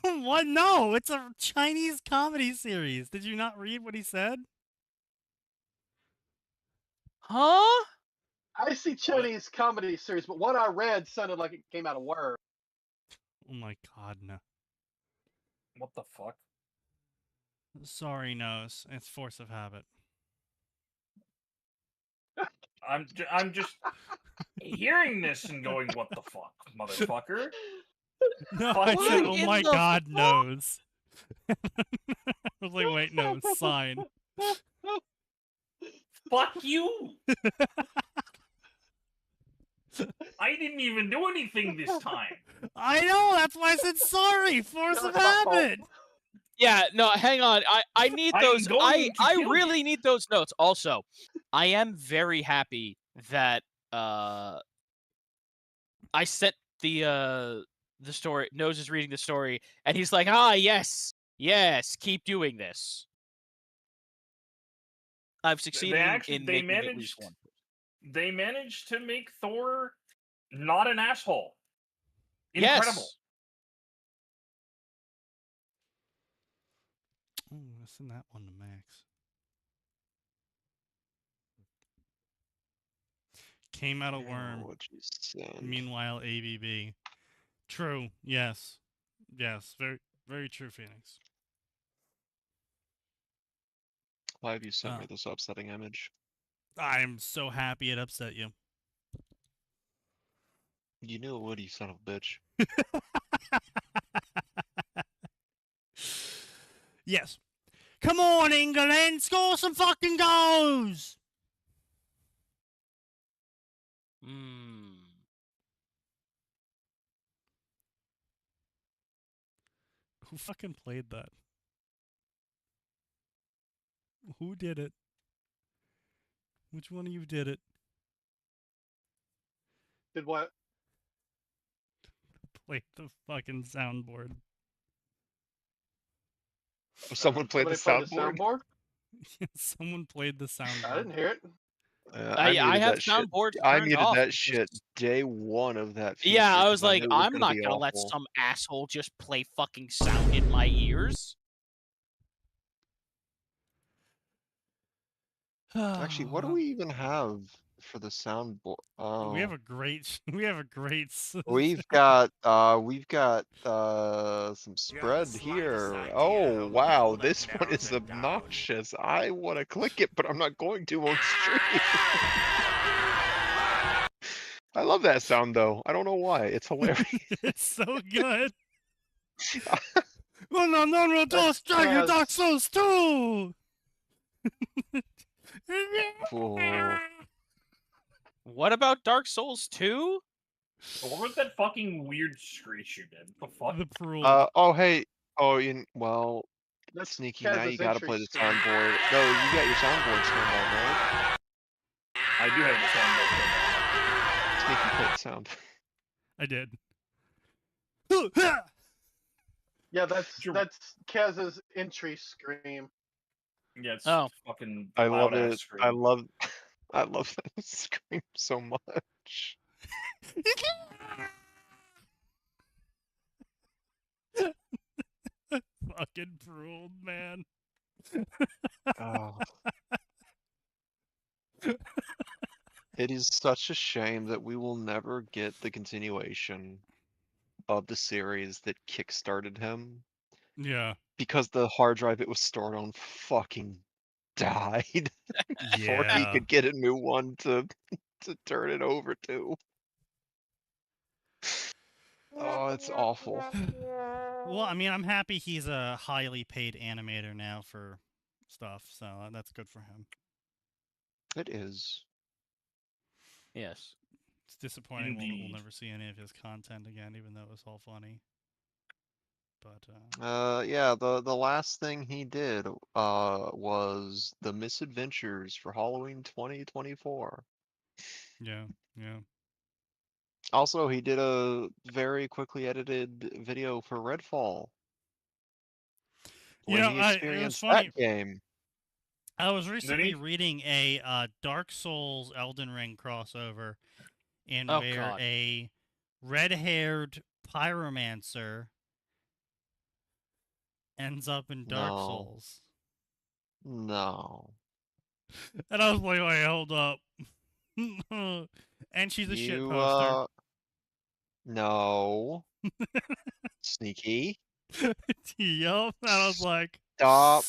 What? No, it's a Chinese comedy series. Did you not read what he said?
Huh?
I see Chinese comedy series, but what I read sounded like it came out of worm.
Oh my god, no.
What the fuck?
Sorry, Nose. It's force of habit.
I'm just hearing this and going, what the fuck, motherfucker?
No,
Fuck
I said,
you.
oh
In
my
the
god,
fuck?
Nose. I was like, wait, no, sign.
Fuck you! I didn't even do anything this time.
I know, that's why I said sorry, force of
That's my fault.
habit.
Yeah, no, hang on. I need
I'm
those.
going
I
to kill
really
you.
need those notes. Also, I am very happy that I sent the story. Nose is reading the story, and he's like, yes, keep doing this. I've succeeded in
They
making at least
managed.
one.
They managed to make Thor not an asshole. Incredible.
Yes.
Oh, let's send that one to Max. Came out of worm.
What you send?
Meanwhile, ABB. True. Yes. Yes. Very, very true, Phoenix.
Why have you sent me this upsetting image?
I am so happy it upset you.
You knew it would, you son of a bitch.
Yes. Come on, England! Score some fucking goals! Who fucking played that? Who did it? Which one of you did it?
Did what?
Played the fucking soundboard.
Someone played the soundboard?
Someone played the soundboard.
I didn't hear it.
I have soundboards
I
turned
muted
off
that
because-
shit day one of that feature.
Yeah, I was like,
knew it was
I'm
gonna
not
be
gonna let
awful.
some asshole just play fucking sound in my ears.
Actually, what do we even have for the soundboard? Oh,
We have a great. We have a great.
we've got some spread here. Oh wow, this one is obnoxious. I want to click it, but I'm not going to on stream. I love that sound though. I don't know why. It's hilarious.
It's so good. Oh no, don't strike your Dark Souls 2!
Oh.
What about Dark Souls 2?
What was that fucking weird screech you did? The fuck?
The Prule.
Oh hey. Oh, well,
That's
Sneaky,
Kaz's
now you gotta
entry
play the
screen.
soundboard. No, you got your soundboard turned on, right?
I do have the sound.
Sneaky, play the sound.
I did.
Yeah, that's Kaz's entry scream.
Yeah, it's
Oh.
fucking
I love
loud-ass
it.
scream.
I love that scream so much.
Fucking ruled, man.
Oh. It is such a shame that we will never get the continuation of the series that kickstarted him
Yeah.
because the hard drive it was stored on fucking died before he
Yeah.
could get a new one to turn it over to. Oh, it's awful.
Well, I mean, I'm happy he's a highly paid animator now for stuff, so that's good for him.
It is.
Yes.
It's disappointing we'll
Indeed.
never see any of his content again, even though it was all funny. But
Yeah, the last thing he did was the Misadventures for Halloween 2024.
yeah.
Also, he did a very quickly edited video for Redfall,
You
where
know,
he
it was
experienced
funny.
that game.
I was recently
he?
reading a Dark Souls Elden Ring crossover, in
Oh,
where
God.
a red-haired pyromancer ends up in Dark
No.
Souls.
No.
And I was like, wait, hold up. And she's a shit
You,
poster.
no. Sneaky.
Yup. And I was like,
Stop.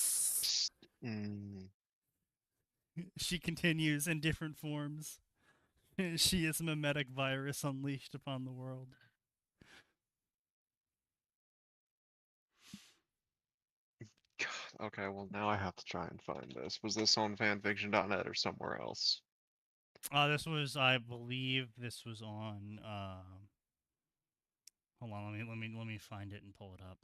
she continues in different forms. She is a mimetic virus unleashed upon the world.
God, okay, well now I have to try and find this. Was this on fanfiction.net or somewhere else?
This was, I believe, this was on. Hold on, let me find it and pull it up.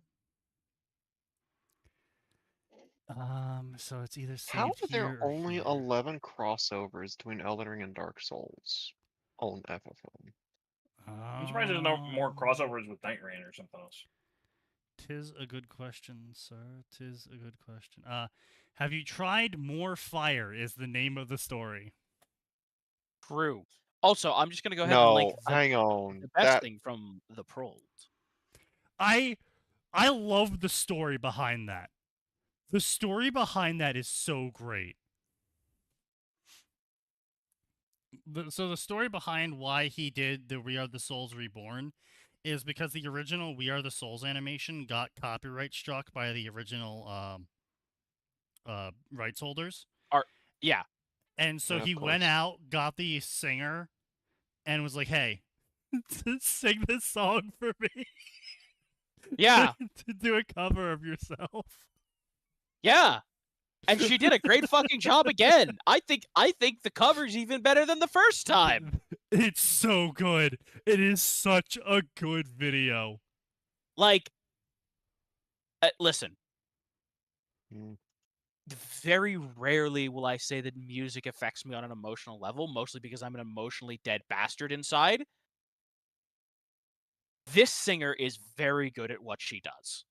So it's either
How
saved
are there
here or
only
here.
11 crossovers between Elden Ring and Dark Souls on FFM?
I'm surprised there's no more crossovers with Night Rain or something else.
'Tis a good question, sir. 'Tis a good question. Have you tried More Fire? Is the name of the story.
True. Also, I'm just gonna go ahead and link
No, hang on.
the best thing from the Prold.
I love the story behind that. The story behind that is so great. So the story behind why he did the We Are the Souls Reborn is because the original We Are the Souls animation got copyright struck by the original rights holders.
Yeah.
And so
Yeah, of
he went
course.
out, got the singer, and was like, "Hey, sing this song for me."
Yeah.
To do a cover of yourself.
Yeah. And she did a great fucking job again. I think the cover's even better than the first time.
It's so good. It is such a good video.
Like, listen.
Mm.
Very rarely will I say that music affects me on an emotional level, mostly because I'm an emotionally dead bastard inside. This singer is very good at what she does.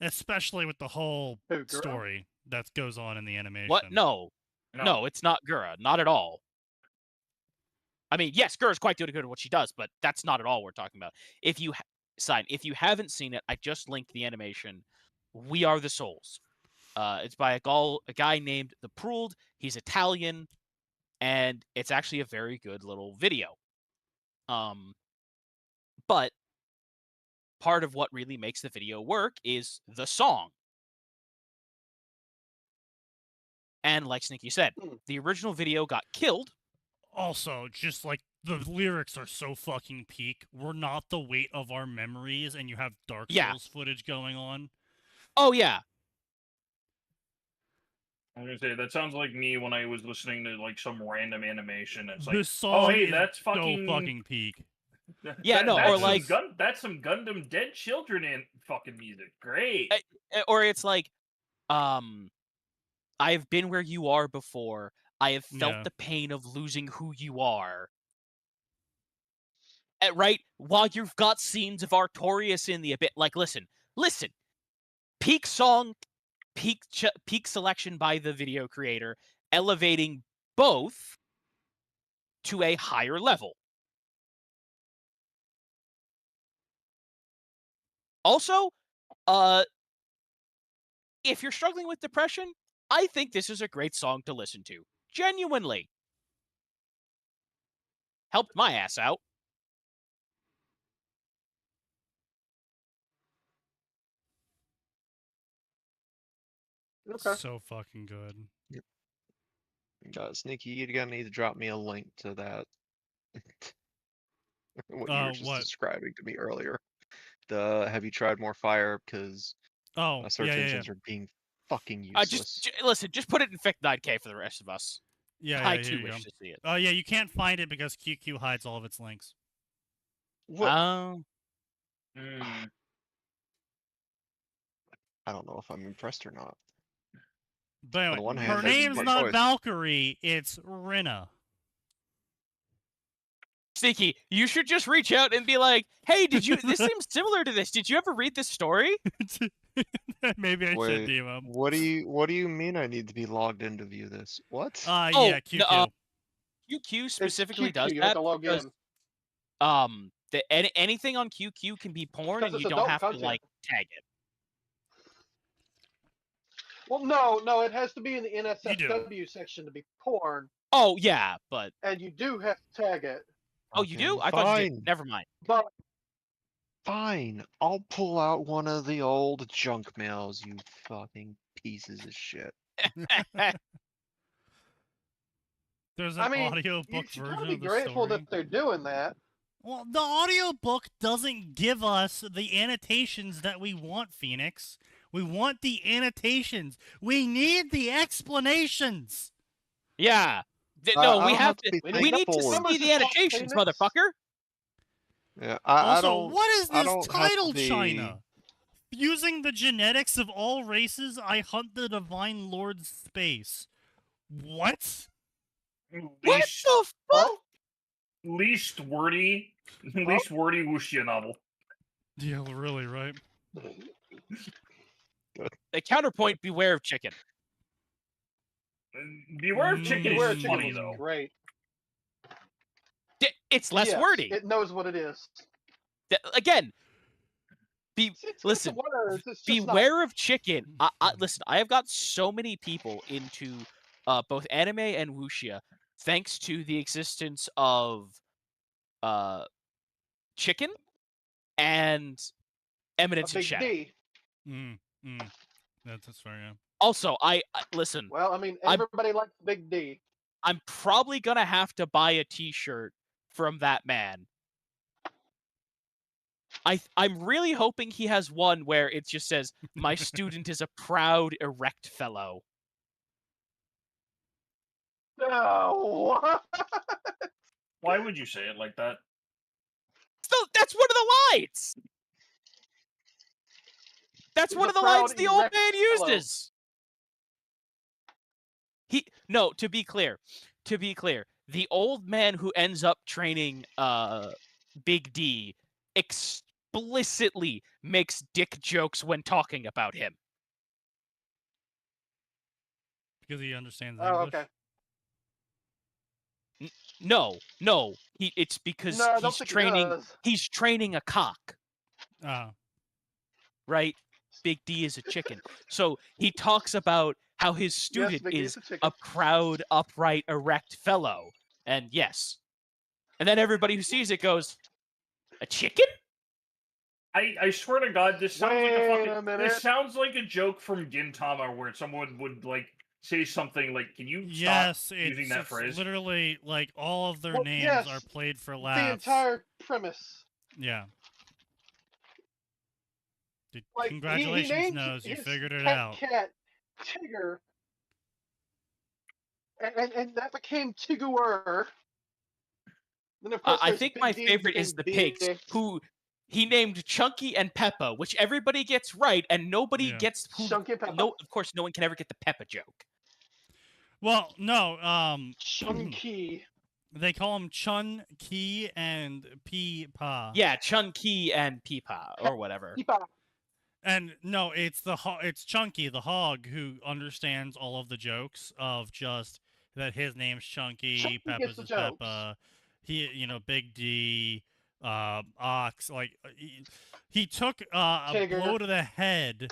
Especially with the whole
Who, girl?
story that goes on in the animation.
What? No, it's not Gura. Not at all. I mean, yes, Gura's quite good at what she does, but that's not at all what we're talking about. If you haven't seen it, I just linked the animation. We Are the Souls. It's by a guy named The Prould. He's Italian, and it's actually a very good little video. But part of what really makes the video work is the song. And like Sneaky said, the original video got killed.
Also, just like the lyrics are so fucking peak. We're not the weight of our memories, and you have Dark Souls footage going on.
Oh yeah.
I was gonna say that sounds like me when I was listening to like some random animation. It's like,
This song
oh hey,
is
that's fucking
so fucking peak.
Yeah, no, or like
that's some Gundam Dead Children in fucking music. Great.
Or it's like, I have been where you are before. I have felt the pain of losing who you are. Right? While you've got scenes of Artorias in the abyss. Like, listen. Peak song, peak selection by the video creator, elevating both to a higher level. Also, if you're struggling with depression, I think this is a great song to listen to. Genuinely. Helped my ass out.
Okay.
So fucking good.
Sneaky, you're gonna need to drop me a link to that. What you were just
What?
describing to me earlier. The have you tried more fire? Because search engines are being fucking useless.
Listen, just put it in Fic 9K for the rest of us.
Yeah,
I
here
too
you
wish
go.
to see it.
Oh yeah, you can't find it because QQ hides all of its links.
What?
Oh.
I don't know if I'm impressed or not.
But anyway,
On the one
her
hand, that's
name's
my
not
choice.
Valkyrie, it's Rinna.
Sneaky, you should just reach out and be like, "Hey, this seems similar to this. Did you ever read this story?"
Maybe I should
Wait,
DM him.
what do you mean I need to be logged in to view this? What?
Yeah, QQ.
No, QQ specifically
QQ,
does
you
that
have to log
because,
in.
anything on QQ can be porn,
Because
and you
it's
don't
adult
have
content.
to like tag it.
Well, no, it has to be in the NSFW section to be porn,
Oh yeah, but
and you do have to tag it.
oh, you do?
Okay,
I thought you
fine.
did. Never mind.
But
Fine, I'll pull out one of the old junk mails, you fucking pieces of shit.
There's an
I mean,
audiobook
you should
version
kind of be
of the
grateful
story.
that they're doing that.
Well, the audiobook doesn't give us the annotations that we want, Phoenix. We want the annotations. We need the explanations.
Yeah.
I
No, we
don't
have
to
to.
be
We need to
thankful.
see the annotations, motherfucker.
Yeah, I
Also,
don't.
what is
I
this
don't have to
title,
be-
China? Using the genetics of all races, I hunt the divine lord's space. What?
What the fuck?
Least wordy wuxia novel.
Yeah, really, right?
The counterpoint: beware of chicken.
Beware of chicken
Beware
is
of Chicken
funny
was
though.
great.
It's less
Yes,
wordy.
It knows what it is.
Again,
It's got the
listen.
words, it's just
Beware of chicken. Listen, I have got so many people into both anime and wuxia thanks to the existence of chicken and Eminence
a
in
big
Shadow.
D.
That's fair, yeah.
Also, I listen.
Well, I mean, everybody likes Big D.
I'm probably gonna have to buy a T-shirt from that man. I'm really hoping he has one where it just says, "My student is a proud, erect fellow."
No.
Why would you say it like that?
So that's one of the lines. That's
He's
one
a
of the lines
proud,
the old
erect
man
fellow.
uses. To be clear, the old man who ends up training Big D explicitly makes dick jokes when talking about him.
Because he understands
Oh,
English.
okay.
No, it's because
No, I don't think he does.
he's training a cock.
Oh.
Right? Big D is a chicken. So he talks about how his student
Big D
is
a chicken.
a proud, upright, erect fellow. And yes. And then everybody who sees it goes, "A chicken?"
I swear to God, this sounds like
Wait a minute.
This sounds like a joke from Gintama where someone would like say something like, "Can you stop using that phrase?"
Literally like all of their
Well,
names
yes,
are played for
The
laughs.
entire premise.
Yeah. Dude,
Like,
congratulations,
he named
Nose. You
his
figured it
pet
out.
cat Tigger, and that became Tiguer. Then of course,
I
there's
think
Big
my
D
favorite is the
became
pigs,
Big.
who he named Chunky and Peppa, which everybody gets right, and nobody
Yeah.
gets
Chunky and Peppa.
No, of course, no one can ever get the Peppa joke.
Well, no,
Chunky.
they call him Chun Ki and P Pa.
Yeah, Chunky and Peepa or whatever.
Peepa.
And no, it's it's Chunky, the hog, who understands all of the jokes of just that his name's Chunky,
Chunky gets
Peppa's
the
is
jokes.
Peppa, Big D, Ox, like he took a
Tigger.
blow to the head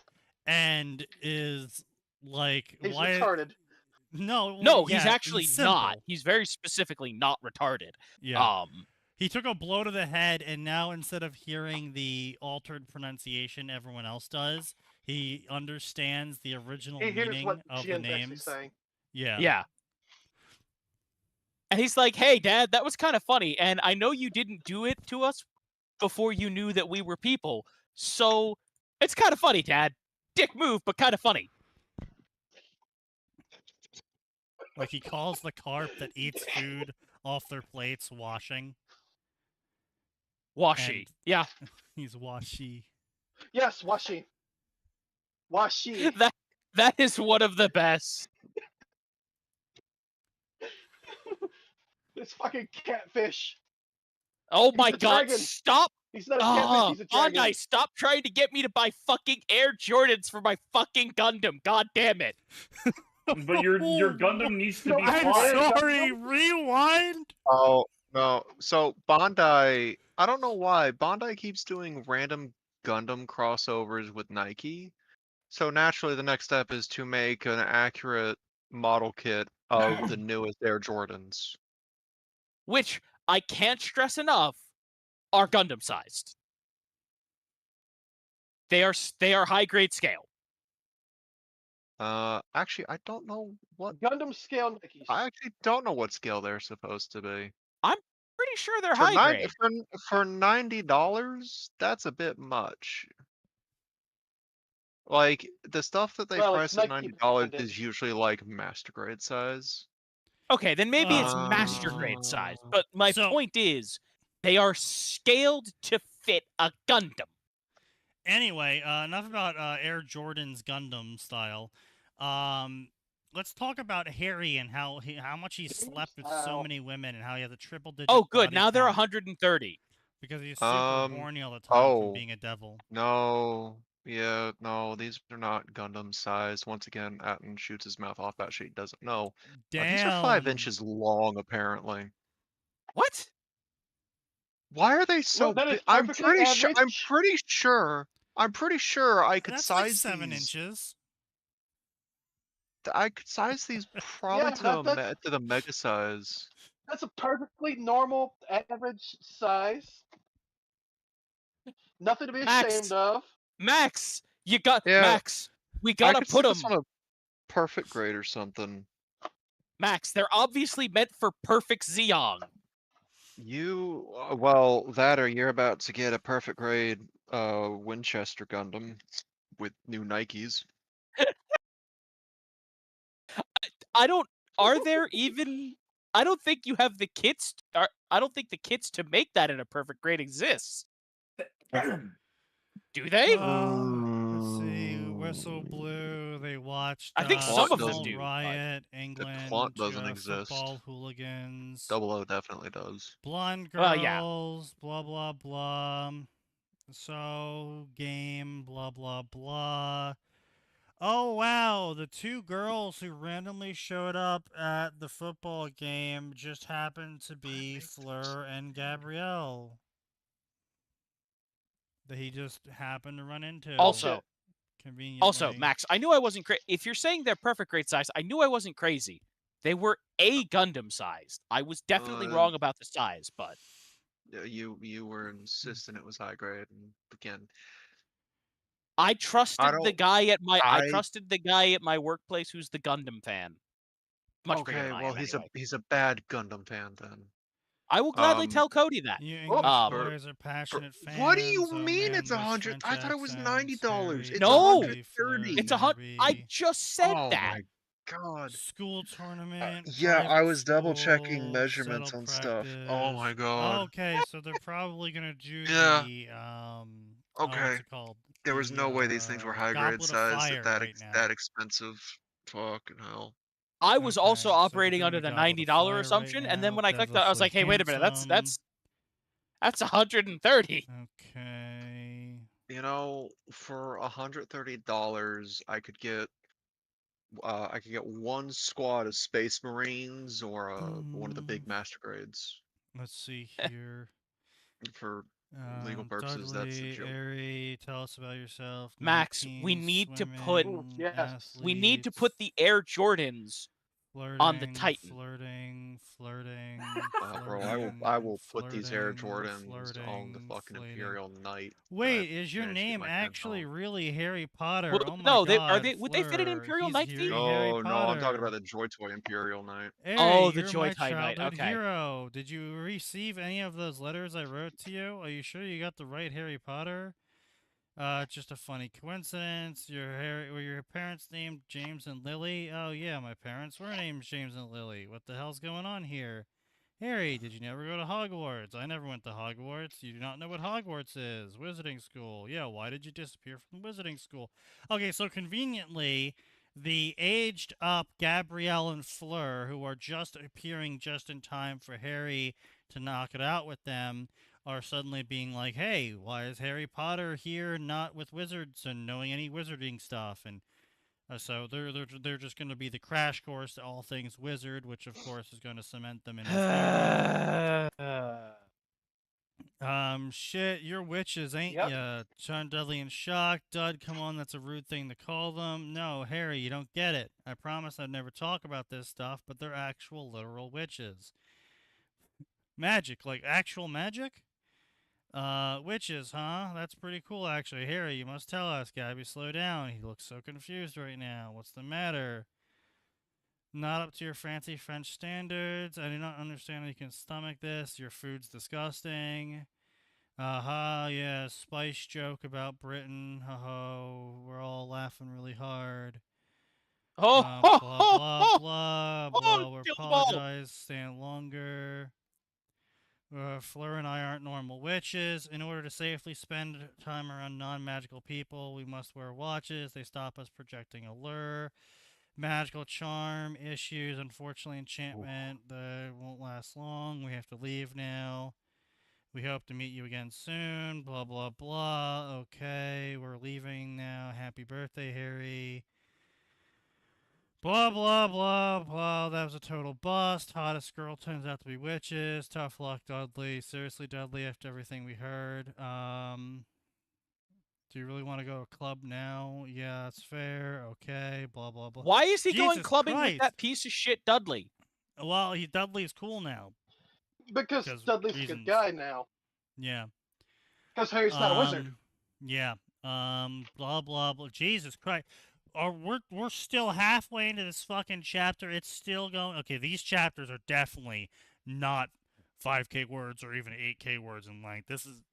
and is like,
He's
why?
retarded.
No,
No,
yeah,
he's actually not.
simple.
He's very specifically not retarded.
Yeah. He took a blow to the head, and now instead of hearing the altered pronunciation everyone else does, he understands the original
He hears
meaning
what
of the
Jen's actually
names.
saying.
Yeah.
Yeah. And he's like, hey, Dad, that was kind of funny. And I know you didn't do it to us before you knew that we were people. So it's kind of funny, Dad. Dick move, but kind of funny.
Like he calls the carp that eats food off their plates washing.
Washy.
And
Yeah.
He's washy.
Yes, washi. Washi.
That is one of the best.
This fucking catfish.
Oh
He's
my
a
god,
dragon.
stop!
He's not a catfish, he's a dragon.
Bandai, stop trying to get me to buy fucking Air Jordans for my fucking Gundam. God damn it.
But your Gundam needs to
No,
be
I'm
fought.
sorry, rewind!
Oh, no. So Bandai, I don't know why, Bandai keeps doing random Gundam crossovers with Nike. So naturally the next step is to make an accurate model kit of the newest Air Jordans.
Which, I can't stress enough, are Gundam sized. They are high grade scale.
Actually, I don't know what.
Gundam scale Nikes.
I actually don't know what scale they're supposed to be.
Pretty sure they're
For
high grade.
for $90, that's a bit much. Like the stuff that they
Well,
price
it's
at
Nike
$90
branded.
is usually like master grade size.
Okay, then maybe it's master grade size. But my point is, they are scaled to fit a Gundam.
Anyway, enough about Air Jordan's Gundam style. Let's talk about Harry and how much he slept with so many women and how he has a triple-digit.
Oh, good.
body
Now they're
count
130.
because he's super horny all the time from being a devil.
No. Yeah, no, these are not Gundam sized. Once again, Atin shoots his mouth off. That sheet doesn't know.
Damn.
These are 5 inches long, apparently.
What?
Why are they so
that is
big? I'm
perfectly
pretty sure I could
That's
size
like 7
these.
inches.
I could size these probably
Yeah,
to the mega size.
That's a perfectly normal, average size. Nothing to be ashamed of.
Max, you got
Yeah,
Max. We gotta
could
put
see
them.
this on a perfect grade or something.
Max, they're obviously meant for perfect Zeong.
Well, that or you're about to get a perfect grade Winchester Gundam with new Nikes.
I don't think you have the kits. I don't think the kits to make that in a perfect grade exists. Do they?
Let's see. Whistle blew. They watched.
I think some of them do.
Riot, England.
The Clont doesn't exist.
Football hooligans.
00 definitely does.
Blonde girls.
Yeah.
Blah blah blah. So game. Blah blah blah. Oh wow, the 2 girls who randomly showed up at the football game just happened to be Fleur and Gabrielle. That he just happened to run into.
Also,
conveniently.
Max, I knew I wasn't crazy. If you're saying they're perfect grade size, I knew I wasn't crazy. They were a Gundam sized. I was definitely wrong about the size, but
you were insistent it was high grade, and again,
I trusted the guy at my workplace who's the Gundam fan. Much bigger than I am, anyway.
he's a bad Gundam fan then.
I will gladly tell Cody that.
You English boys are passionate fans.
What do you
oh
mean
man,
it's 100? I thought it was $90. It's
No!
130.
It's I just said that.
Oh my god.
School tournament.
Yeah, I
private
was double checking
school,
measurements
settle
on stuff.
practice.
Oh my god.
Okay, so they're probably gonna do
Yeah.
the
Okay.
what's it called?
There was
The,
no way these things were high grade
Goblet of
size
Fire
that
right now.
that expensive. Fucking hell.
I was also
Okay, so
operating
we're
under
doing
the
the Goblet of
$90
Fire
assumption,
right
and then
now.
when I clicked that, I was
Devilishly
like, "Hey, wait a minute,
handsome.
that's 130."
Okay.
for $130, I could get one squad of Space Marines or one of the big Master Grades.
Let's see here.
For legal purposes, that's the
Dudley,
joke.
Ari, tell us about yourself.
Max,
19,
we need to put
yes.
we need to
athletes,
put the Air Jordans
flirting,
on the Titan.
Flirting.
Bro, I will put these Air Jordans on the fucking Imperial Knight.
Wait, is your
managed to get
name
my hands
actually
on.
really Harry Potter?
Well,
oh my
no,
god.
would they fit an
Fleur,
Imperial
he's
Knight
Harry
theme?
No, I'm talking
Potter.
about the Joy Toy Imperial Knight.
Harry,
Oh, the
you're
Joy
my
Tie Knight,
childhood
okay.
hero. Did you receive any of those letters I wrote to you? Are you sure you got the right Harry Potter? Just a funny coincidence. Were your parents named James and Lily? Oh yeah, my parents were named James and Lily. What the hell's going on here? Harry, did you never go to Hogwarts? I never went to Hogwarts. You do not know what Hogwarts is. Wizarding school. Yeah, why did you disappear from wizarding school? Okay, so conveniently, the aged up Gabrielle and Fleur, who are just appearing just in time for Harry to knock it out with them, are suddenly being like, hey, why is Harry Potter here not with wizards and knowing any wizarding stuff? And so they're just going to be the crash course to all things wizard, which of course is going to cement them in his shit, you're witches, ain't
Yep.
ya? Sean Dudley in shock. Dud, come on, that's a rude thing to call them. No, Harry, you don't get it. I promise I'd never talk about this stuff, but they're actual literal witches. Magic, like actual magic? Witches, huh? That's pretty cool, actually. Harry, you must tell us. Gabby, slow down. He looks so confused right now. What's the matter? Not up to your fancy French standards. I do not understand how you can stomach this. Your food's disgusting. Yeah, spice joke about Britain. We're all laughing really hard.
Oh,
Blah, blah, blah, blah. We're
kill the ball.
apologize. Stand longer. Fleur and I aren't normal witches. In order to safely spend time around non-magical people, we must wear watches. They stop us projecting a lure. Magical charm issues. Unfortunately, enchantment. They won't last long. We have to leave now. We hope to meet you again soon. Blah, blah, blah. Okay, we're leaving now. Happy birthday, Harry. Blah, blah, blah, blah. That was a total bust. Hottest girl turns out to be witches. Tough luck, Dudley. Seriously, Dudley, after everything we heard. Do you really want to go to a club now? Yeah, that's fair. Okay, blah, blah, blah.
Why is he going
Jesus
clubbing
Christ.
with that piece of shit Dudley?
Well, Dudley's cool now.
Because Dudley's a good guy now.
Yeah.
Because Harry's not a wizard.
Yeah. Blah, blah, blah. Jesus Christ. We're still halfway into this fucking chapter. It's still going. Okay, these chapters are definitely not 5K words or even 8K words in length. This is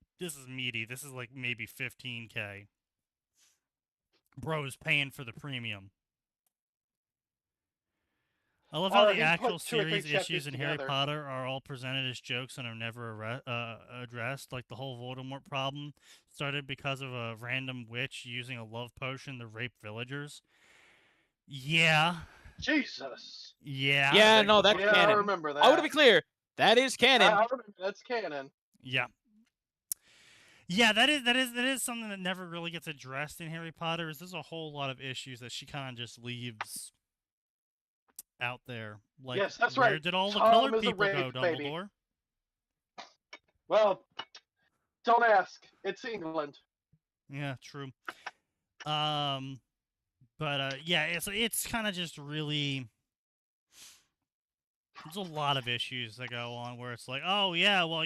meaty. This is like maybe 15K. Bro's paying for the premium. I love how the actual series issues in Harry Potter are all presented as jokes and are never addressed. Like the whole Voldemort problem started because of a random witch using a love potion to rape villagers. Yeah.
Jesus.
Yeah.
Yeah, no, that's canon.
I remember that.
I want to be clear. That is canon.
I remember that's canon.
Yeah. Yeah, that is something that never really gets addressed in Harry Potter. There's a whole lot of issues that she kind of just leaves out there. Like,
yes, that's
where
right.
did all the
Tom
colored
is a
people go,
raped
Dumbledore?
baby. Well, don't ask. It's England.
Yeah, true. Yeah, it's kind of just really. There's a lot of issues that go on where it's like, oh yeah, well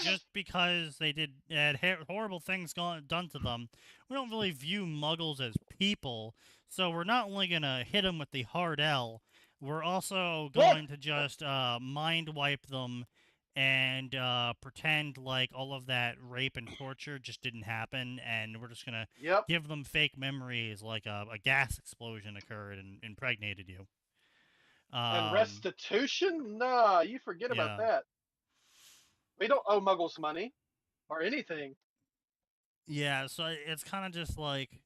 just because they had horrible things done to them, we don't really view Muggles as people. So we're not only gonna hit them with the hard L, we're also going to just mind wipe them and pretend like all of that rape and torture just didn't happen, and we're just gonna give them fake memories like a gas explosion occurred and impregnated you.
And restitution? Nah, you forget about that. We don't owe Muggles money or anything.
Yeah, so it's kind of just like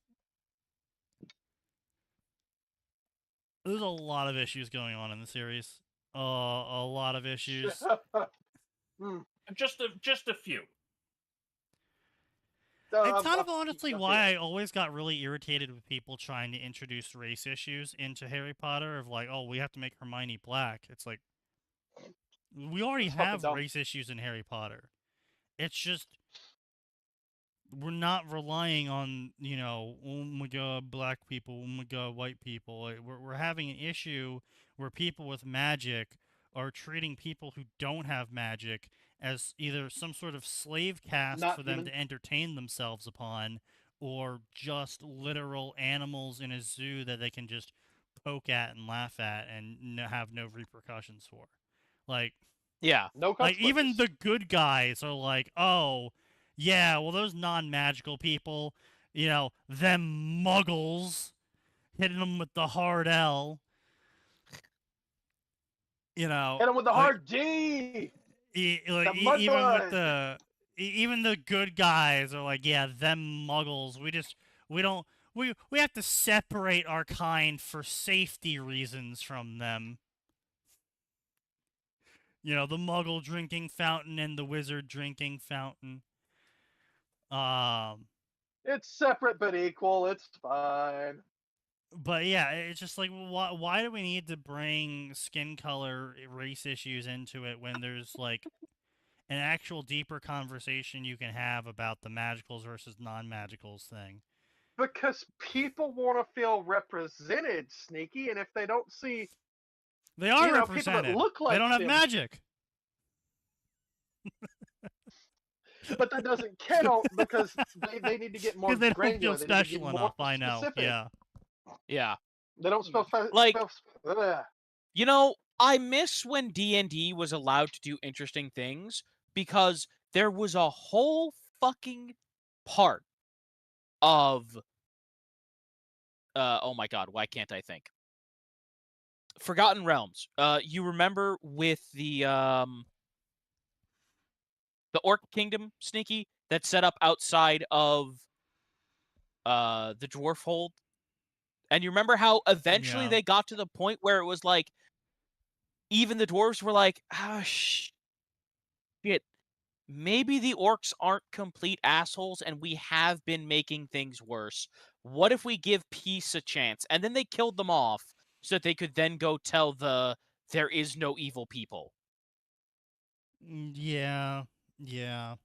there's a lot of issues going on in the series. A lot of issues.
Just a few.
It's kind of honestly why I always got really irritated with people trying to introduce race issues into Harry Potter. Of like, oh, we have to make Hermione black. It's like we already
That's fucking
have
dumb.
race issues in Harry Potter. It's just we're not relying on, oh my god, black people, oh my god, white people. We're having an issue where people with magic are treating people who don't have magic as either some sort of slave caste
Not
for them
human.
to entertain themselves upon, or just literal animals in a zoo that they can just poke at and laugh at and have no repercussions for. Like,
Yeah.
No
like even
consequences.
the good guys are like, oh, yeah, well those non-magical people, them muggles, hitting them with the hard L,
Hit him with the
like,
hard D.
like
The
even with
mud
even the good guys are like, yeah, them muggles. We have to separate our kind for safety reasons from them. The muggle drinking fountain and the wizard drinking fountain.
It's separate but equal. It's fine.
But yeah, it's just like, why do we need to bring skin color race issues into it when there's like an actual deeper conversation you can have about the magicals versus non-magicals thing?
Because people want to feel represented, Sneaky, and if they don't see,
They are
people that
represented.
look like
they don't have
them,
magic.
but that doesn't count because they need to get more
Because they don't
granular.
feel
They need to get
special
more
enough. I know.
specific.
Yeah.
Yeah.
They don't spell
Like-
ugh.
You know, I miss when D&D was allowed to do interesting things because there was a whole fucking part of oh my god, why can't I think? Forgotten Realms. You remember with the Orc Kingdom, Sneaky, that's set up outside of the Dwarf Hold? And you remember how eventually
Yeah.
they got to the point where it was like even the dwarves were like, ah, shit. Maybe the orcs aren't complete assholes and we have been making things worse. What if we give peace a chance? And then they killed them off so that they could then go tell there is no evil people.
Yeah. Yeah.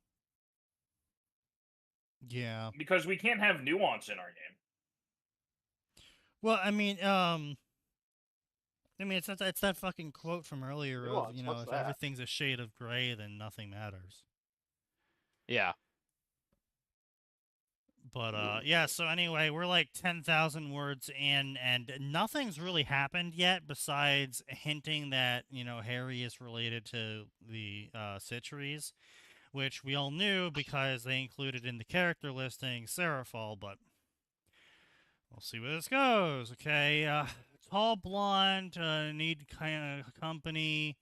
Yeah.
Because we can't have nuance in our game.
Well, it's that fucking quote from earlier of,
Nuance, what's
if
that?
everything's a shade of gray, then nothing matters.
Yeah.
But, yeah, so anyway, we're like 10,000 words in, and nothing's really happened yet besides hinting that, Harry is related to the Citries, which we all knew because they included in the character listing Serafall, but we'll see where this goes, okay? Tall blonde, need kind of company,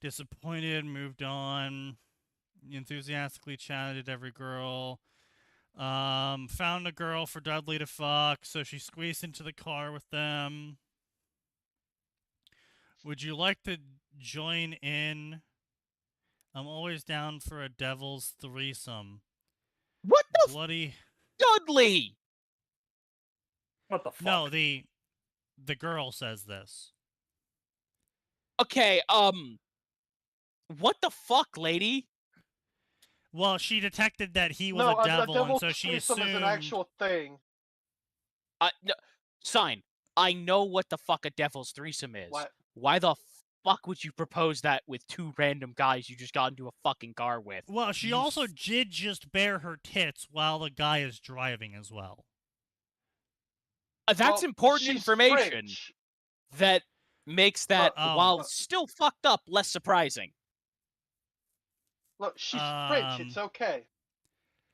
disappointed, moved on, enthusiastically chatted every girl, found a girl for Dudley to fuck, so she squeezed into the car with them. Would you like to join in? I'm always down for a devil's threesome.
What the
Bloody...
Dudley?
What the fuck?
No, the girl says this.
Okay, what the fuck, lady?
Well, she detected that he was
No,
a devil, and
devil's
so she
threesome
assumed...
is an actual thing.
No, Sign. I know what the fuck a devil's threesome is.
What?
Why the fuck would you propose that with two random guys you just got into a fucking car with?
Well, she also did just bare her tits while the guy is driving as well.
That's
Well,
important
she's
information
French.
that makes that, while
but-
still fucked up, less surprising.
Look, she's French. It's okay.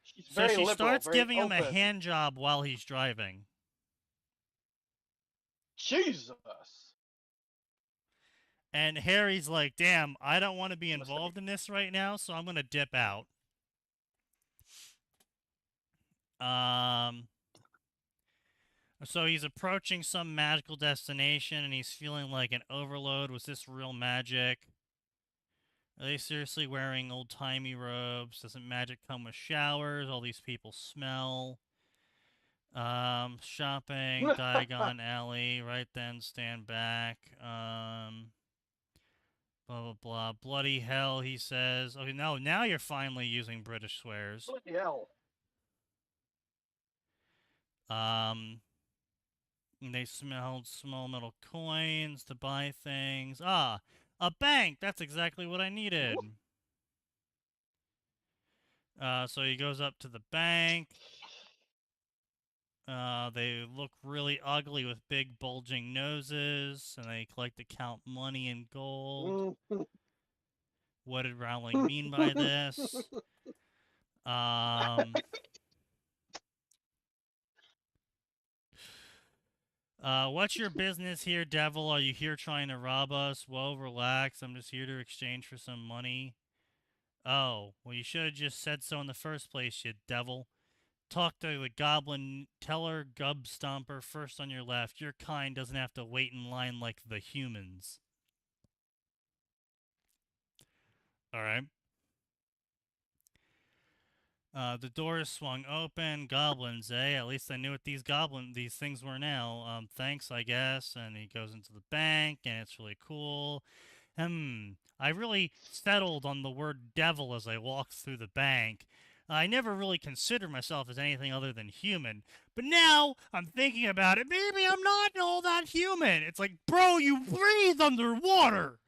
She's
So
very
she
liberal,
starts
very
giving him a
open.
hand job while he's driving.
Jesus.
And Harry's like, damn, I don't want to be
Must have
involved in this right now, so I'm going to dip out. So he's approaching some magical destination, and he's feeling like an overload. Was this real magic? Are they seriously wearing old-timey robes? Doesn't magic come with showers? All these people smell. Shopping, Diagon Alley, right then, stand back. Blah, blah, blah. Bloody hell, he says. Okay, no, now you're finally using British swears.
Bloody hell.
And they smelled small metal coins to buy things. Ah, a bank! That's exactly what I needed. So he goes up to the bank. They look really ugly with big bulging noses, and they like to count money in gold. What did Rowling mean by this? What's your business here, devil? Are you here trying to rob us? Well, relax. I'm just here to exchange for some money. Oh, well, you should have just said so in the first place, you devil. Talk to the goblin teller gub stomper first on your left. Your kind doesn't have to wait in line like the humans. Alright. The door swung open. Goblins, eh? At least I knew what these things were now. Thanks, I guess. And he goes into the bank, and it's really cool. I really settled on the word devil as I walked through the bank. I never really considered myself as anything other than human. But now I'm thinking about it. Maybe I'm not all that human. It's like, bro, you breathe underwater.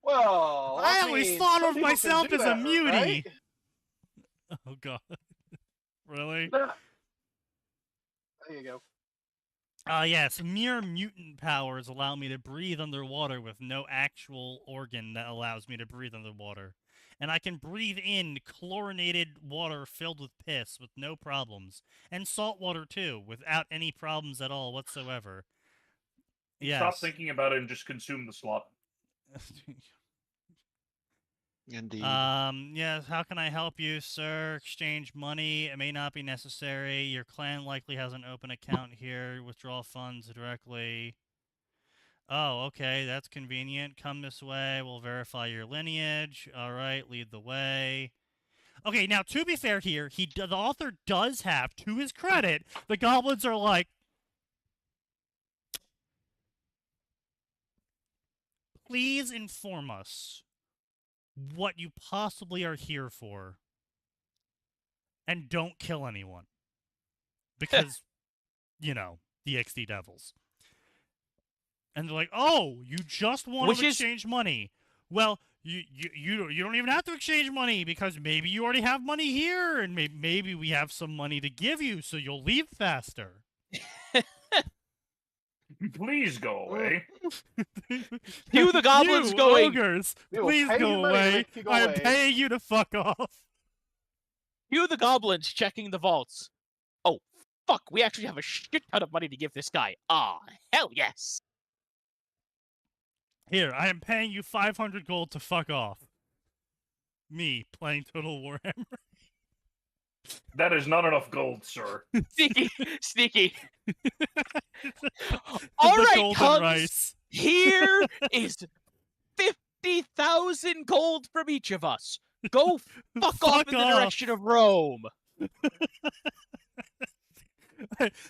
Well,
I always
mean,
thought
some
of
people can
myself
do
as a
that,
mutie.
right?
Oh, God. Really?
There you go.
Yes, mere mutant powers allow me to breathe underwater with no actual organ that allows me to breathe underwater. And I can breathe in chlorinated water filled with piss with no problems. And salt water, too, without any problems at all whatsoever. Yes.
Stop thinking about it and just consume the slop.
Indeed.
Yes, how can I help you, sir? Exchange money. It may not be necessary. Your clan likely has an open account here. Withdraw funds directly. Oh, okay, that's convenient. Come this way. We'll verify your lineage. All right, lead the way. Okay, now, to be fair here, the author does have, to his credit, the goblins are like, please inform us what you possibly are here for, and don't kill anyone. Because, you know, the XD Devils. And they're like, oh, you just want to exchange money. Well, you don't even have to exchange money, because maybe you already have money here, and maybe we have some money to give you, so you'll leave faster.
Please go away.
Cue the goblins going.
Ogres, please go away. I am paying you to fuck off.
Cue the goblins checking the vaults. Oh, fuck, we actually have a shit ton of money to give this guy. Ah, hell yes.
Here, I am paying you 500 gold to fuck off. Me, playing Total Warhammer.
That is not enough gold, sir.
Sneaky. All right, Cubs.
Rice.
Here is 50,000 gold from each of us. Go fuck off in the direction of Rome.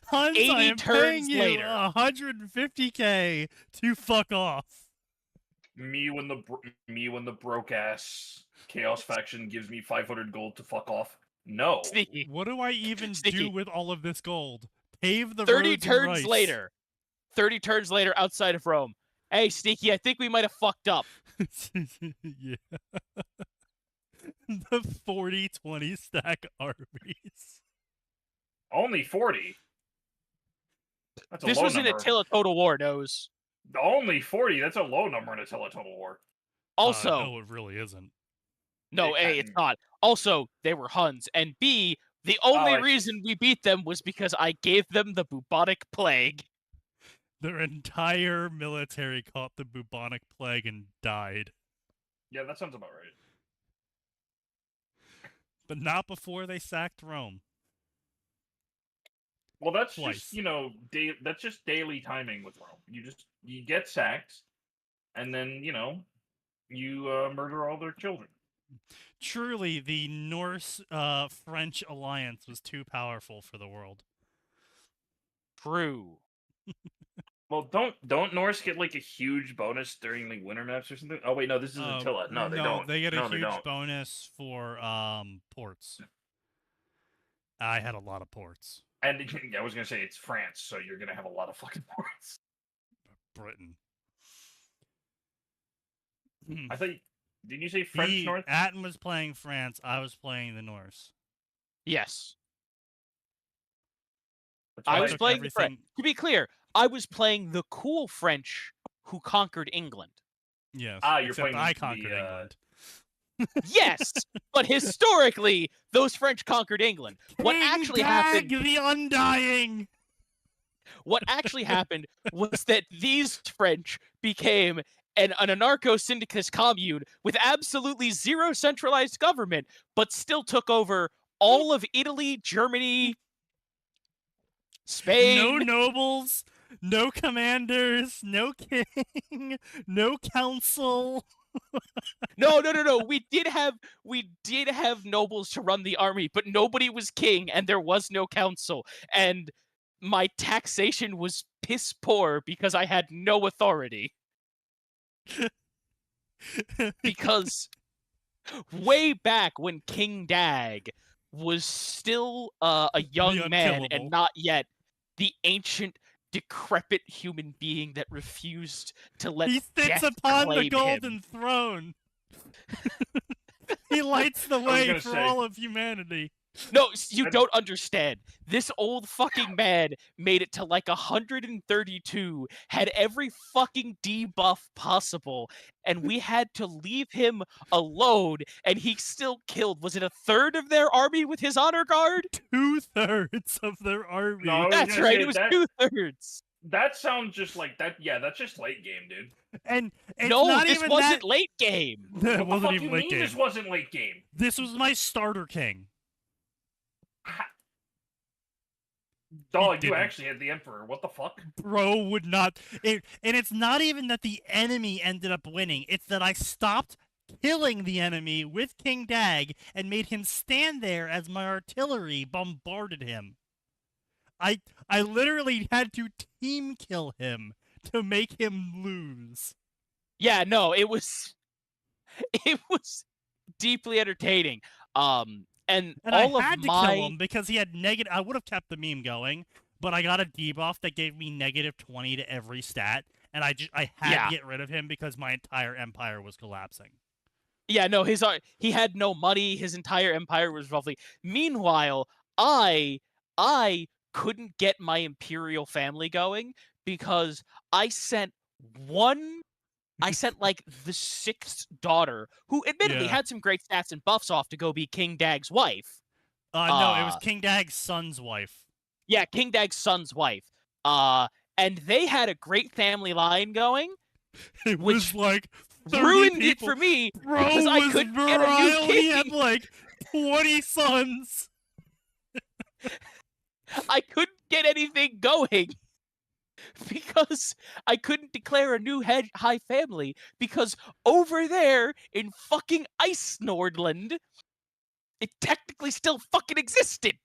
Hans,
80
I am
turns
paying you
later.
150k to fuck off.
Me when the broke ass Chaos faction gives me 500 gold to fuck off. No.
Sneaky.
What do I even do with all of this gold? Pave the
30
roads
turns
and
later. 30 turns later outside of Rome. Hey, Sneaky, I think we might have fucked up.
Yeah. The 40-20 stack armies.
Only 40. That's a
This
low
was
number.
in Attila Total War, knows.
Only 40? That's a low number in Attila Total War.
Also,
no, it really isn't.
No, A, it's not. Also, they were Huns. And B, the only reason we beat them was because I gave them the bubonic plague.
Their entire military caught the bubonic plague and died.
Yeah, that sounds about right.
But not before they sacked Rome.
Well, that's
Twice.
just that's just daily timing with Rome. You get sacked, and then you murder all their children.
Truly, the Norse-French alliance was too powerful for the world.
True.
Well, don't Norse get like a huge bonus during the winter maps or something? Oh wait, no, this is Attila. No, they don't.
They get a
No, they
huge
don't.
bonus for ports. I had a lot of ports.
And I was gonna say it's France, so you're gonna have a lot of fucking ports.
Britain.
I thought. Didn't you say French North?
Atin was playing France. I was playing the Norse.
Yes.
I
was playing the French. To be clear, I was playing the cool French who conquered England.
Yes.
You're
except
playing
I conquered England.
Yes, but historically, those French conquered England. What actually happened?
The Undying.
What actually happened was that these French became an anarcho-syndicalist commune with absolutely zero centralized government, but still took over all of Italy, Germany, Spain.
No nobles, no commanders, no king, no council.
No. We did have nobles to run the army, but nobody was king, and there was no council. And my taxation was piss poor because I had no authority. Because way back when King Dag was still a young man and not yet the ancient, decrepit human being that refused to let
he sits
death
upon the
claim
golden
him.
throne. He lights the way for all of humanity.
No, you don't understand. This old fucking man made it to like 132, had every fucking debuff possible, and we had to leave him alone, and he still killed, was it a third of their army with his honor guard?
2/3 of their army.
No,
that's right, it was 2/3.
That sounds just like that. Yeah, that's just late game, dude.
And it's
no,
not
this
even
wasn't
that...
late game.
It wasn't even
you
late
mean
game.
This wasn't late game.
This was my starter king.
Dog, you actually had the Emperor. What the fuck?
Bro would not... and it's not even that the enemy ended up winning. It's that I stopped killing the enemy with King Dag and made him stand there as my artillery bombarded him. I literally had to team kill him to make him lose.
Yeah, no, it was deeply entertaining. And all
I had
of
to
my...
kill him because he had negative... I would have kept the meme going, but I got a debuff that gave me -20 to every stat, and I had to get rid of him because my entire empire was collapsing.
Yeah, no, he had no money. His entire empire was roughly... Meanwhile, I couldn't get my imperial family going because I sent like the 6th daughter, who admittedly had some great stats and buffs off to go be King Dag's wife.
No, it was King Dag's son's wife.
Yeah, King Dag's son's wife. And they had a great family line going.
It was like 30
ruined
people.
It for me
Bro
because I couldn't get a new king.
He had like 20 sons.
I couldn't get anything going because I couldn't declare a new high family because over there in fucking Ice Nordland, it technically still fucking existed.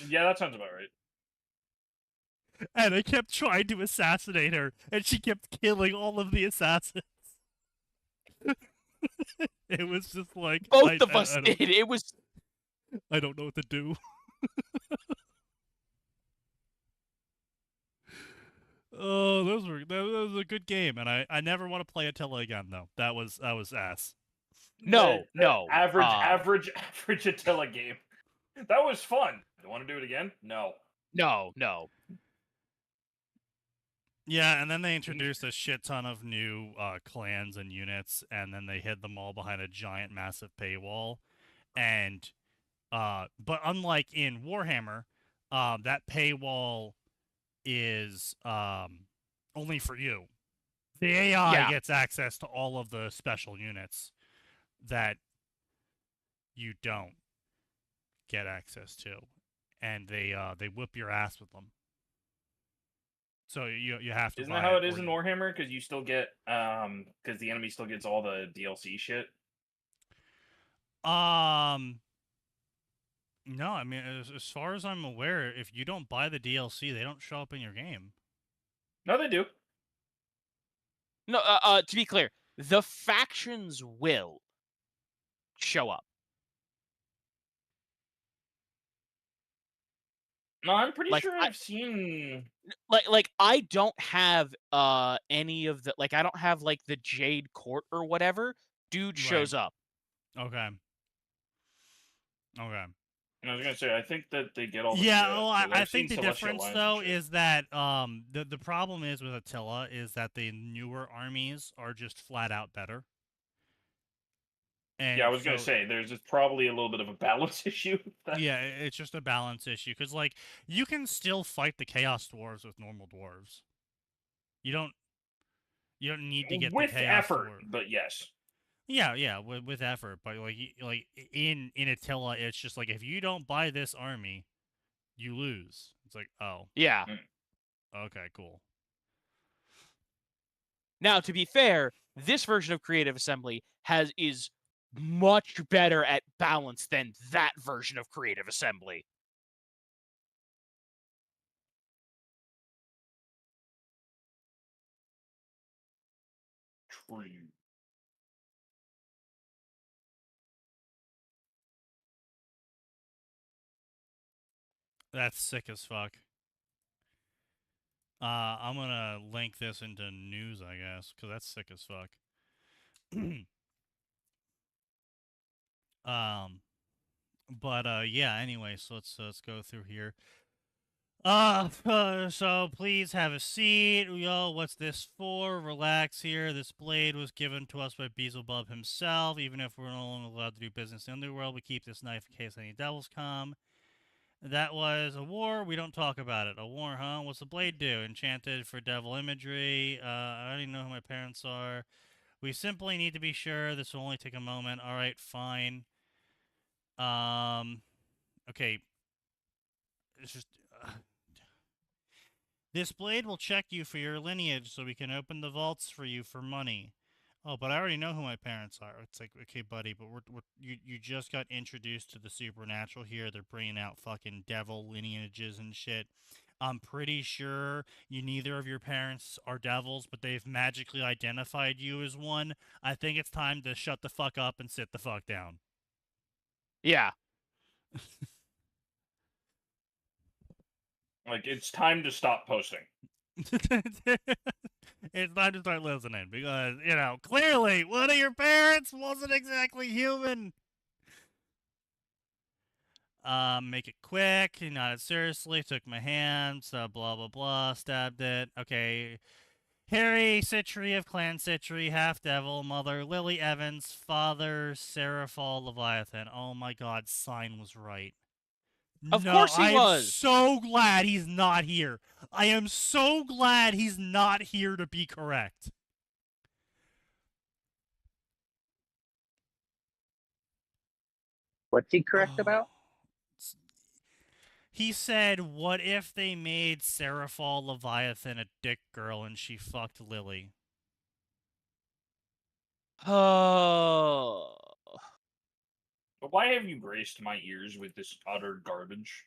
Yeah, that sounds about right.
And I kept trying to assassinate her, and she kept killing all of the assassins. It was just like...
Both of us did. It was...
I don't know what to do. Oh, that was a good game, and I never want to play Attila again, though. That was ass.
No.
Average Attila game. That was fun. Do you want to do it again? No.
Yeah, and then they introduced a shit ton of new clans and units, and then they hid them all behind a giant, massive paywall. And but unlike in Warhammer, that paywall is only for you. The AI gets access to all of the special units that you don't get access to. and they whip your ass with them. So you have to.
Isn't
buy
that how it
or
is in Warhammer? Because you still get because the enemy still gets all the DLC shit.
No, I mean, as far as I'm aware, if you don't buy the DLC, they don't show up in your game.
No, they do.
No, to be clear, the factions will show up.
No, I'm pretty
Like,
sure I've seen.
Like I don't have any of the I don't have like the Jade Court or whatever. Dude shows up.
Okay. Okay.
I was gonna say, I think that they get all the
Yeah,
shit.
well,
'cause
I
I've
think
seen
the
Celestial
difference
Alliance and
though
shit.
is that the problem is with Attila is that the newer armies are just flat out better. And
yeah, I was gonna say there's just probably a little bit of a balance issue.
Yeah, it's just a balance issue because like you can still fight the Chaos Dwarves with normal dwarves. You don't need to get
with
the Chaos
effort,
Dwarf.
but yes.
Yeah, with effort, but like in Attila, it's just like if you don't buy this army, you lose. It's like, oh,
Yeah.
okay, cool.
Now, to be fair, this version of Creative Assembly is much better at balance than that version of Creative Assembly.
True.
That's sick as fuck. I'm gonna link this into news, I guess, because that's sick as fuck. But yeah. Anyway, so let's go through here. So please have a seat. Yo, what's this for? Relax here. This blade was given to us by Beelzebub himself. Even if we're no longer allowed to do business in the underworld, we keep this knife in case any devils come. That was a war. We don't talk about it. A war, huh? What's the blade do? Enchanted for devil imagery. I don't even know who my parents are. We simply need to be sure. This will only take a moment. All right, fine. Okay. It's just. This blade will check you for your lineage so we can open the vaults for you for money. Oh, but I already know who my parents are. It's like, okay, buddy, but you just got introduced to the supernatural here. They're bringing out fucking devil lineages and shit. I'm pretty sure neither of your parents are devils, but they've magically identified you as one. I think it's time to shut the fuck up and sit the fuck down.
Yeah.
Like, it's time to stop posting.
It's time to start listening because, clearly one of your parents wasn't exactly human. Make it quick. He nodded seriously, took my hand, blah, blah, blah, stabbed it. Okay. Harry Citry of Clan Citry, half-devil, mother Lily Evans, father Seraphal Leviathan. Oh my god, Sign was right.
Of course he was.
I'm so glad he's not here. I am so glad he's not here to be correct.
What's he correct about?
He said, what if they made Seraphal Leviathan a dick girl and she fucked Lily?
Oh.
But why have you graced my ears with this utter garbage?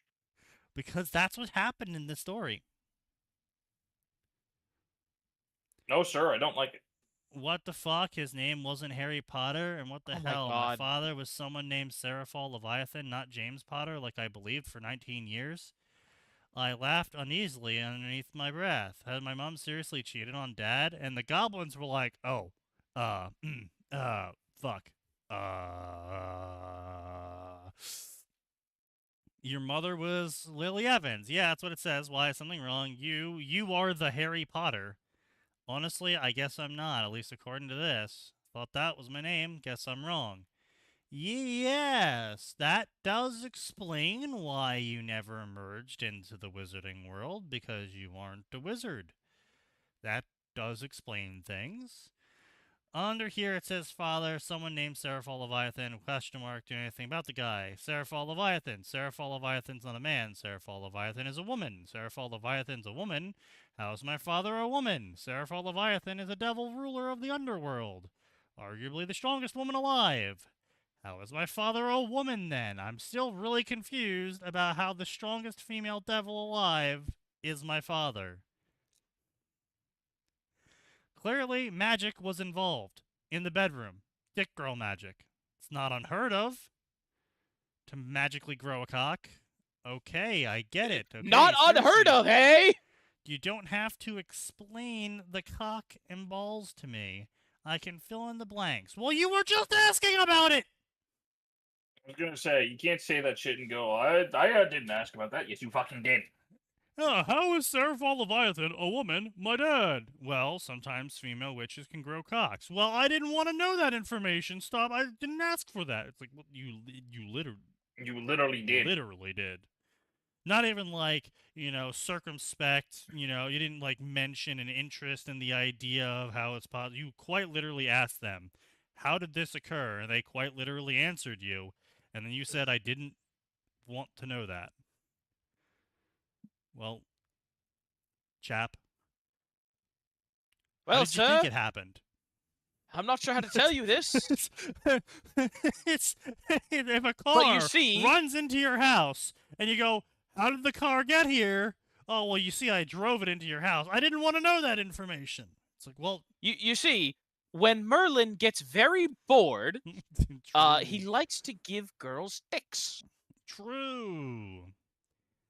Because that's what happened in the story.
No, sir, I don't like it.
What the fuck? His name wasn't Harry Potter? And what the hell? My father was someone named Seraphal Leviathan, not James Potter, like I believed for 19 years? I laughed uneasily underneath my breath. Had my mom seriously cheated on Dad? And the goblins were like, oh, fuck. Your mother was Lily Evans. Yeah, that's what it says. Why is something wrong? You are the Harry Potter. Honestly, I guess I'm not, at least according to this. Thought that was my name. Guess I'm wrong. Yes, that does explain why you never emerged into the wizarding world, because you aren't a wizard. That does explain things. Under here it says father, someone named Seraphol Leviathan, question mark, do anything about the guy. Seraphol Leviathan. Seraphol Leviathan's not a man. Seraphol Leviathan is a woman. Seraphol Leviathan's a woman. How is my father a woman? Seraphol Leviathan is a devil ruler of the underworld. Arguably the strongest woman alive. How is my father a woman then? I'm still really confused about how the strongest female devil alive is my father. Clearly, magic was involved in the bedroom. Dick girl magic. It's not unheard of to magically grow a cock. Okay, I get it. Okay,
Not unheard of, hey?
You don't have to explain the cock and balls to me. I can fill in the blanks. Well, you were just asking about it!
I was gonna say, you can't say that shit and go, I didn't ask about that. Yes, you fucking did.
How is Seraphol Leviathan a woman? My dad. Well, sometimes female witches can grow cocks. Well, I didn't want to know that information. Stop. I didn't ask for that. It's like, well, you
literally did.
Literally did. Not even like, circumspect, you didn't like mention an interest in the idea of how it's possible. You quite literally asked them, how did this occur? And they quite literally answered you. And then you said, I didn't want to know that. Well, chap.
Well,
how did you think it happened?
I'm not sure how to tell you this.
It's if a car runs into your house and you go, how did the car get here? Oh, well, you see, I drove it into your house. I didn't want to know that information. It's like, well...
You see, when Merlin gets very bored, he likes to give girls dicks.
True.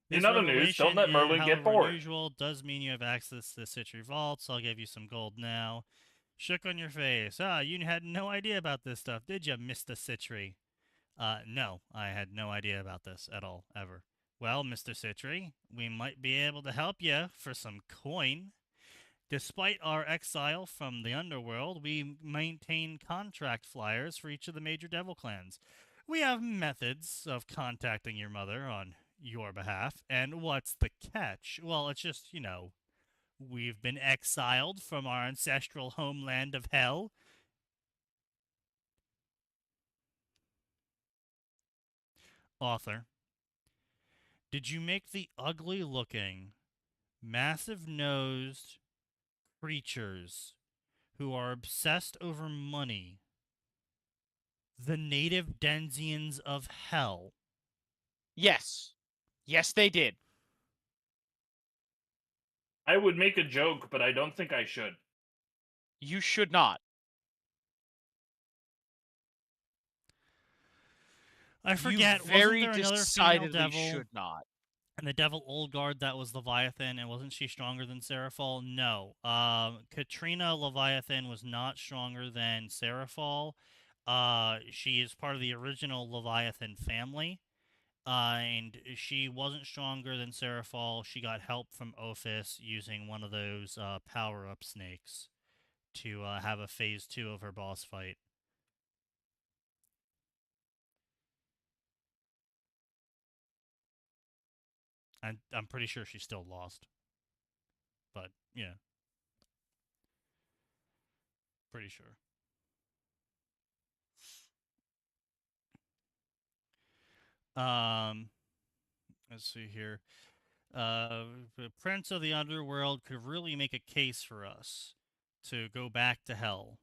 In other news, don't let Merlin get bored.
Unusual does mean you have access to the Citry Vault, so I'll give you some gold now. Shook on your face. You had no idea about this stuff, did you, Mr. Citry? No, I had no idea about this at all, ever. Well, Mr. Citry, we might be able to help you for some coin. Despite our exile from the underworld, we maintain contract flyers for each of the major devil clans. We have methods of contacting your mother on your behalf. And what's the catch? Well, it's just, we've been exiled from our ancestral homeland of hell. Author, did you make the ugly-looking, massive-nosed creatures who are obsessed over money the native Denzians of hell?
Yes. Yes, they did.
I would make a joke, but I don't think I should.
You should not.
I forget.
You very
wasn't there another
decidedly
female devil?
should not.
And the devil Oldguard that was Leviathan, and wasn't she stronger than Seraphol? No. Katrina Leviathan was not stronger than Seraphol. She is part of the original Leviathan family. And she wasn't stronger than Seraphol. She got help from Ophis using one of those power-up snakes to have a phase 2 of her boss fight. I'm pretty sure she still lost. But, yeah. Pretty sure. Let's see here. The Prince of the Underworld could really make a case for us to go back to hell.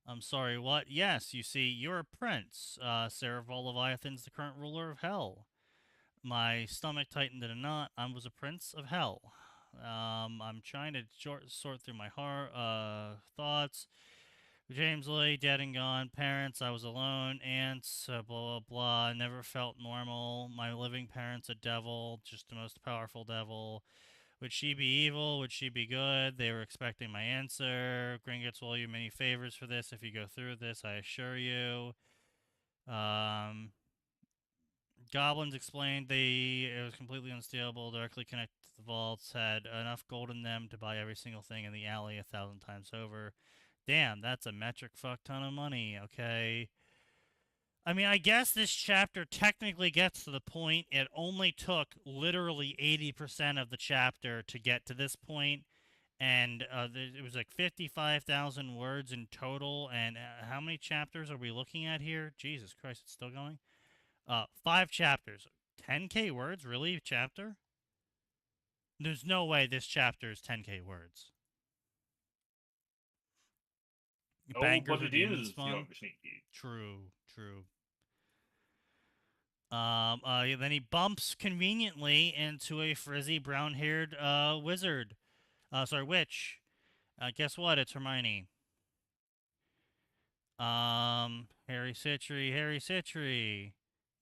I'm sorry, what? Yes, you see, you're a prince. Seraphol Leviathan's the current ruler of hell. My stomach tightened in a knot. I was a prince of hell. I'm trying to sort through my thoughts. James Lee, dead and gone. Parents, I was alone. Aunts, blah, blah, blah. Never felt normal. My living parents, a devil. Just the most powerful devil. Would she be evil? Would she be good? They were expecting my answer. Gringotts will owe you many favors for this if you go through this, I assure you. Goblins explained it was completely unstealable, directly connected to the vaults, had enough gold in them to buy every single thing in the alley 1,000 times over. Damn, that's a metric fuck ton of money, okay? I mean, I guess this chapter technically gets to the point. It only took literally 80% of the chapter to get to this point, And it was like 55,000 words in total. And how many chapters are we looking at here? Jesus Christ, it's still going. 5 chapters. 10K words, really? Chapter? There's no way this chapter is 10K words. Bankers
but
are
it
Demons
is,
fun.
young Sneaky.
True. Then he bumps conveniently into a frizzy brown-haired wizard. Witch. Guess what? It's Hermione. Harry Citry.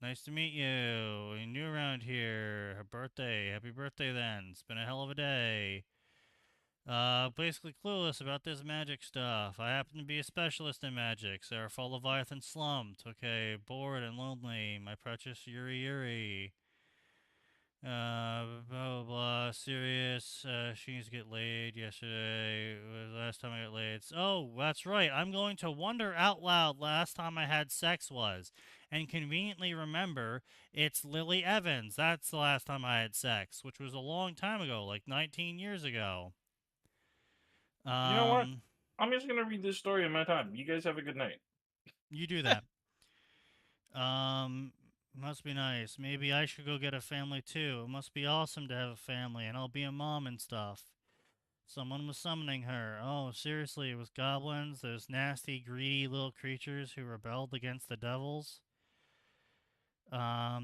Nice to meet you. You're new around here. Her birthday. Happy birthday then. It's been a hell of a day. Basically clueless about this magic stuff. I happen to be a specialist in magic. Seraph Leviathan slumped. Okay, bored and lonely. My precious Yuri. Blah, blah, blah. Serious. She needs to get laid yesterday. Was the last time I got laid. Oh, that's right. I'm going to wonder out loud last time I had sex was. And conveniently remember, it's Lily Evans. That's the last time I had sex, which was a long time ago, like 19 years ago.
You know what? I'm just gonna read this story in my time. You guys have a good night.
You do that. Must be nice. Maybe I should go get a family too. It must be awesome to have a family, and I'll be a mom and stuff. Someone was summoning her. Oh, seriously, it was goblins, those nasty, greedy little creatures who rebelled against the devils.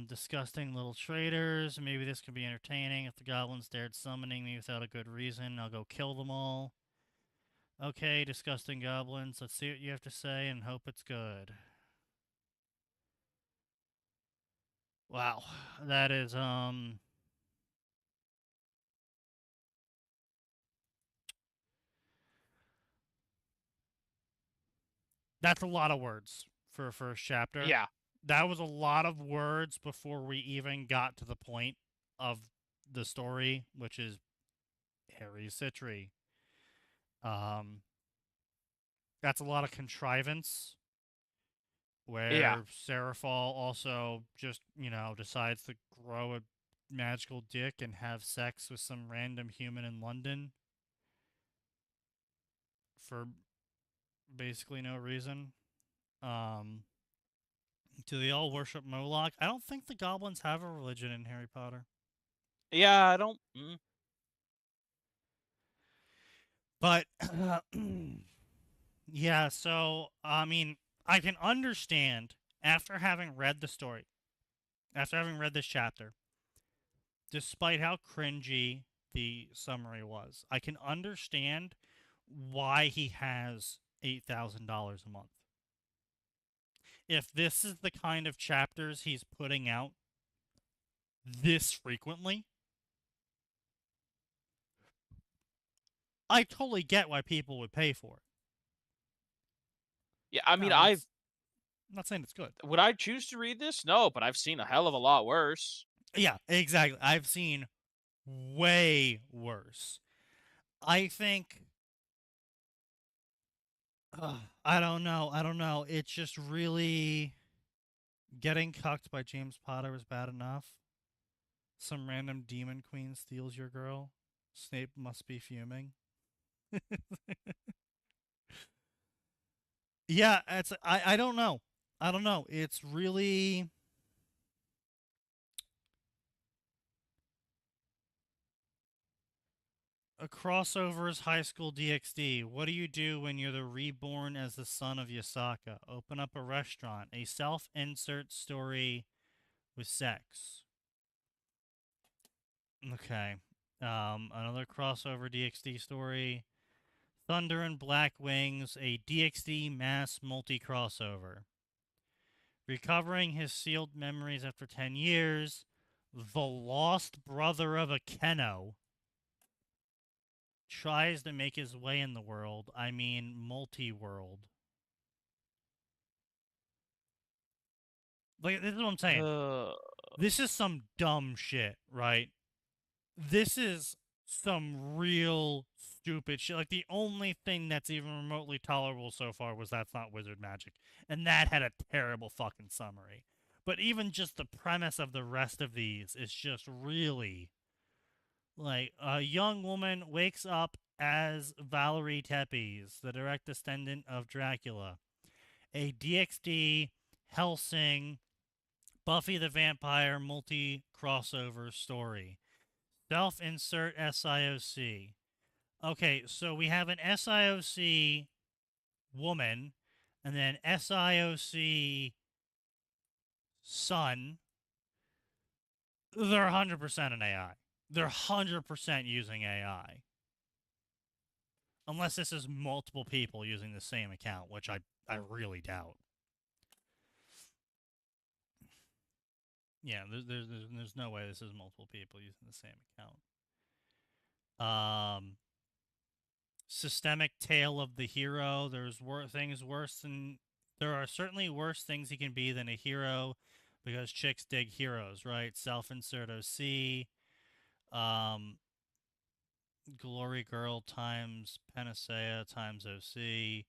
Disgusting little traitors. Maybe this could be entertaining. If the goblins dared summoning me without a good reason, I'll go kill them all. Okay, disgusting goblins, let's see what you have to say and hope it's good. Wow, that is, that's a lot of words for a first chapter.
Yeah.
That was a lot of words before we even got to the point of the story, which is Harry Citry. That's a lot of contrivance, where Seraphal also just, decides to grow a magical dick and have sex with some random human in London for basically no reason. Do they all worship Moloch? I don't think the goblins have a religion in Harry Potter.
Yeah, I don't...
But, yeah, so, I mean, I can understand, after having read the story, after having read this chapter, despite how cringy the summary was, I can understand why he has $8,000 a month. If this is the kind of chapters he's putting out this frequently, I totally get why people would pay for it.
Yeah, I mean,
I'm not saying it's good.
Would I choose to read this? No, but I've seen a hell of a lot worse.
Yeah, exactly. I've seen way worse. I think... I don't know. It's just really... Getting cucked by James Potter was bad enough. Some random demon queen steals your girl. Snape must be fuming. Yeah, I don't know. It's really... A crossover is high school DxD. What do you do when you're the reborn as the son of Yasaka? Open up a restaurant. A self-insert story with sex. Okay. Another crossover DxD story. Thunder and Black Wings, a DxD mass multi-crossover. Recovering his sealed memories after 10 years, the lost brother of a Keno tries to make his way in the world. I mean, multi-world. Like, this is what I'm saying. This is some dumb shit, right? This is some real stupid shit. Like, the only thing that's even remotely tolerable so far was That's Not Wizard Magic. And that had a terrible fucking summary. But even just the premise of the rest of these is just really... Like, a young woman wakes up as Valerie Tepes, the direct descendant of Dracula. A DxD, Helsing, Buffy the Vampire multi-crossover story. Self-insert SIOC. Okay, so we have an SIOC woman, and then SIOC son. They're 100% an AI. They're 100% using AI. Unless this is multiple people using the same account, which I really doubt. Yeah, there's no way this is multiple people using the same account. Systemic tale of the hero. There's things worse than... There are certainly worse things he can be than a hero, because chicks dig heroes, right? Self-insert OC. Glory Girl times Panacea times OC.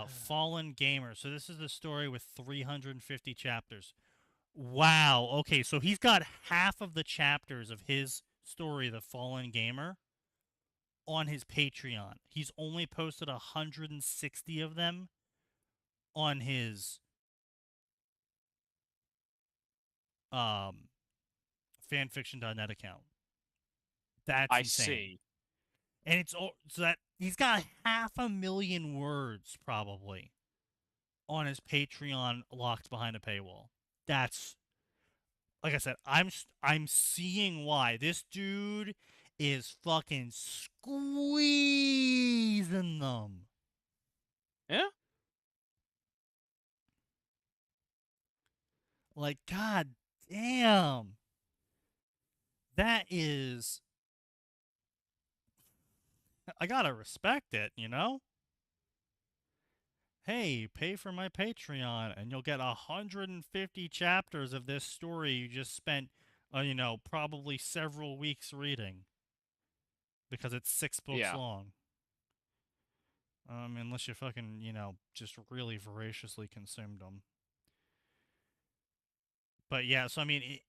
Fallen Gamer. So this is the story with 350 chapters. Wow. Okay, so he's got half of the chapters of his story, The Fallen Gamer, on his Patreon. He's only posted 160 of them on his fanfiction.net account. That's insane.
See.
And it's so that he's got 500,000 words probably on his Patreon locked behind a paywall. That's, like I said, I'm seeing why this dude is fucking squeezing them.
Yeah.
Like, god damn. That is... I gotta respect it, you know? Hey, pay for my Patreon, and you'll get 150 chapters of this story you just spent, you know, probably several weeks reading. Because it's 6 books long. Unless you fucking, you know, just really voraciously consumed them. But yeah, so I mean,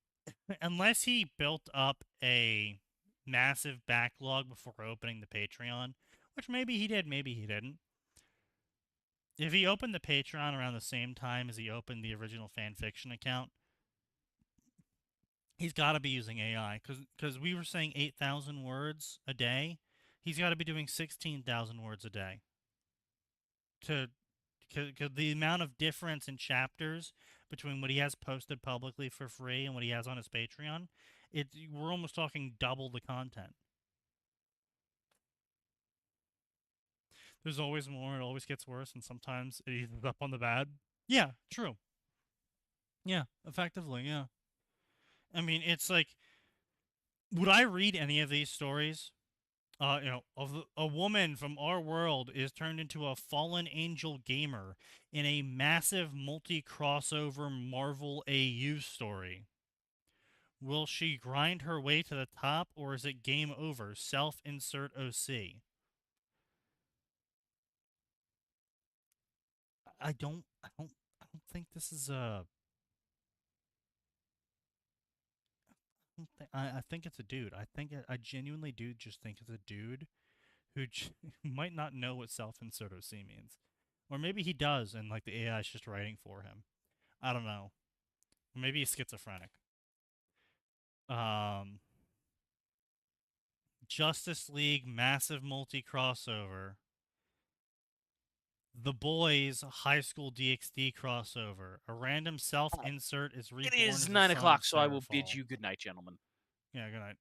unless he built up a massive backlog before opening the Patreon, which maybe he did, maybe he didn't. If he opened the Patreon around the same time as he opened the original fanfiction account, he's got to be using AI, because we were saying 8,000 words a day. He's got to be doing 16,000 words a day. Because the amount of difference in chapters between what he has posted publicly for free and what he has on his Patreon, we're almost talking double the content. There's always more, it always gets worse, and sometimes it eases up on the bad. Yeah, true. Yeah, effectively, yeah. I mean, it's like, would I read any of these stories? You know, of a woman from our world is turned into a fallen angel gamer in a massive multi-crossover Marvel AU story. Will she grind her way to the top, or is it game over? Self-insert OC. I don't think this is a... I think it's a dude. I genuinely do just think it's a dude who might not know what self-insert OC means. Or maybe he does, and like the AI is just writing for him. I don't know. Or maybe he's schizophrenic. Justice League massive multi-crossover. The Boys high school DxD crossover. A random self-insert is reborn.
It is
as
9 o'clock, so I will
Firefall.
bid you good night, gentlemen.
Yeah, good night.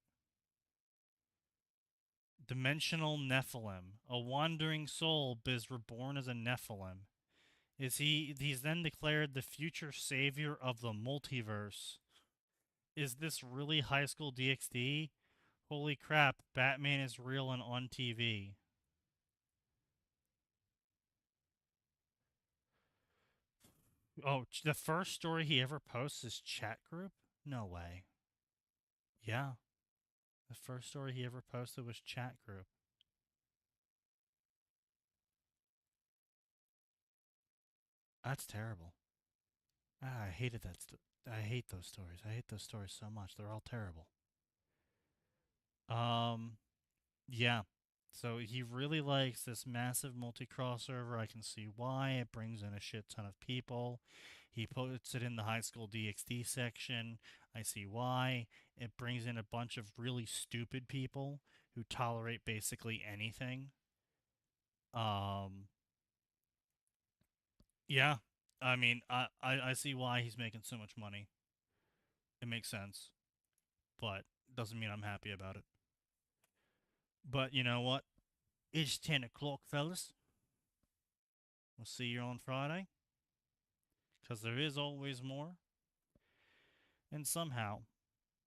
Dimensional Nephilim. A wandering soul is reborn as a Nephilim. He's then declared the future savior of the multiverse. Is this really high school DxD? Holy crap, Batman is real and on TV. Oh, the first story he ever posts is chat group? No way. Yeah. The first story he ever posted was chat group. That's terrible. I hated that. I hate those stories. I hate those stories so much. They're all terrible. Yeah. So he really likes this massive multi-crossover. I can see why. It brings in a shit ton of people. He puts it in the high school DxD section. I see why. It brings in a bunch of really stupid people who tolerate basically anything. Yeah. I mean, I see why he's making so much money. It makes sense. But doesn't mean I'm happy about it. But you know what? It's 10 o'clock, fellas. We'll see you on Friday. Because there is always more. And somehow,